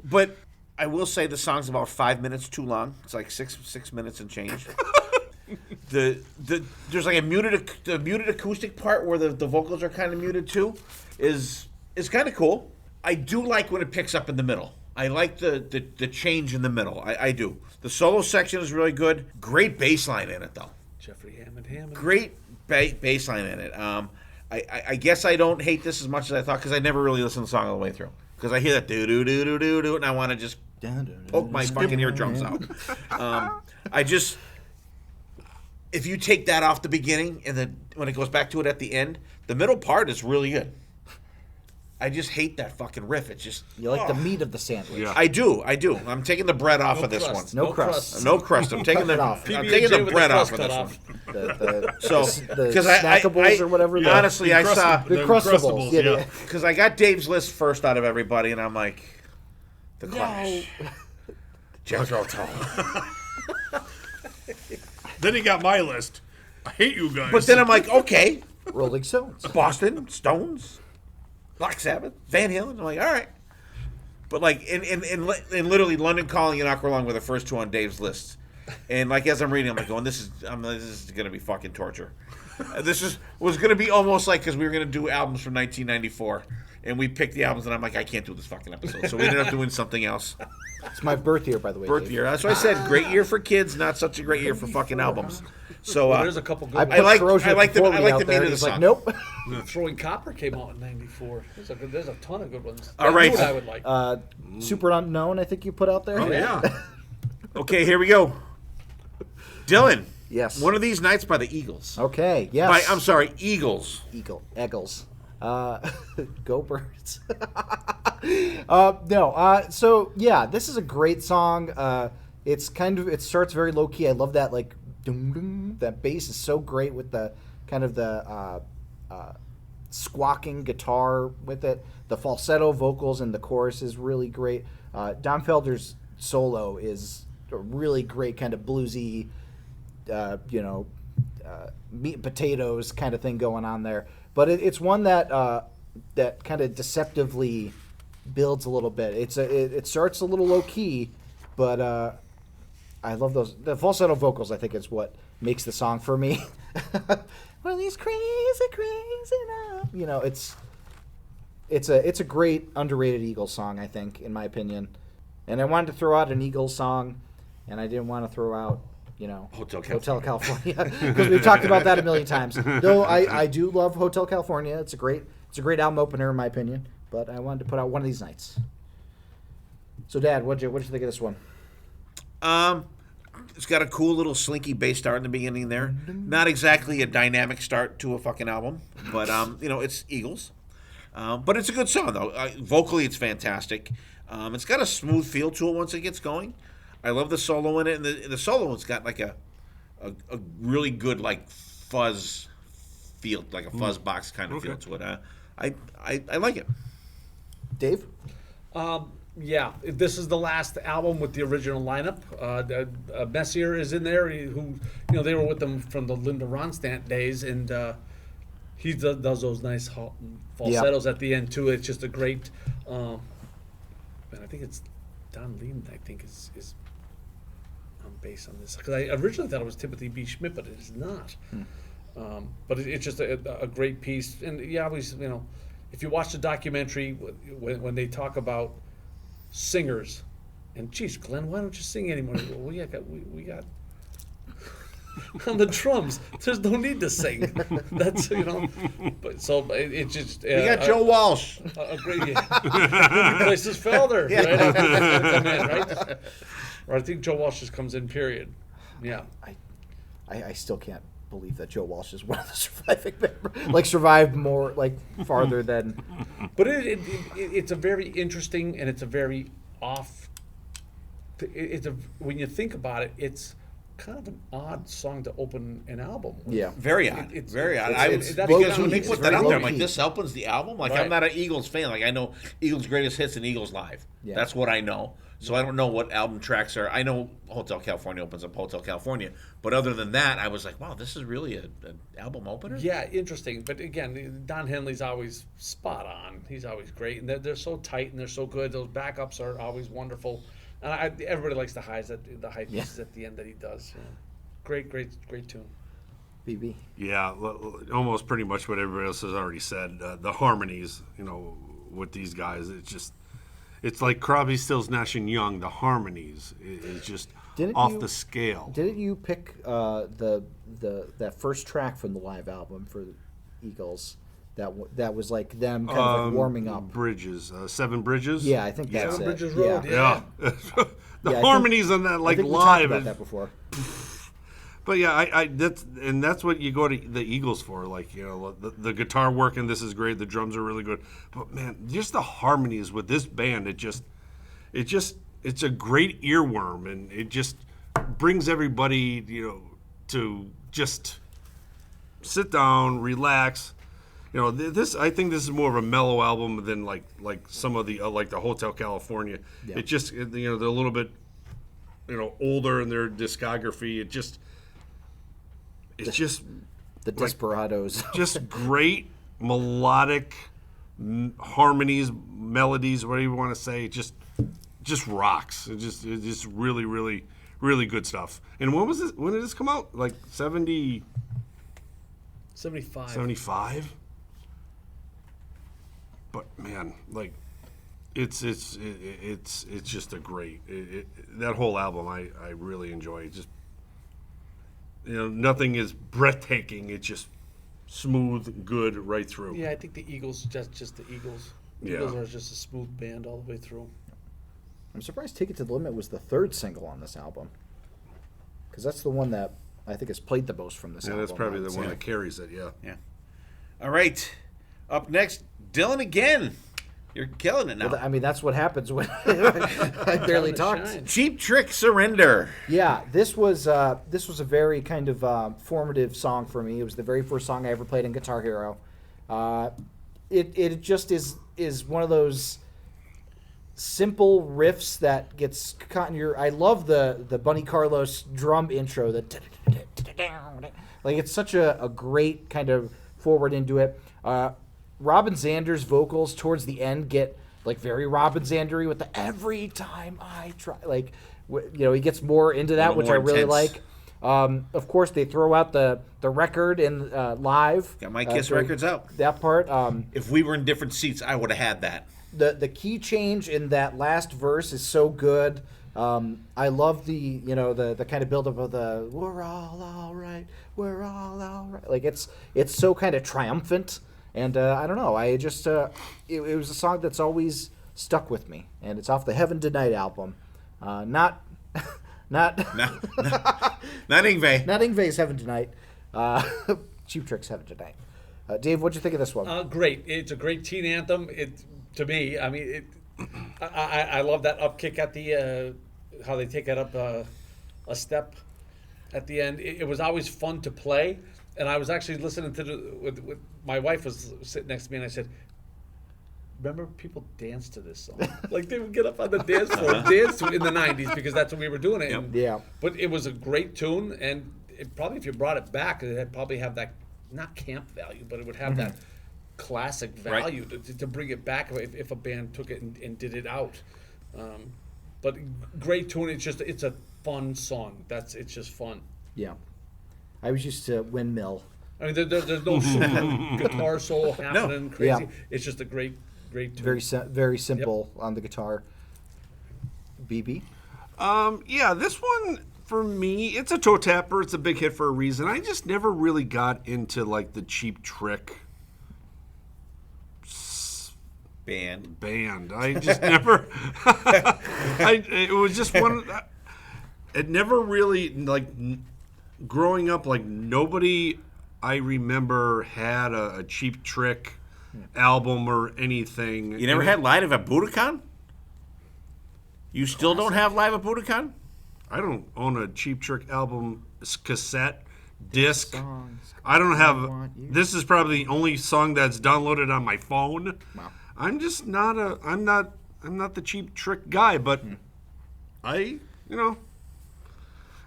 But I will say the song's about 5 minutes too long. It's like six minutes and change. There's like a muted acoustic part where the vocals are kind of muted too is kind of cool. I do like when it picks up in the middle. I like the change in the middle. I do. The solo section is really good. Great bass line in it though. Jeffrey Hammond. Great bass line in it. I guess I don't hate this as much as I thought because I never really listened to the song all the way through. Because I hear that do, and I want to just poke my fucking eardrums out. If you take that off the beginning and then when it goes back to it at the end, the middle part is really good. I just hate that fucking riff. It's just You like the meat of the sandwich. Yeah. I do. I'm taking the bread off of this one. No crust. No crust. I'm taking it off. I'm taking the PB&J with bread the off crust of this cut one. off. The Because snackables or whatever. Honestly, I saw the Crustables. Yeah. because I got Dave's list first out of everybody, and I'm like, the Clash, Jethro Tull. Then he got my list. I hate you guys. But then I'm like, okay, Rolling Stones. Boston, Stones, Black Sabbath, Van Halen. I'm like, all right. But like, in literally London Calling and Aqualung were the first two on Dave's list. And like as I'm reading, I'm like going, this is gonna be fucking torture. Was gonna be almost like because we were gonna do albums from 1994, and we picked the albums, and I'm like, I can't do this fucking episode, so we ended up doing something else. It's my birth year, by the way. Birth Dave. year. That's why I said great year for kids, not such a great year for fucking albums. So There's a couple good I ones. put like- Corrosion I like the- Conformity I like out the there. meat of He's the like, song. nope. Throwing Copper came out in '94. There's a ton of good ones. All right. That's what I would like. Super Unknown, I think you put out there. Oh, yeah. okay, here we go. Dylan. Yes. One of these nights by the Eagles. Okay. Yes. I'm sorry, Eagles. Eagles. Go Birds. No. So yeah, this is a great song. It starts very low key. I love that like dum dum. That bass is so great with the kind of the squawking guitar with it. The falsetto vocals and the chorus is really great. Don Felder's solo is a really great kind of bluesy, meat and potatoes kind of thing going on there. But it's one that that kind of deceptively builds a little bit. It starts a little low key, but I love those. The falsetto vocals, I think, is what makes the song for me. Well, these crazy now. It's a great underrated Eagles song, I think, in my opinion. And I wanted to throw out an Eagles song, and I didn't want to throw out Hotel California because we've talked about that a million times. Though I do love Hotel California. It's a great album opener in my opinion. But I wanted to put out One of These Nights. So, Dad, what'd you think of this one? It's got a cool little slinky bass start in the beginning there. Not exactly a dynamic start to a fucking album, but it's Eagles. But it's a good song though. Vocally, it's fantastic. It's got a smooth feel to it once it gets going. I love the solo in it, and the solo it's got like a really good like fuzz feel, like a fuzz box kind of feel to it. I like it. Dave? Yeah, this is the last album with the original lineup. Messier is in there, who they were with them from the Linda Ronstadt days, and he does those nice falsettos at the end too. It's just a great. And I think it's Don Lean. I think is on bass on this because I originally thought it was Timothy B. Schmidt, but it is not. But it's just a great piece, and yeah, always if you watch the documentary when they talk about singers, and geez, Glenn, why don't you sing anymore? Well, we got on the drums. There's no need to sing. That's But so it just We got Joe Walsh. a great replaces Felder, right? Or I think Joe Walsh just comes in. Period. Yeah. I still can't believe that Joe Walsh is one of the surviving members. Like survived more farther than. But it's a very interesting and it's a very off. When you think about it, it's kind of an odd song to open an album with. Yeah. Very odd. Very odd. that's Because kind when of he it's put that very out there, I'm low like, key. this opens the album? Like, Right. I'm not an Eagles fan. Like, I know Eagles' greatest hits and Eagles Live. Yeah. That's what I know. So I don't know what album tracks are. I know Hotel California opens up Hotel California. But other than that, I was like, wow, this is really an album opener? Yeah, interesting. But again, Don Henley's always spot on. He's always great, and they're so tight and they're so good. Those backups are always wonderful. And everybody likes the high pieces at the end that he does. Yeah. Great tune. BB. Yeah, almost pretty much what everybody else has already said. The harmonies, with these guys, it's like Crosby, Stills, Nash and Young. The harmonies is just off the scale. Didn't you pick that first track from the live album for the Eagles? That was like them kind of like warming up. Bridges, 7 Bridges. Yeah, I think that's Seven it. Bridges Road, Yeah. the Yeah, harmonies on that, like I think we live. talked about that before. But yeah, that's what you go to the Eagles for. Like, the guitar work and this is great. The drums are really good. But man, just the harmonies with this band, it's a great earworm, and it just brings everybody, to just sit down, relax. I think this is more of a mellow album than like some of the like the Hotel California. Yeah. It just, they're a little bit, older in their discography. It's just The Desperados. just great melodic harmonies, melodies, whatever you want to say. It just rocks. It's just really, really, really good stuff. And when was this? When did this come out? Like 70, 75. 75? But man, like it's just a great that whole album I really enjoy. It just nothing is breathtaking. It's just smooth, good right through. Yeah, I think the Eagles, just the Eagles. The Yeah. Eagles are just a smooth band all the way through. I'm surprised "Take It to the Limit" was the third single on this album, because that's the one that I think is played the most from this Yeah, album. that's probably I would the one say. that carries it. Yeah. Yeah. All right. Up next, Dylan again. You're killing it now. Well, I mean, that's what happens when I barely Time to talked. shine. Cheap Trick Surrender. Yeah, this was a very kind of formative song for me. It was the very first song I ever played in Guitar Hero. It just is one of those simple riffs that gets caught in your. I love the Bunny Carlos drum intro. Like, it's such a great kind of forward into it. Robin Zander's vocals towards the end get like very Robin Zandery with the "every time I try." Like, he gets more into that, which I really intense. like. Of course, they throw out the record in live. Got my Kiss during records out. That part. If we were in different seats, I would have had that. The key change in that last verse is so good. I love the the kind of buildup of the "we're all right, we're all right." Like, it's so kind of triumphant, and I don't know. I just it was a song that's always stuck with me, and it's off the Heaven Tonight album. Not Not Ingve. not Ingve's Heaven Tonight. Cheap Trick's Heaven Tonight. Dave, what'd you think of this one? Great. It's a great teen anthem. To me, I mean, I love that up kick at the how they take it up a step at the end. It was always fun to play, and I was actually listening to with my wife was sitting next to me, and I said, "Remember, people danced to this song. Like, they would get up on the dance floor and dance to it in the '90s because that's when we were doing it." And, Yeah. But it was a great tune, and probably if you brought it back, it'd probably have that not camp value, but it would have that classic value to bring it back if a band took it and did it out. But great tune. It's a fun song. It's just fun. Yeah. I was used to Windmill. I mean, there's no super guitar solo happening crazy. Yeah. It's just a great tune. Very simple on the guitar. BB? Yeah, this one for me, it's a toe tapper. It's a big hit for a reason. I just never really got into like the Cheap Trick band. I just never. It was just one. It never really like growing up. Like nobody I remember had a Cheap Trick album or anything. You never had Live at Budokan? You still don't have Live at Budokan? I don't own a Cheap Trick album cassette disc. I don't have. This is probably the only song that's downloaded on my phone. Wow. I'm just not a. I'm not the Cheap Trick guy, but Hey,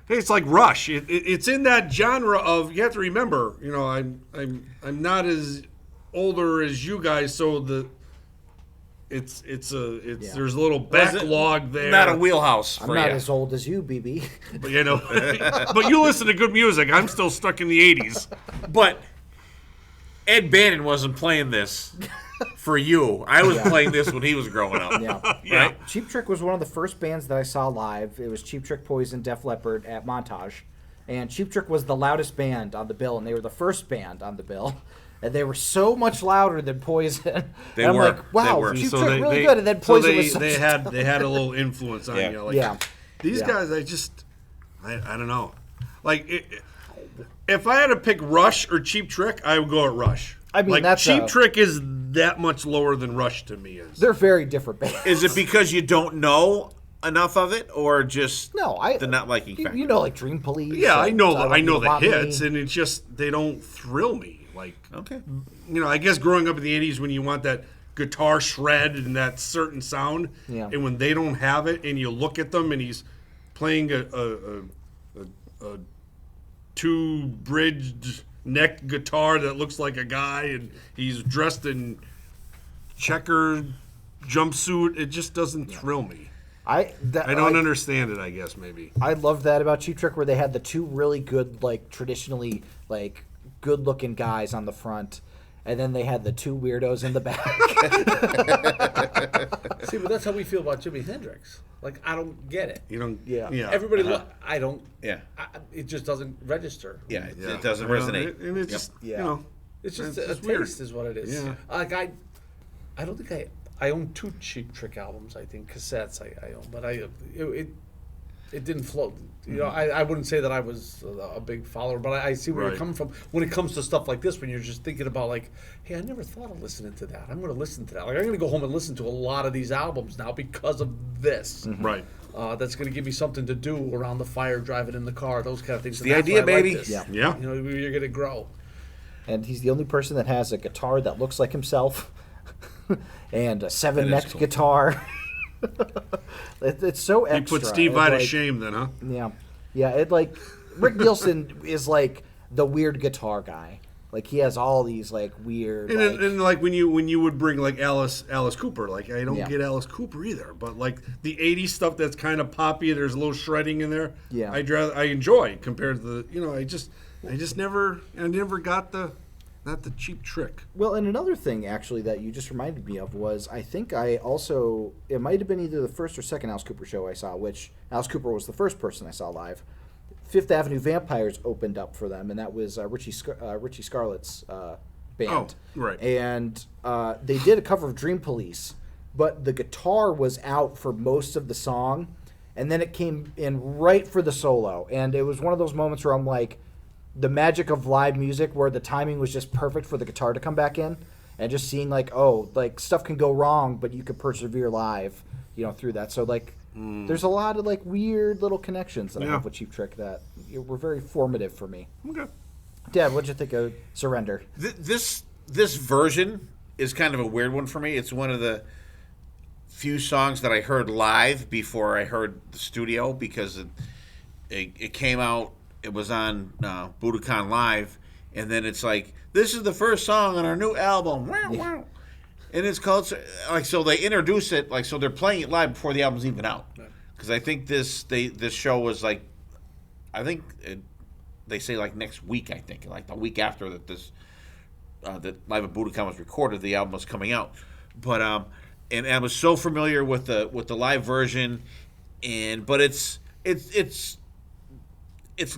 it's like Rush. It's in that genre of. You have to remember, I'm not as older as you guys, so there's a little backlog there. Not a wheelhouse. I'm not as old as you, BB. But but you listen to good music. I'm still stuck in the '80s. But Ed Bannon wasn't playing this for you. I was playing this when he was growing up. Yeah. Right? Cheap Trick was one of the first bands that I saw live. It was Cheap Trick, Poison, Def Leppard at Montage. And Cheap Trick was the loudest band on the bill, and they were the first band on the bill. And they were so much louder than Poison. They and I'm were. like, wow, They were. Cheap Trick really good. And then Poison was so they had a little influence on you. Like, these guys, I don't know. Like, if I had to pick Rush or Cheap Trick, I would go at Rush. I mean, like, that's Cheap Trick is that much lower than Rush to me is. They're very different bands. Is it because you don't know enough of it, or just the not liking factor? You know, like Dream Police. Yeah, I know the Me. hits, and it's just they don't thrill me. Like, Okay. I guess growing up in the '80s when you want that guitar shred and that certain sound, and when they don't have it, and you look at them and he's playing a two-bridged neck guitar that looks like a guy, and he's dressed in checkered jumpsuit, it just doesn't thrill me. I don't understand it, I guess, maybe. I loved that about Cheap Trick, where they had the two really good, like, traditionally, like, good-looking guys on the front, and then they had the two weirdos in the back. See, but that's how we feel about Jimi Hendrix. Like, I don't get it. You don't. Yeah. Everybody, I don't. Yeah. It just doesn't register. Yeah, it doesn't resonate. And it's just, It's just it's a just weird. taste, is what it is. Yeah. Like I don't think I own two Cheap Trick albums. I think cassettes I own, but it didn't float. I wouldn't say that I was a big follower, but I see where you're coming from when it comes to stuff like this. When you're just thinking about like, hey, I never thought of listening to that. I'm going to listen to that. Like I'm going to go home and listen to a lot of these albums now because of this. Right. That's going to give me something to do around the fire, driving in the car, those kind of things. The idea, baby. Yeah. Yeah. You're going to grow. And he's the only person that has a guitar that looks like himself and a 7-necked cool. guitar. It's so He extra. put Steve Vai to like, shame then, huh? Yeah. Yeah, it like Rick Nielsen is like the weird guitar guy. Like he has all these like weird And like when you would bring like Alice Cooper, like I don't Yeah. get Alice Cooper either, but like the '80s stuff that's kind of poppy, there's a little shredding in there. Yeah. I enjoy compared to the I never got not the Cheap Trick. Well, and another thing actually that you just reminded me of was I think it might have been either the first or second Alice Cooper show I saw, which Alice Cooper was the first person I saw live. Fifth Avenue Vampires opened up for them, and that was Richie Scarlett's band. Oh, right. And they did a cover of Dream Police, but the guitar was out for most of the song, and then it came in right for the solo. And it was one of those moments where I'm like, the magic of live music where the timing was just perfect for the guitar to come back in, and just seeing like, oh, like stuff can go wrong, but you could persevere live, through that. So like, there's a lot of like weird little connections that I have with Cheap Trick that were very formative for me. Okay. Dad, what'd you think of Surrender? This version is kind of a weird one for me. It's one of the few songs that I heard live before I heard the studio, because it came out. It was on Budokan Live, and then it's like, this is the first song on our new album. And it's called, like, so they introduce it, like, so they're playing it live before the album's even out. Because I think this show was like, they say like next week, I think, like the week after that that Live at Budokan was recorded, the album was coming out. But and I was so familiar with the live version, but it's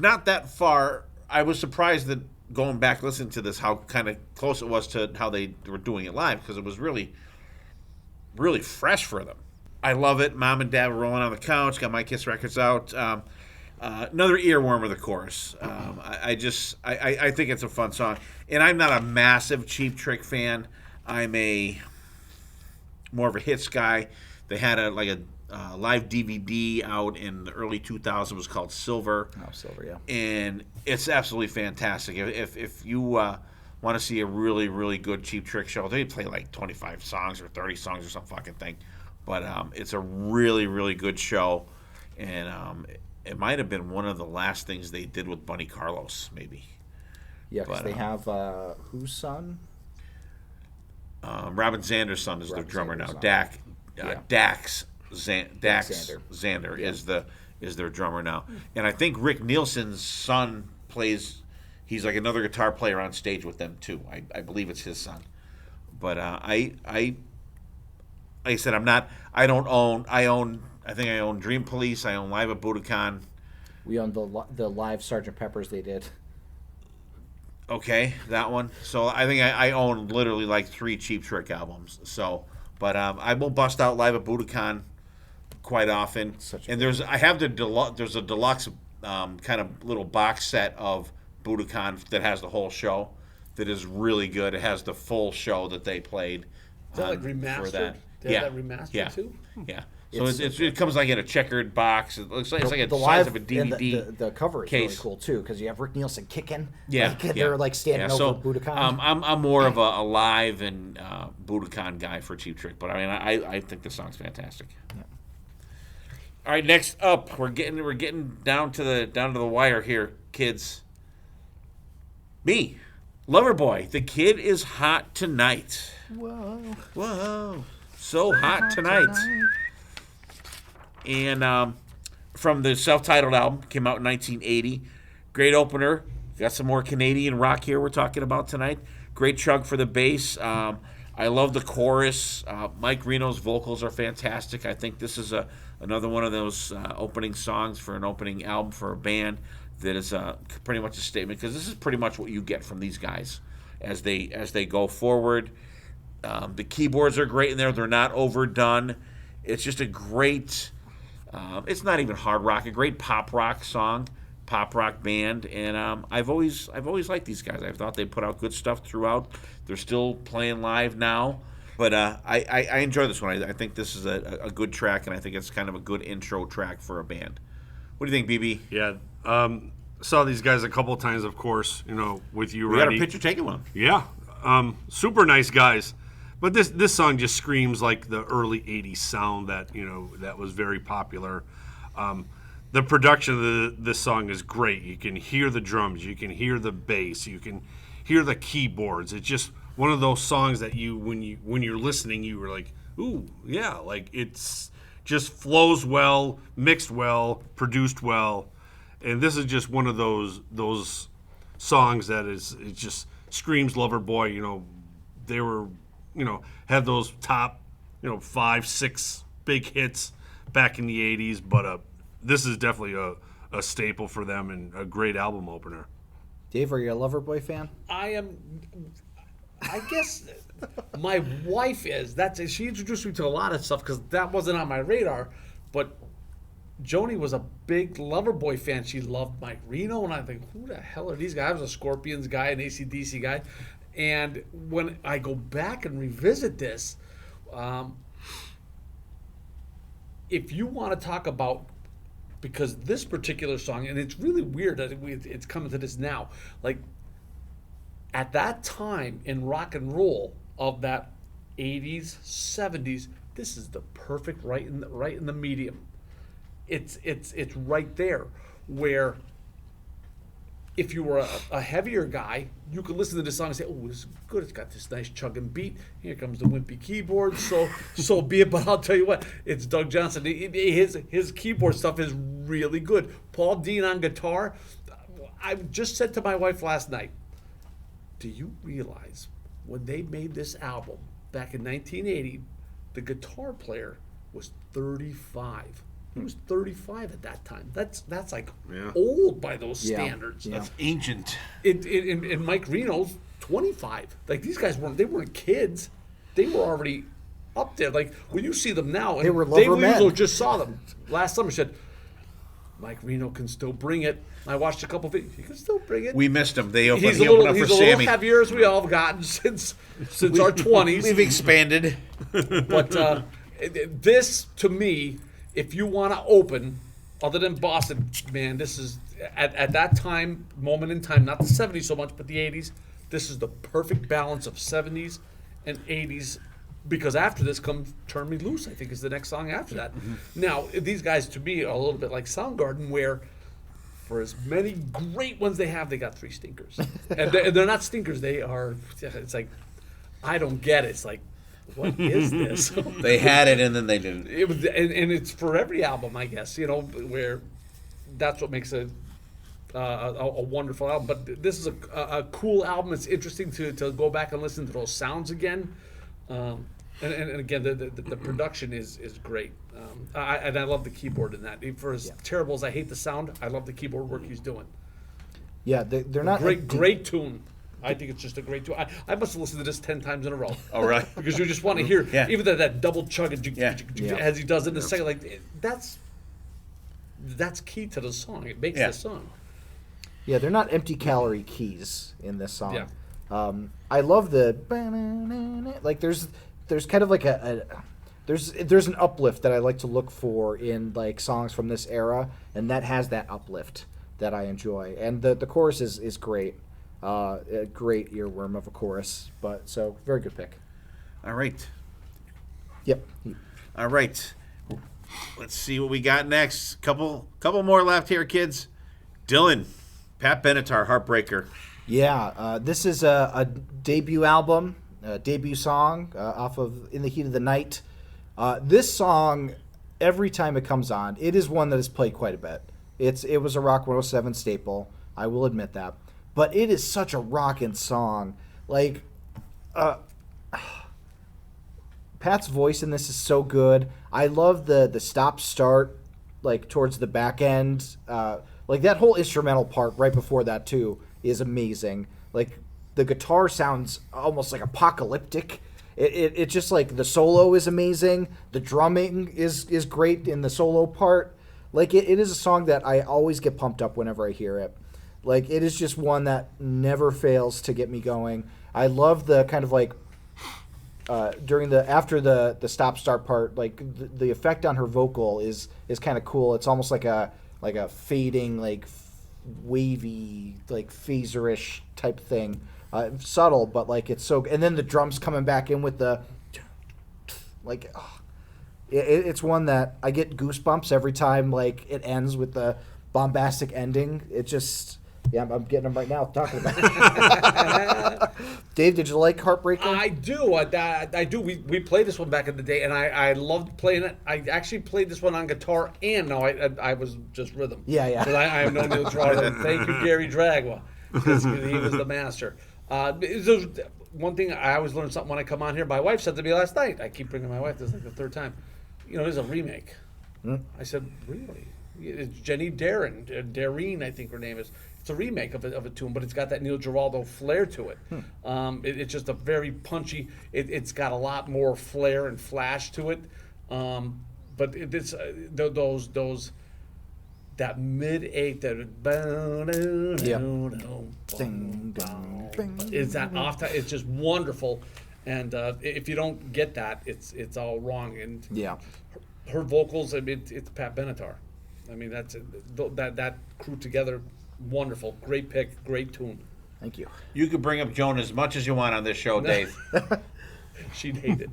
not that far. I was surprised that going back listening to this, how kind of close it was to how they were doing it live, because it was really, really fresh for them. I love it. Mom and Dad were rolling on the couch, got my Kiss records out. Another earworm of the chorus. I think it's a fun song. And I'm not a massive Cheap Trick fan. I'm more of a hits guy. They had a live DVD out in the early 2000s. It was called Silver. Oh, Silver, yeah. And it's absolutely fantastic. If you want to see a really, really good Cheap Trick show, they play like 25 songs or 30 songs or some fucking thing. But it's a really, really good show. And it might have been one of the last things they did with Bunny Carlos, maybe. Yeah, because they have whose son? Robin Zander's son is their drummer now. Zander's Dax Zander is their drummer now. And I think Rick Nielsen's son plays. He's like another guitar player on stage with them too. I believe it's his son. But like I said, I think I own Dream Police. I own Live at Budokan. We own the live Sgt. Pepper's they did. Okay, that one. So I think I own literally like 3 Cheap Trick albums. So, but I will bust out Live at Budokan quite often. And there's a deluxe kind of little box set of Budokan that has the whole show that is really good. It has the full show that they played. Is that like remastered? For that. They have that remastered too? Yeah. So it comes like in a checkered box. It looks like it's like the size of a DVD. The cover is case. really cool too because you have Rick Nielsen kicking. Yeah, they're like standing over Budokan. I'm more of a live and Budokan guy for Cheap Trick, but I mean I think the song's fantastic. Yeah. All right, next up we're getting down to the wire here, kids. Me, Loverboy, the kid is hot tonight. Whoa, so hot tonight. And from the self-titled album, came out in 1980. Great opener. Got some more Canadian rock here we're talking about tonight. Great chug for the bass. I love the chorus. Mike Reno's vocals are fantastic. I think this is another one of those opening songs for an opening album for a band that is pretty much a statement, because this is pretty much what you get from these guys as they go forward. The keyboards are great in there. They're not overdone. It's just a great... it's not even hard rock, a great pop rock song, pop rock band, and I've always liked these guys. I thought they put out good stuff throughout. They're still playing live now, but I enjoy this one. I think this is a good track, and I think it's kind of a good intro track for a band. What do you think, BB? Yeah, saw these guys a couple of times, of course. With you, we ready. got a picture taken one. Yeah, super nice guys. But this song just screams like the early '80s sound that was very popular. The production of this song is great. You can hear the drums, you can hear the bass, you can hear the keyboards. It's just one of those songs that when you're listening, you were like, ooh, yeah, like it's just flows well, mixed well, produced well, and this is just one of those songs that it just screams Loverboy. They were. Had those top, 5, 6 big hits back in the 80s, but this is definitely a staple for them and a great album opener. Dave, are you a Loverboy fan? I am. I guess my wife is. She introduced me to a lot of stuff because that wasn't on my radar, but Joni was a big Loverboy fan. She loved Mike Reno, and I think, who the hell are these guys? I was a Scorpions guy, an AC/DC guy. And when I go back and revisit this, if you want to talk about, because this particular song, and it's really weird that it's coming to this now, like at that time in rock and roll of that 80s, 70s, this is the perfect right in the medium. It's right there where if you were a heavier guy, you could listen to this song and say, oh, this is good. It's got this nice chugging beat. Here comes the wimpy keyboard. So be it. But I'll tell you what, it's Doug Johnson. His keyboard stuff is really good. Paul Dean on guitar. I just said to my wife last night, do you realize when they made this album back in 1980, the guitar player was 35. He was 35 at that time. That's like old by those standards. Yeah. That's ancient. And Mike Reno's 25. Like these guys weren't kids. They were already up there. Like when you see them now, and they were Dave men. Borosky just saw them last summer. Said Mike Reno can still bring it. I watched a couple of videos. He can still bring it. We missed him. He opened up for he's Sammy. a little heavier as we all have gotten since our 20s. We've expanded. But this, to me, if you want to open, other than Boston, man, this is at that time, moment in time, not the 70s so much, but the 80s. This is the perfect balance of 70s and 80s. Because after this comes "Turn Me Loose," I think is the next song after that. Now, these guys to me are a little bit like Soundgarden, where for as many great ones they have, they got 3 stinkers, and they're not stinkers. They are. It's like I don't get it. It's like, what is this? They had it and then they didn't. It was, and it's for every album, I guess. Where that's what makes a wonderful album. But this is a cool album. It's interesting to go back and listen to those sounds again. And again, the production is great. I love the keyboard in that. For as terrible as I hate the sound, I love the keyboard work he's doing. Yeah, they're not Great tune. I think it's just a great tune. I must have listened to this 10 times in a row. Oh, right. Because you just want to hear even that double chug as he does in the second. Like that's key to the song. It makes the song. Yeah, they're not empty calorie keys in this song. Yeah. I love the like. There's kind of like there's an uplift that I like to look for in like songs from this era, and that has that uplift that I enjoy. And the chorus is great, a great earworm of a chorus. But so very good pick. All right. Yep. All right. Let's see what we got next. Couple more left here, kids. Dylan, Pat Benatar, Heartbreaker. Yeah, this is a debut album, a debut song off of In the Heat of the Night. This song, every time it comes on, it is one that is played quite a bit. It was a Rock 107 staple, I will admit that. But it is such a rockin' song. Like, Pat's voice in this is so good. I love the stop-start, like, towards the back end. Like, that whole instrumental part right before that, too, is amazing. Like, the guitar sounds almost like apocalyptic. It just like the solo is amazing. The drumming is great in the solo part. Like it is a song that I always get pumped up whenever I hear it. Like it is just one that never fails to get me going. I love the kind of like after the stop start part, like the effect on her vocal is kind of cool. It's almost like a fading, like wavy, like phaserish type thing. Subtle, but like it's so. And then the drums coming back in with the like. It's one that I get goosebumps every time. Like it ends with the bombastic ending. It just. Yeah, I'm getting them right now talking about it. Dave, did you like Heartbreaker? I do. I do. We played this one back in the day, and I loved playing it. I actually played this one on guitar, and no, I was just rhythm. Yeah. But I have no neutral. Thank you, Gary Dragwa, because he was the master. One thing, I always learn something when I come on here. My wife said to me last night, I keep bringing my wife, this is like the third time, there's a remake. I said, really? It's Jenny Dareen, I think her name is. It's a remake of a tune, but it's got that Neil Giraldo flair to it. It's just a very punchy, it's got a lot more flair and flash to it. But it's those that mid-8 that is that off time. It's just wonderful, and if you don't get that, it's all wrong. And her vocals, I mean, it's Pat Benatar. I mean, that's that crew together, wonderful, great pick, great tune. Thank you. You can bring up Joan as much as you want on this show, Dave. She'd hate it.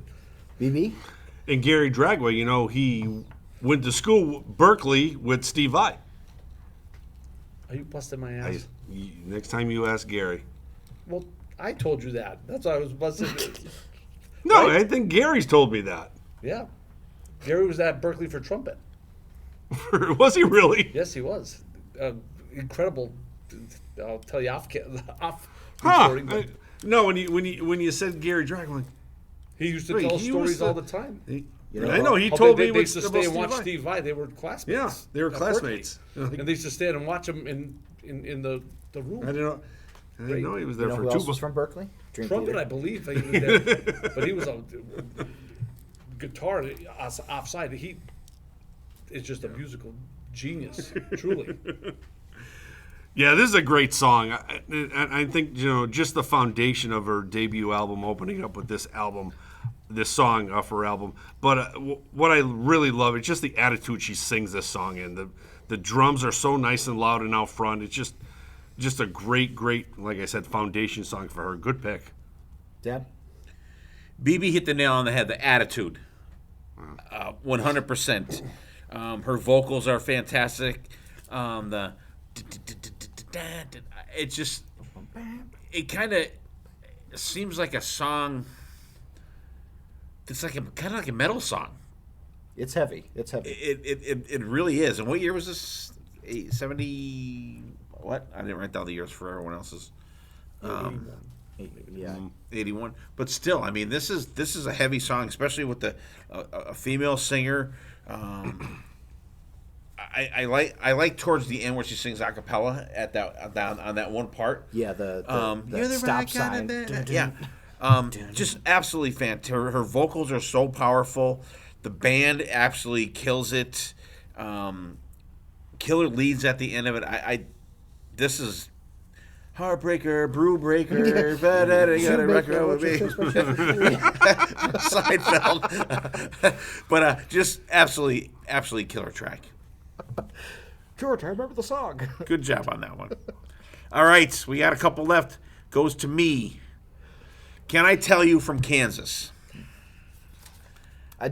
BB? And Gary Dragwa, he went to school Berkeley with Steve Vai. Are you busting my ass? Next time you ask Gary. Well, I told you that. That's why I was busting. No, right? I think Gary's told me that. Yeah. Gary was at Berkeley for trumpet. Was he really? Yes, he was. Incredible. I'll tell you off recording. No, when you said Gary Dragwa, like, he used to tell stories all the time. I know he told me they used to stay and watch Steve Vai. They were classmates. Yeah, they were classmates. And they used to stay and watch him in the room. I didn't know he was there for who two. else was from Berkeley? Trumpet, Theater. I believe he was there, but he was a guitar offside. He is just a musical genius, truly. Yeah, this is a great song. I think just the foundation of her debut album, opening up with this album. this song off her album. But what I really love is just the attitude she sings this song in. The drums are so nice and loud and out front. It's just a great, like I said, foundation song for her. Good pick. Dad? BB hit the nail on the head. The attitude, 100%. Her vocals are fantastic. It kind of seems like a song. It's like kind of like a metal song. It's heavy. It really is. And what year was this? 70. What? I didn't write down the years for everyone else's. 81. But still, I mean, this is a heavy song, especially with a female singer. I like towards the end where she sings a cappella on that one part. Yeah, the you're the stop right sign. kind of yeah. Just absolutely fantastic. Her vocals are so powerful. The band absolutely kills it. Killer leads at the end of it. This is Heartbreaker, Brew Breaker, you got a record with me. Seinfeld. But just absolutely killer track. George, I remember the song. Good job on that one. All right, we got a couple left. Goes to me. Can I tell you from Kansas?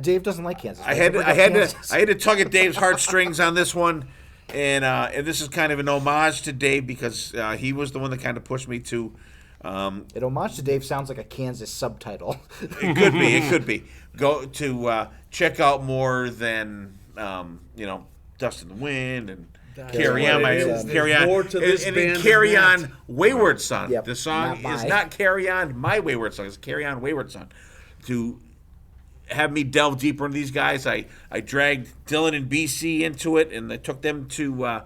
Dave doesn't like Kansas. I had to tug at Dave's heartstrings on this one, and this is kind of an homage to Dave because he was the one that kind of pushed me to. An homage to Dave sounds like a Kansas subtitle. It could be. Go to check out more than Dust in the Wind and Carry On, Carry On, Wayward Son. Yep, the song is not Carry On, My Wayward Son. It's Carry On, Wayward Son. To have me delve deeper into these guys, I dragged Dylan and BC into it, and I took them to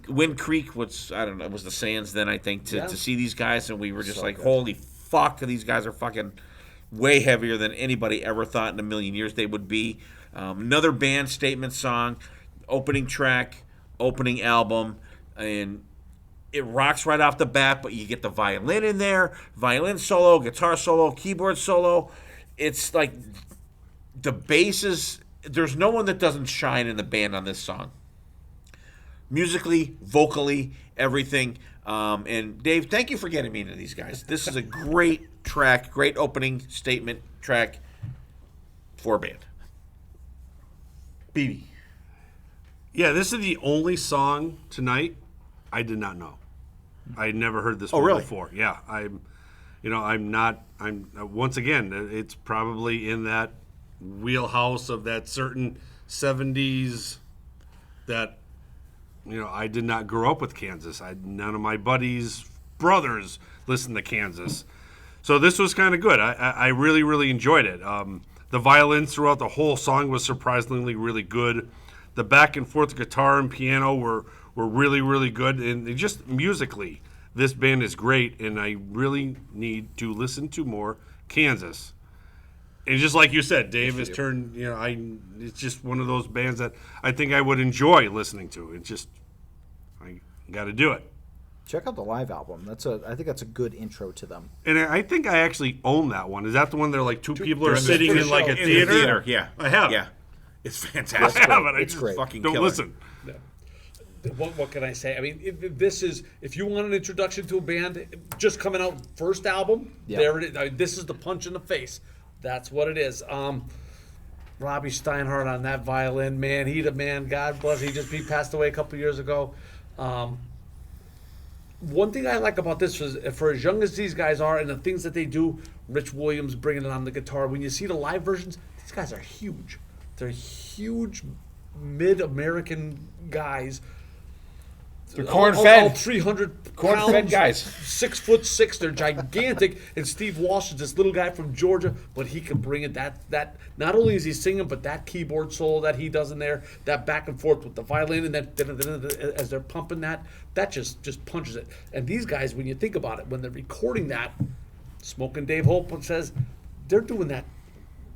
Wind Creek, which I don't know, it was the Sands then, I think, to see these guys, and we were just like, holy fuck, these guys are fucking way heavier than anybody ever thought in a million years they would be. Another band statement song, opening track, opening album, and it rocks right off the bat, but you get the violin in there, violin solo, guitar solo, keyboard solo. It's like the bass there's no one that doesn't shine in the band on this song. Musically, vocally, everything. And Dave, thank you for getting me into these guys. This is a great track, great opening statement track for a band. BB. Yeah, this is the only song tonight I did not know. I had never heard this one really? before. Yeah, I'm once again, it's probably in that wheelhouse of that certain 70s that, I did not grow up with Kansas. None of my buddies' brothers listened to Kansas. So this was kind of good. I really, really enjoyed it. The violins throughout the whole song was surprisingly really good. The back and forth guitar and piano were really, really good. And just musically, this band is great, and I really need to listen to more Kansas. And just like you said, Dave has turned, it's just one of those bands that I think I would enjoy listening to. I got to do it. Check out the live album. I think that's a good intro to them. And I think I actually own that one. Is that the one that like two people are sitting in like a theater? Theater? Yeah. I have. Yeah. It's fantastic. I have it. It's great. Fucking Don't killer. listen. What can I say? I mean, if you want an introduction to a band just coming out first album, there it is. I mean, this is the punch in the face. That's what it is. Robbie Steinhardt on that violin, man, he the man. God bless. He passed away a couple years ago. One thing I like about this is, for as young as these guys are and the things that they do, Rich Williams bringing it on the guitar. When you see the live versions, these guys are huge. They're huge, mid-American guys. They're corn-fed. All 300 Corn-fed pounds, guys. 6'6". They're gigantic. And Steve Walsh is this little guy from Georgia, but he can bring it. That not only is he singing, but that keyboard solo that he does in there, that back and forth with the violin and that as they're pumping that just punches it. And these guys, when you think about it, when they're recording that, Smoking Dave Hope says they're doing that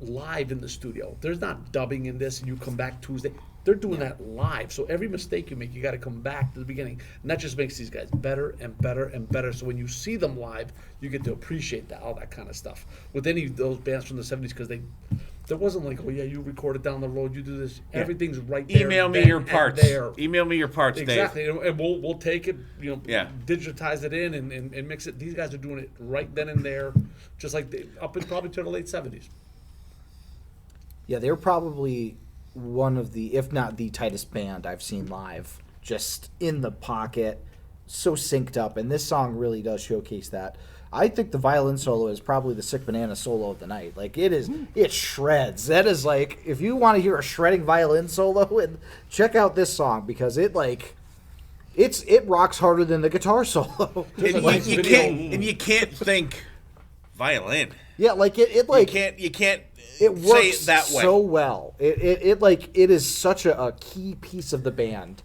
live in the studio. There's not dubbing in this and you come back Tuesday. They're doing that live. So every mistake you make, you got to come back to the beginning. And that just makes these guys better and better and better. So when you see them live, you get to appreciate that, all that kind of stuff. With any of those bands from the 70s, because there wasn't like, oh yeah, you record it down the road, you do this. Yeah. Everything's right there. Email me your parts. There. Email me your parts, Exactly. Dave. And we'll take it, Yeah. digitize it in and mix it. These guys are doing it right then and there, just like up in probably to the late 70s. Yeah, they were probably one of the, if not the tightest band I've seen live. Just in the pocket, so synced up, and this song really does showcase that. I think the violin solo is probably the Sick Banana solo of the night. Like, it shreds. That is like, if you want to hear a shredding violin solo, and check out this song, because it rocks harder than the guitar solo. And you can't think violin. Yeah, like it You can't it say works it that way. so well. It is such a key piece of the band,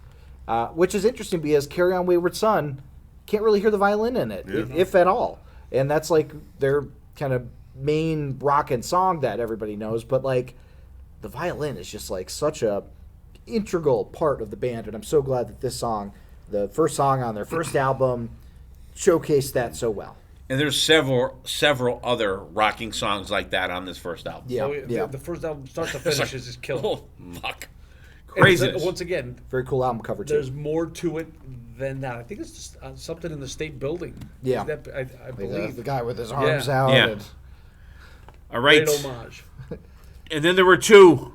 which is interesting because "Carry On Wayward Son" can't really hear the violin in it, if at all, and that's like their kind of main rockin' song that everybody knows. But like, the violin is just like such a integral part of the band, and I'm so glad that this song, the first song on their first album, showcased that so well. And there's several other rocking songs like that on this first album. Yeah, So yeah. The first album, start to finish, is just killer. Oh, fuck. And Crazy. once again, Very cool album cover too. there's more to it than that. I think it's just something in the state building. Yeah. Is that, I believe. The guy with his arms Yeah. out. Yeah. And, All right. Great homage. And then there were two.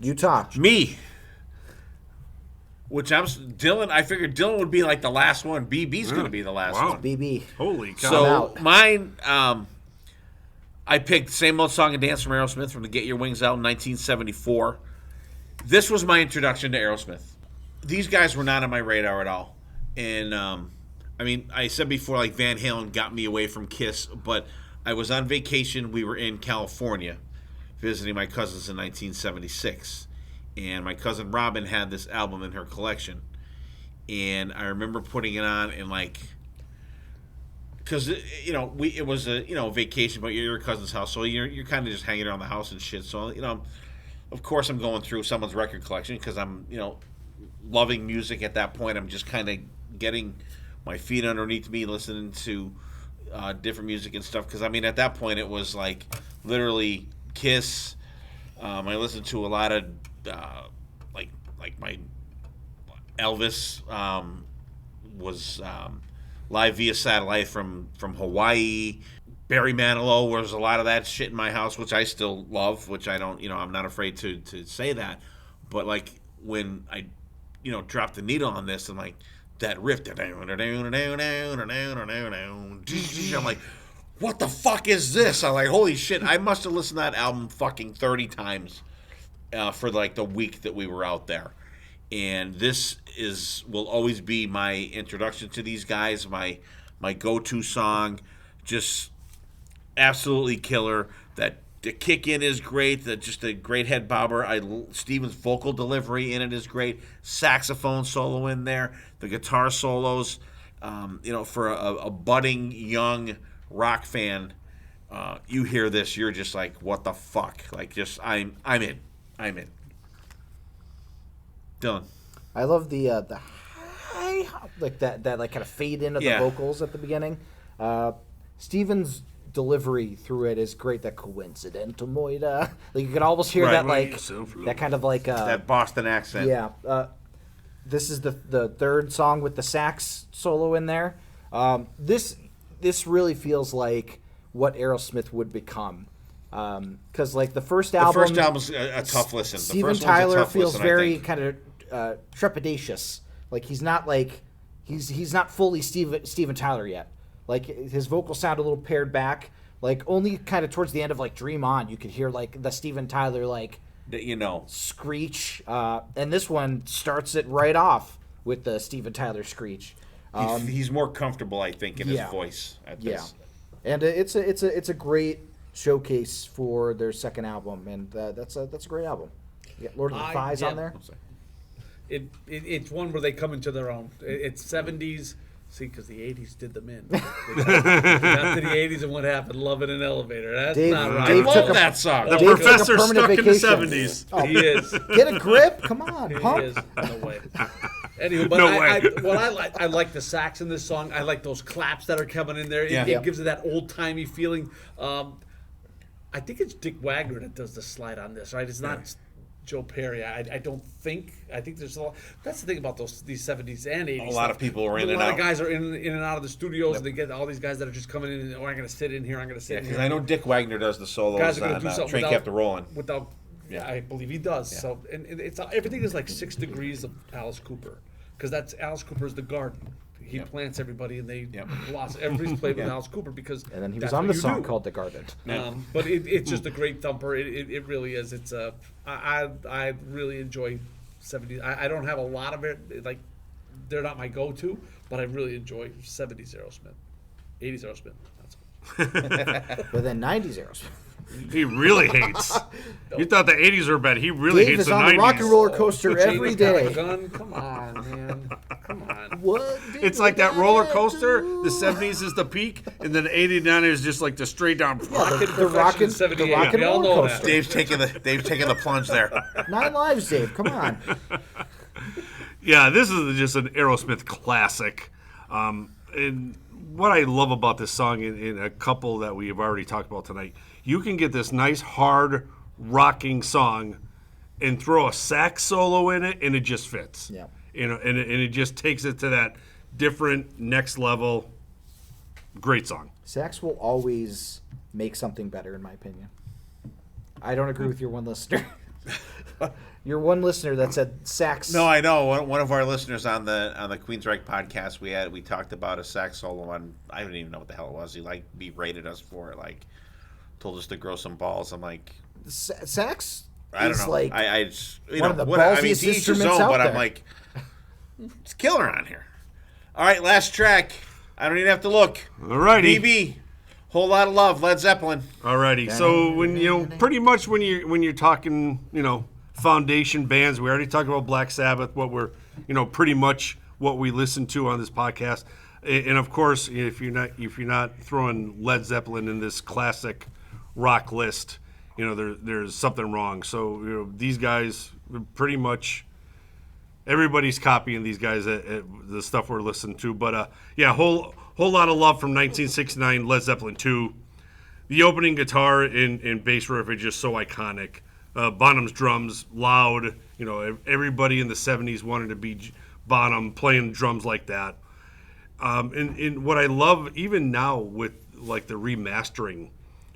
Utah. Me. Which Dylan, I figured Dylan would be like the last one. BB's going to be the last Wow. one. BB. Holy cow. So out. mine, I picked Same Old Song and Dance from Aerosmith from the Get Your Wings album, 1974. This was my introduction to Aerosmith. These guys were not on my radar at all. And, I mean, I said before, like, Van Halen got me away from Kiss, but I was on vacation. We were in California visiting my cousins in 1976. And my cousin Robin had this album in her collection. And I remember putting it on and, like, because, it was a, vacation, but you're at your cousin's house. So you're kind of just hanging around the house and shit. So, of course I'm going through someone's record collection because I'm, loving music at that point. I'm just kind of getting my feet underneath me, listening to different music and stuff. Because, I mean, at that point it was, like, literally Kiss. I listened to a lot of, like my Elvis was live via satellite from Hawaii. Barry Manilow was a lot of that shit in my house, which I still love, which I don't, I'm not afraid to say that. But, like, when I, dropped the needle on this and, like, that riff, I'm like, what the fuck is this? I'm like, holy shit, I must have listened to that album fucking 30 times for, like, the week that we were out there. And this will always be my introduction to these guys, my go-to song. Just absolutely killer. The kick in is great. Just a great head bobber. Steven's vocal delivery in it is great. Saxophone solo in there. The guitar solos. For a budding young rock fan, you hear this, you're just like, what the fuck? Like, just I'm in. Dylan. I love the high, like that like kind of fade in of the vocals at the beginning. Steven's delivery through it is great. That coincidental moida, like you can almost hear that, like that kind of like that Boston accent. Yeah. This is the third song with the sax solo in there. This really feels like what Aerosmith would become. Because like the first album's a tough listen. Steven Tyler feels very kind of trepidatious. Like he's not fully Steven Tyler yet. Like his vocals sound a little pared back. Like only kind of towards the end of like Dream On, you could hear like the Steven Tyler like screech. And this one starts it right off with the Steven Tyler screech. He's more comfortable, I think, in his voice at this. Yeah, and it's a great showcase for their second album, and that's a great album. You got Lord of the Flies on there. It's one where they come into their own. It's 70s See, because the 80s did them in. They got to the 80s and what happened? Love in an elevator. That's Dave- not right. Dave I took love a- that song. The Dave took a professor's permanent stuck in the vacation. 70s. Oh, He is. get a grip. Come on, He punk. is. No way. Anyway, but No I way. like the sax in this song. I like those claps that are coming in there. It, Yeah. it gives it that old-timey feeling. I think it's Dick Wagner that does the slide on this, right? It's not Joe Perry. I don't think. I think there's a lot. That's the thing about these 70s and 80s. A lot of people are in A and lot out. of guys are in and out of the studios, and they get all these guys that are just coming in and, I'm going to sit in here, I'm going to sit Yeah, in because here. I know Dick Wagner does the solos Guys are going on to do something Train without, Kept Rolling. Without, Yeah. I believe he does. So, and it's everything is like 6 degrees of Alice Cooper, because that's Alice Cooper's the garden. He plants everybody, and they blossom. Everybody's played with Alice Cooper because. And then he was that's on what the you song do. called "The Garden." But it's just a great thumper. It really is. It's I really enjoy 70s. I don't have a lot of it. Like, they're not my go-to, but I really enjoy 70s Aerosmith, 80s Aerosmith. That's But then '90s Aerosmith. He really hates. You thought the 80s were bad. He really Dave hates is the on 90s. the rock and roller coaster every day. Gun, come on, man, come on. What did It's like that I roller coaster. do? The 70s is the peak, and then 89 is just like the straight down. The Perfection rock and 78. the rock and We all roller know coaster. that. Dave's taking the plunge there. 9 Lives, Dave. Come on. Yeah, this is just an Aerosmith classic. And what I love about this song, in a couple that we have already talked about tonight, you can get this nice, hard, rocking song and throw a sax solo in it, and it just fits. Yeah. You know, and it just takes it to that different, next level. Great song. Sax will always make something better, in my opinion. I don't agree with your one listener. Your one listener that said sax. No, I know. One of our listeners on the Queensryche podcast, we talked about a sax solo on. I don't even know what the hell it was. He berated us for it. Told us to grow some balls. I'm like, Sax I don't is know. like I just one of the I mean, ballsiest to each his instruments own, out but there. I'm like, it's killer on here. All right, last track. I don't even have to look. Alrighty. BB, Whole Lot of Love, Led Zeppelin. Alrighty. So when pretty much when you're talking, foundation bands, we already talked about Black Sabbath, what we're, pretty much what we listen to on this podcast. And of course, if you're not throwing Led Zeppelin in this classic rock list, there's something wrong. So, these guys pretty much everybody's copying these guys at the stuff we're listening to. But whole lot of love from 1969, Led Zeppelin 2. The opening guitar and bass riff are just so iconic. Bonham's drums, loud. Everybody in the 70s wanted to be Bonham playing drums like that. And what I love even now with like the remastering,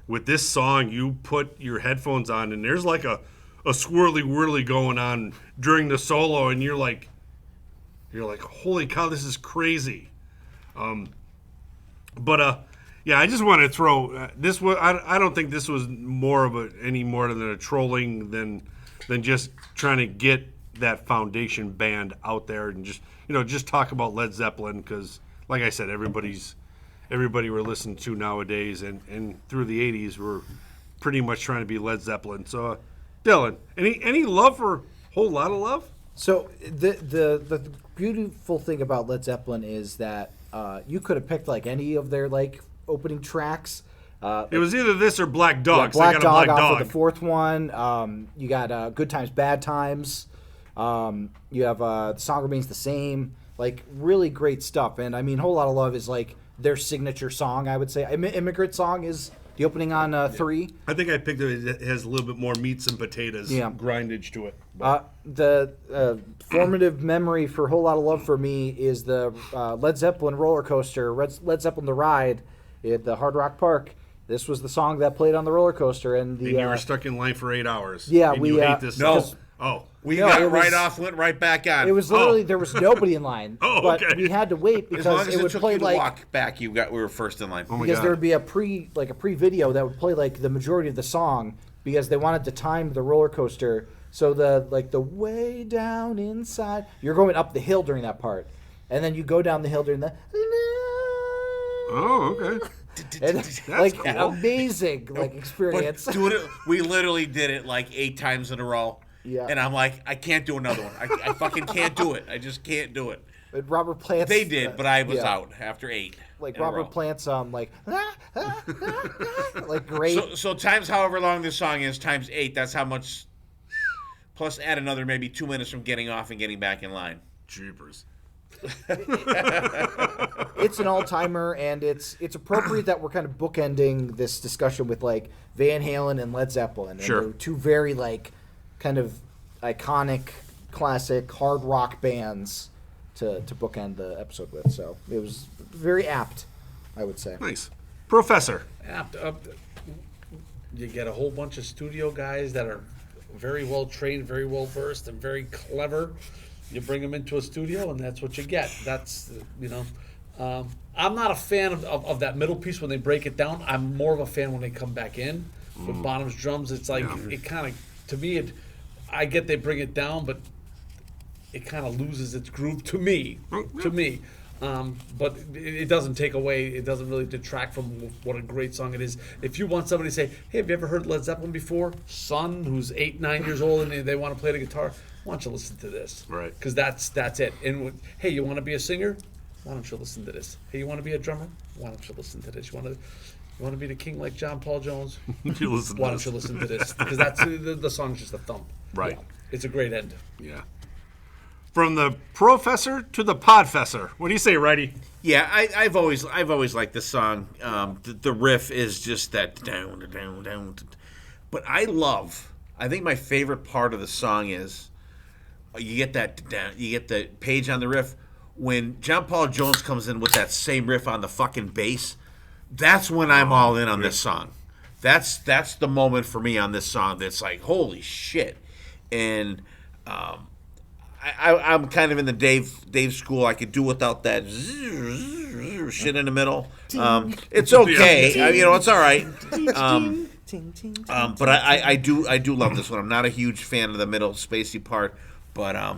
with this song, you put your headphones on and there's like a swirly whirly going on during the solo, and you're like, holy cow, this is crazy. I just want to throw this. I don't think this was any more than a trolling than just trying to get that foundation band out there and just talk about Led Zeppelin, because like I said, everybody we're listening to nowadays and through the 80s we're pretty much trying to be Led Zeppelin. So Dylan, any love for Whole Lot of Love? So the beautiful thing about Led Zeppelin is that you could have picked like any of their like opening tracks. It was either this or Black Dog. Black so I got Dog a Black off Dog. of the fourth one. You got Good Times, Bad Times. You have The Song Remains the Same. Like, really great stuff. And I mean, Whole Lot of Love is like their signature song, I would say. Immigrant Song is the opening on 3. I think I picked it. It has a little bit more meats and potatoes grindage to it. The formative memory for Whole Lot of Love for me is the Led Zeppelin roller coaster, Led Zeppelin The Ride at the Hard Rock Park. This was the song that played on the roller coaster, and And you were stuck in line for 8 hours. Yeah, and we, you hate this no. song. Oh. We No, got it right was- off, went right back on. it was literally there was nobody in line, Oh, but okay. we had to wait as long because as it it would took play you to like walk back, we were first in line. Oh my because God. there would be a pre-video that would play like the majority of the song because they wanted to time the roller coaster so the way down inside you're going up the hill during that part, and then you go down the hill during the Oh, okay. and, like cool. amazing like experience. But doing it, we literally did it like 8 times in a row. Yeah. And I'm like, I can't do another one. I fucking can't do it. I just can't do it. Robert Plant's. They did, but I was yeah. out after 8. Like in a row. Robert Plant's, like great. So times however long this song is, times 8. That's how much. Plus, add another maybe 2 minutes from getting off and getting back in line. Jeepers. It's an all-timer, and it's appropriate that we're kind of bookending this discussion with like Van Halen and Led Zeppelin. And Sure. they're two very like kind of iconic, classic hard rock bands to bookend the episode with. So it was very apt, I would say. Nice. Professor. You get a whole bunch of studio guys that are very well trained, very well versed, and very clever. You bring them into a studio, and that's what you get. That's, I'm not a fan of that middle piece when they break it down. I'm more of a fan when they come back in. With Bonham's drums, it's like, it kind of, to me, I get they bring it down, but it kind of loses its groove to me. But it doesn't take away, it doesn't really detract from what a great song it is. If you want somebody to say, hey, have you ever heard Led Zeppelin before? Son, who's 8, 9 years old, and they want to play the guitar, why don't you listen to this? Right. Because that's it. And hey, you want to be a singer? Why don't you listen to this? Hey, you want to be a drummer? Why don't you listen to this? You want to be the king like John Paul Jones? You listen to Why this. don't you listen to this? Because that's the song's just a thump. Right. Yeah. It's a great end. Yeah. From the professor to the podfessor. What do you say, Righty? Yeah, I've always liked this song. The riff is just that down, down, down. But I think my favorite part of the song is you get that down, you get the page on the riff when John Paul Jones comes in with that same riff on the fucking bass. That's when I'm all in on this song. That's the moment for me on this song. That's like holy shit, and I'm kind of in the Dave school. I could do without that shit in the middle. It's okay, it's all right. But I do love this one. I'm not a huge fan of the middle spacey part, but I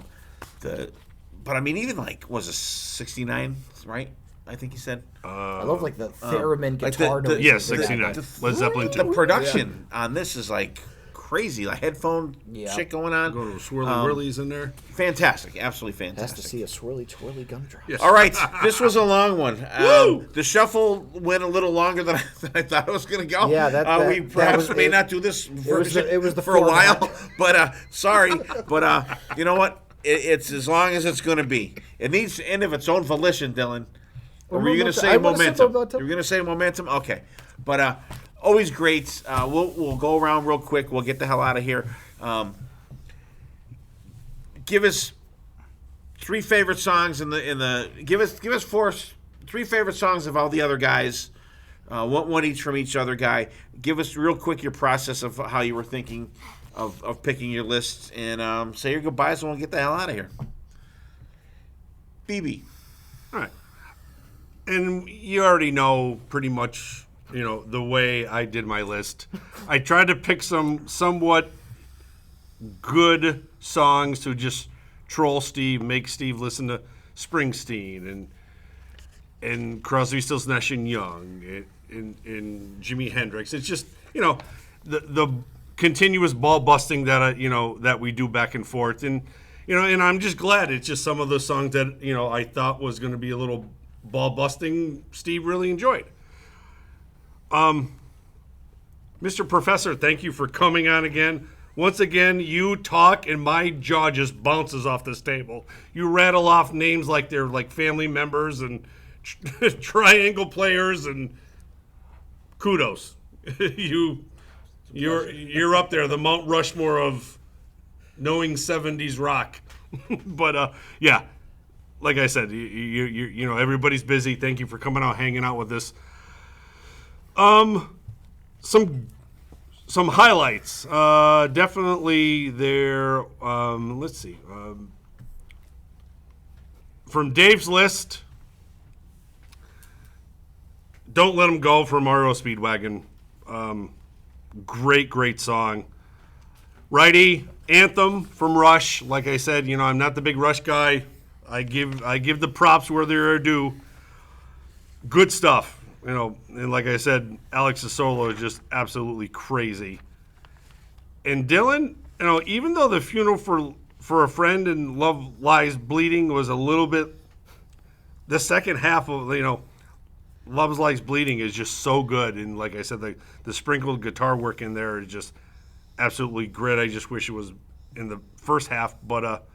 mean even like was it 69, right? I think he said. I love like the theremin like guitar noise. Yes, of that, 69. like, Led Zeppelin The 2. production on this is like crazy, like headphone shit going on. Go to swirly whirlies in there. Fantastic, absolutely Has fantastic. to see a swirly twirly gumdrop. Yes. All right, this was a long one. The shuffle went a little longer than I thought it was going to go. Yeah, we perhaps may not do this it was the for a while, format. but sorry. But you know what? It's as long as it's going to be. It needs to end of its own volition, Dylan. Or were you going to say momentum? You were going to say momentum? Okay. But always great. We'll go around real quick. We'll get the hell out of here. Give us 3 favorite songs give us 3 favorite songs of all the other guys. One each from each other guy. Give us real quick your process of how you were thinking of picking your lists, and say your goodbyes, and we'll get the hell out of here. BB. All right. And you already know pretty much, the way I did my list. I tried to pick some somewhat good songs to just troll Steve, make Steve listen to Springsteen and Crosby, Stills, Nash and Young and Jimi Hendrix. It's just, the continuous ball busting that that we do back and forth, and and I'm just glad it's just some of the songs that I thought was going to be a little ball busting. Steve really enjoyed. Mr. Professor, thank you for coming on again. Once again, you talk and my jaw just bounces off this table. You rattle off names like they're like family members and triangle players, and kudos. You're up there, the Mount Rushmore of knowing 70s rock. But yeah, like I said, you everybody's busy. Thank you for coming out, hanging out with us. Some highlights. Definitely there. Let's see. From Dave's list, "Don't Let 'Em Go" from REO Speedwagon. Great song. Righty, "Anthem" from Rush. Like I said, I'm not the big Rush guy. I give the props where they're due. Good stuff. And like I said, Alex's solo is just absolutely crazy. And Dylan, even though the funeral for a friend and Love Lies Bleeding was a little bit the second half of Love's Life's Bleeding is just so good, and like I said, the sprinkled guitar work in there is just absolutely great. I just wish it was in the first half, but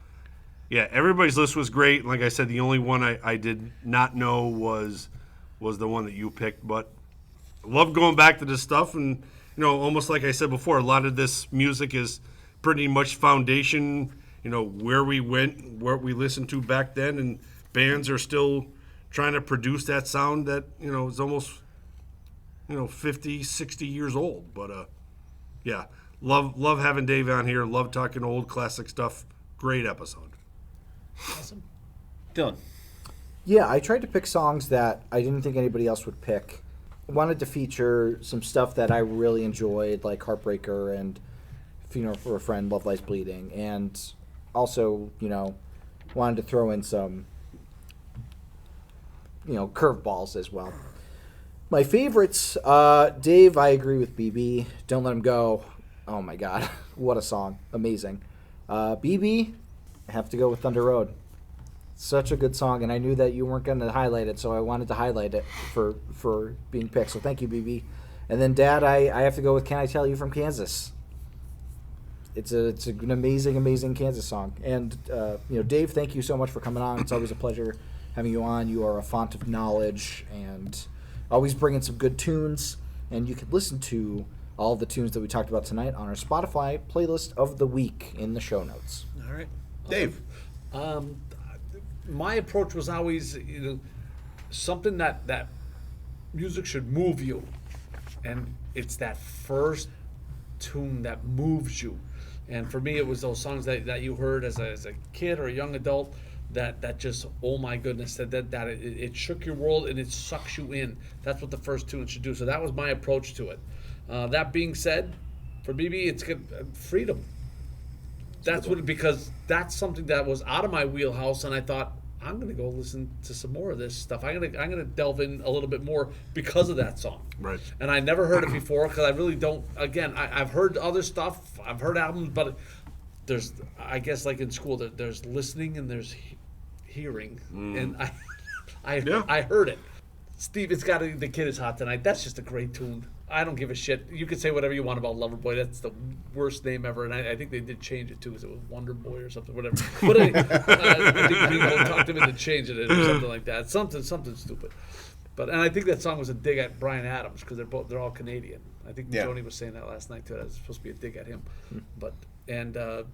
yeah, everybody's list was great. Like I said, the only one I did not know was the one that you picked, but love going back to this stuff, and almost like I said before, a lot of this music is pretty much foundation, where we went, what we listened to back then, and bands are still trying to produce that sound that, is almost, 50, 60 years old. But, yeah, love having Dave on here. Love talking old classic stuff. Great episode. Awesome. Dylan. Yeah, I tried to pick songs that I didn't think anybody else would pick. Wanted to feature some stuff that I really enjoyed, like Heartbreaker and Funeral for a Friend, Love Lies Bleeding, and also, wanted to throw in some, curveballs as well. My favorites, Dave, I agree with BB. Don't Let Him Go. Oh my God, what a song. Amazing. BB, I have to go with Thunder Road. Such a good song, and I knew that you weren't going to highlight it, so I wanted to highlight it for being picked. So thank you, BB. And then Dad, I have to go with Can I Tell You from Kansas. It's an amazing Kansas song. And Dave, thank you so much for coming on. It's always a pleasure having you on. You are a font of knowledge and always bringing some good tunes. And you can listen to all the tunes that we talked about tonight on our Spotify playlist of the week in the show notes. All right. Dave. My approach was always something that music should move you, and it's that first tune that moves you. And for me, it was those songs that you heard as a kid or a young adult that just, oh my goodness, that it shook your world and it sucks you in. That's what the first tune should do. So that was my approach to it. That being said, for BB, it's good, freedom. Because that's something that was out of my wheelhouse, and I thought, I'm going to go listen to some more of this stuff. I'm going to delve in a little bit more because of that song. Right. And I never heard it before because I really don't. Again, I've heard other stuff. I've heard albums, but there's, I guess, like in school, there's listening and there's hearing, and I heard it. Steve, it's got The Kid Is Hot Tonight. That's just a great tune. I don't give a shit. You can say whatever you want about Loverboy. That's the worst name ever, and I think they did change it too, because it was Wonder Boy or something, whatever. But anyway, I think people talked him into changing it or something like that. Something stupid. But and I think that song was a dig at Bryan Adams because they're all Canadian. I think Joni was saying that last night too. That was supposed to be a dig at him. But Dylan,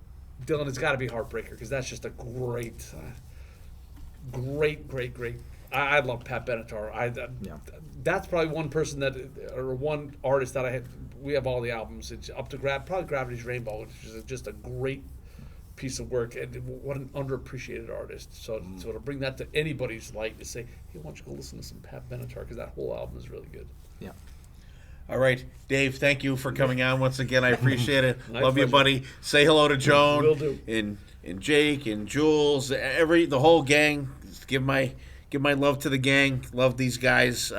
it's got to be Heartbreaker because that's just a great. I love Pat Benatar. That's probably one person or one artist that I had. We have all the albums. It's up to probably Gravity's Rainbow, which is just a great piece of work, and what an underappreciated artist. So to bring that to anybody's light to say, hey, why don't you go listen to some Pat Benatar because that whole album is really good. Yeah. All right, Dave, thank you for coming on once again. I appreciate it. My Love you, pleasure. buddy. Say hello to Joan. Will do. And Jake and Jules, the whole gang. Give my love to the gang. Love these guys.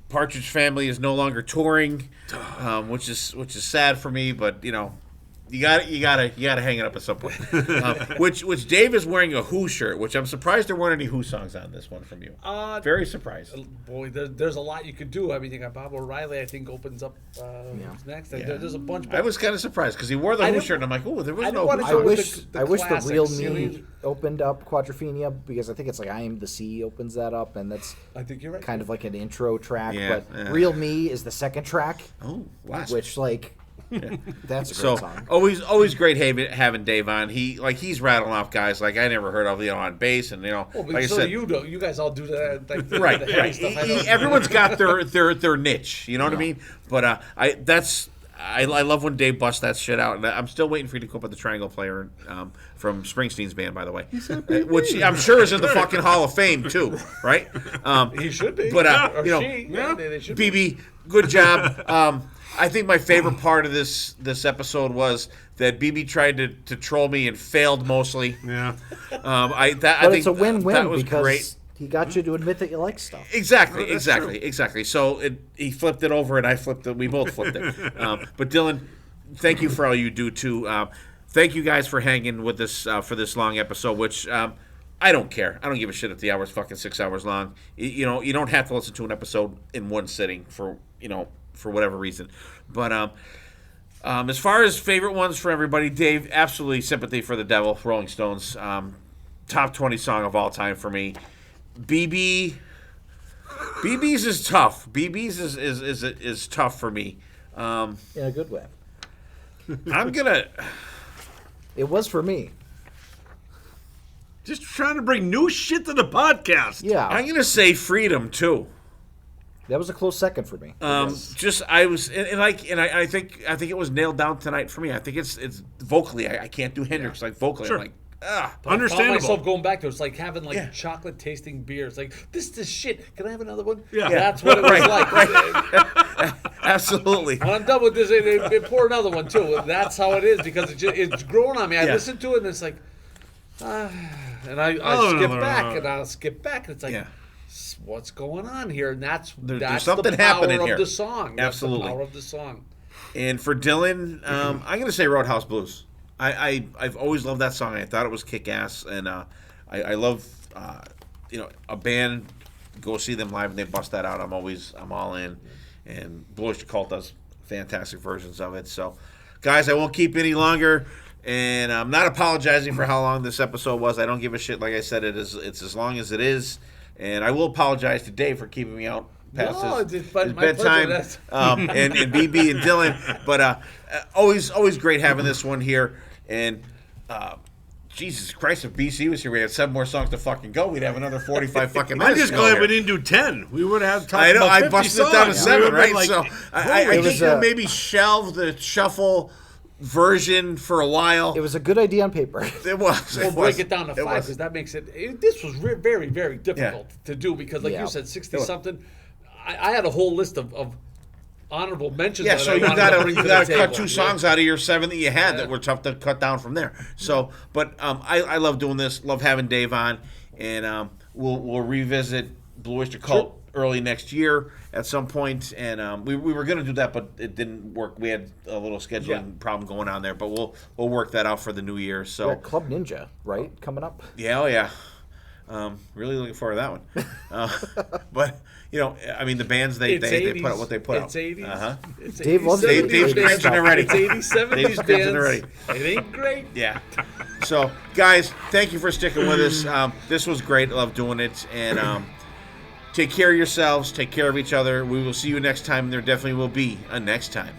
Partridge Family is no longer touring, which is sad for me. But you gotta hang it up at some point. Which Dave is wearing a Who shirt, which I'm surprised there weren't any Who songs on this one from you. Very surprised. Boy, there's a lot you could do. I mean, you got Bob O'Reilly. I think opens up next. Yeah. There's a bunch. I was kind of surprised because he wore the Who shirt, and I'm like, oh, there was no Who I song. wish the Real classics, Me opened up Quadrophenia because I think it's like I Am the Sea opens that up, and that's I think you're right. kind of like an intro track. Yeah, but yeah. Real Me is the second track. Oh, wow. Which that's a great So song. always great having Dave on. He's rattling off guys like I never heard of on bass, and Well, but like I so said, you guys all do that. Like, right. the heavy stuff. I don't- Everyone's got their niche. You know what I mean? But I love when Dave busts that shit out, and I'm still waiting for you to come up with the triangle player from Springsteen's band, by the way, which I'm sure is in the fucking Hall of Fame too, right? He should be. But Or she. Yeah, they should be. BB, good job. I think my favorite part of this episode was that BB tried to troll me and failed mostly. Yeah. I But think it's a win-win that was because great. he got you to admit that you like stuff. Exactly. So he flipped it over, and I flipped it. We both flipped it. But Dylan, thank you for all you do too. Thank you guys for hanging with us for this long episode. Which I don't care. I don't give a shit if the hour's fucking 6 hours long. You know, you don't have to listen to an episode in one sitting for whatever reason. But as far as favorite ones for everybody, Dave, absolutely Sympathy for the Devil, Rolling Stones. Top 20 song of all time for me. BB's is tough. BB's is tough for me. In a good way. I'm gonna. It was for me. Just trying to bring new shit to the podcast. Yeah. I'm gonna say Freedom too. That was a close second for me. I think it was nailed down tonight for me. I think it's vocally. I can't do Hendrix like vocally. Sure. I'm like, ah. I found Understandable. myself going back to it. It's like having like Yeah. chocolate tasting beer. It's like, this is shit. Can I have another one? Yeah. That's what it was like. Absolutely. When I'm done with this, they pour another one too. That's how it is because it's growing on me. I Yeah. listen to it and it's like, and I skip back and I'll skip back and it's like, Yeah. what's going on here? And that's there's something the power happening of here. the song. That's Absolutely. the power of the song. And for Dylan, I'm gonna say Roadhouse Blues. I've always loved that song. I thought it was kick-ass, and I love a band. Go see them live and they bust that out. I'm all in. And Bluish Cult does fantastic versions of it. So, guys, I won't keep any longer. And I'm not apologizing for how long this episode was. I don't give a shit. Like I said, it's as long as it is. And I will apologize to Dave for keeping me out past his my bedtime. pleasure. And BB and Dylan. But always great having this one here. And Jesus Christ, if BC was here, we had 7 more songs to fucking go. We'd have another 45 fucking I'm minutes. just to go glad here. we didn't do 10. We would have talked I know. about I 50 busted it down to songs. 7, We would've right? been like, So I It think was, we'll maybe shelve the shuffle version for a while. It was a good idea on paper. It was. We'll break it down to 5 was. because that makes it. This was very, very difficult to do because, like Yeah. you said, 60-something. I had a whole list of honorable mentions. Yeah, that so I you wanted to gotta bring to the cut table. 2 songs out of your 7 that you had that were tough to cut down from there. So, but I love doing this. Love having Dave on, and we'll revisit Blue Oyster Cult early next year at some point. And we were gonna do that, but it didn't work. We had a little scheduling problem going on there, but we'll work that out for the new year. So Yeah, Club Ninja, right? Coming up. yeah, oh yeah. Really looking forward to that one. But I mean, the bands they It's put 80s. out what they put It's out. 80s. Uh-huh. It's Dave 80s, loves 70s Dave's bands. cringing already. It's 80s, 70s Dave's bands. cringing already. It ain't great. Yeah. So, guys, thank you for sticking with us. This was great. I love doing it. And take care of yourselves. Take care of each other. We will see you next time. There definitely will be a next time.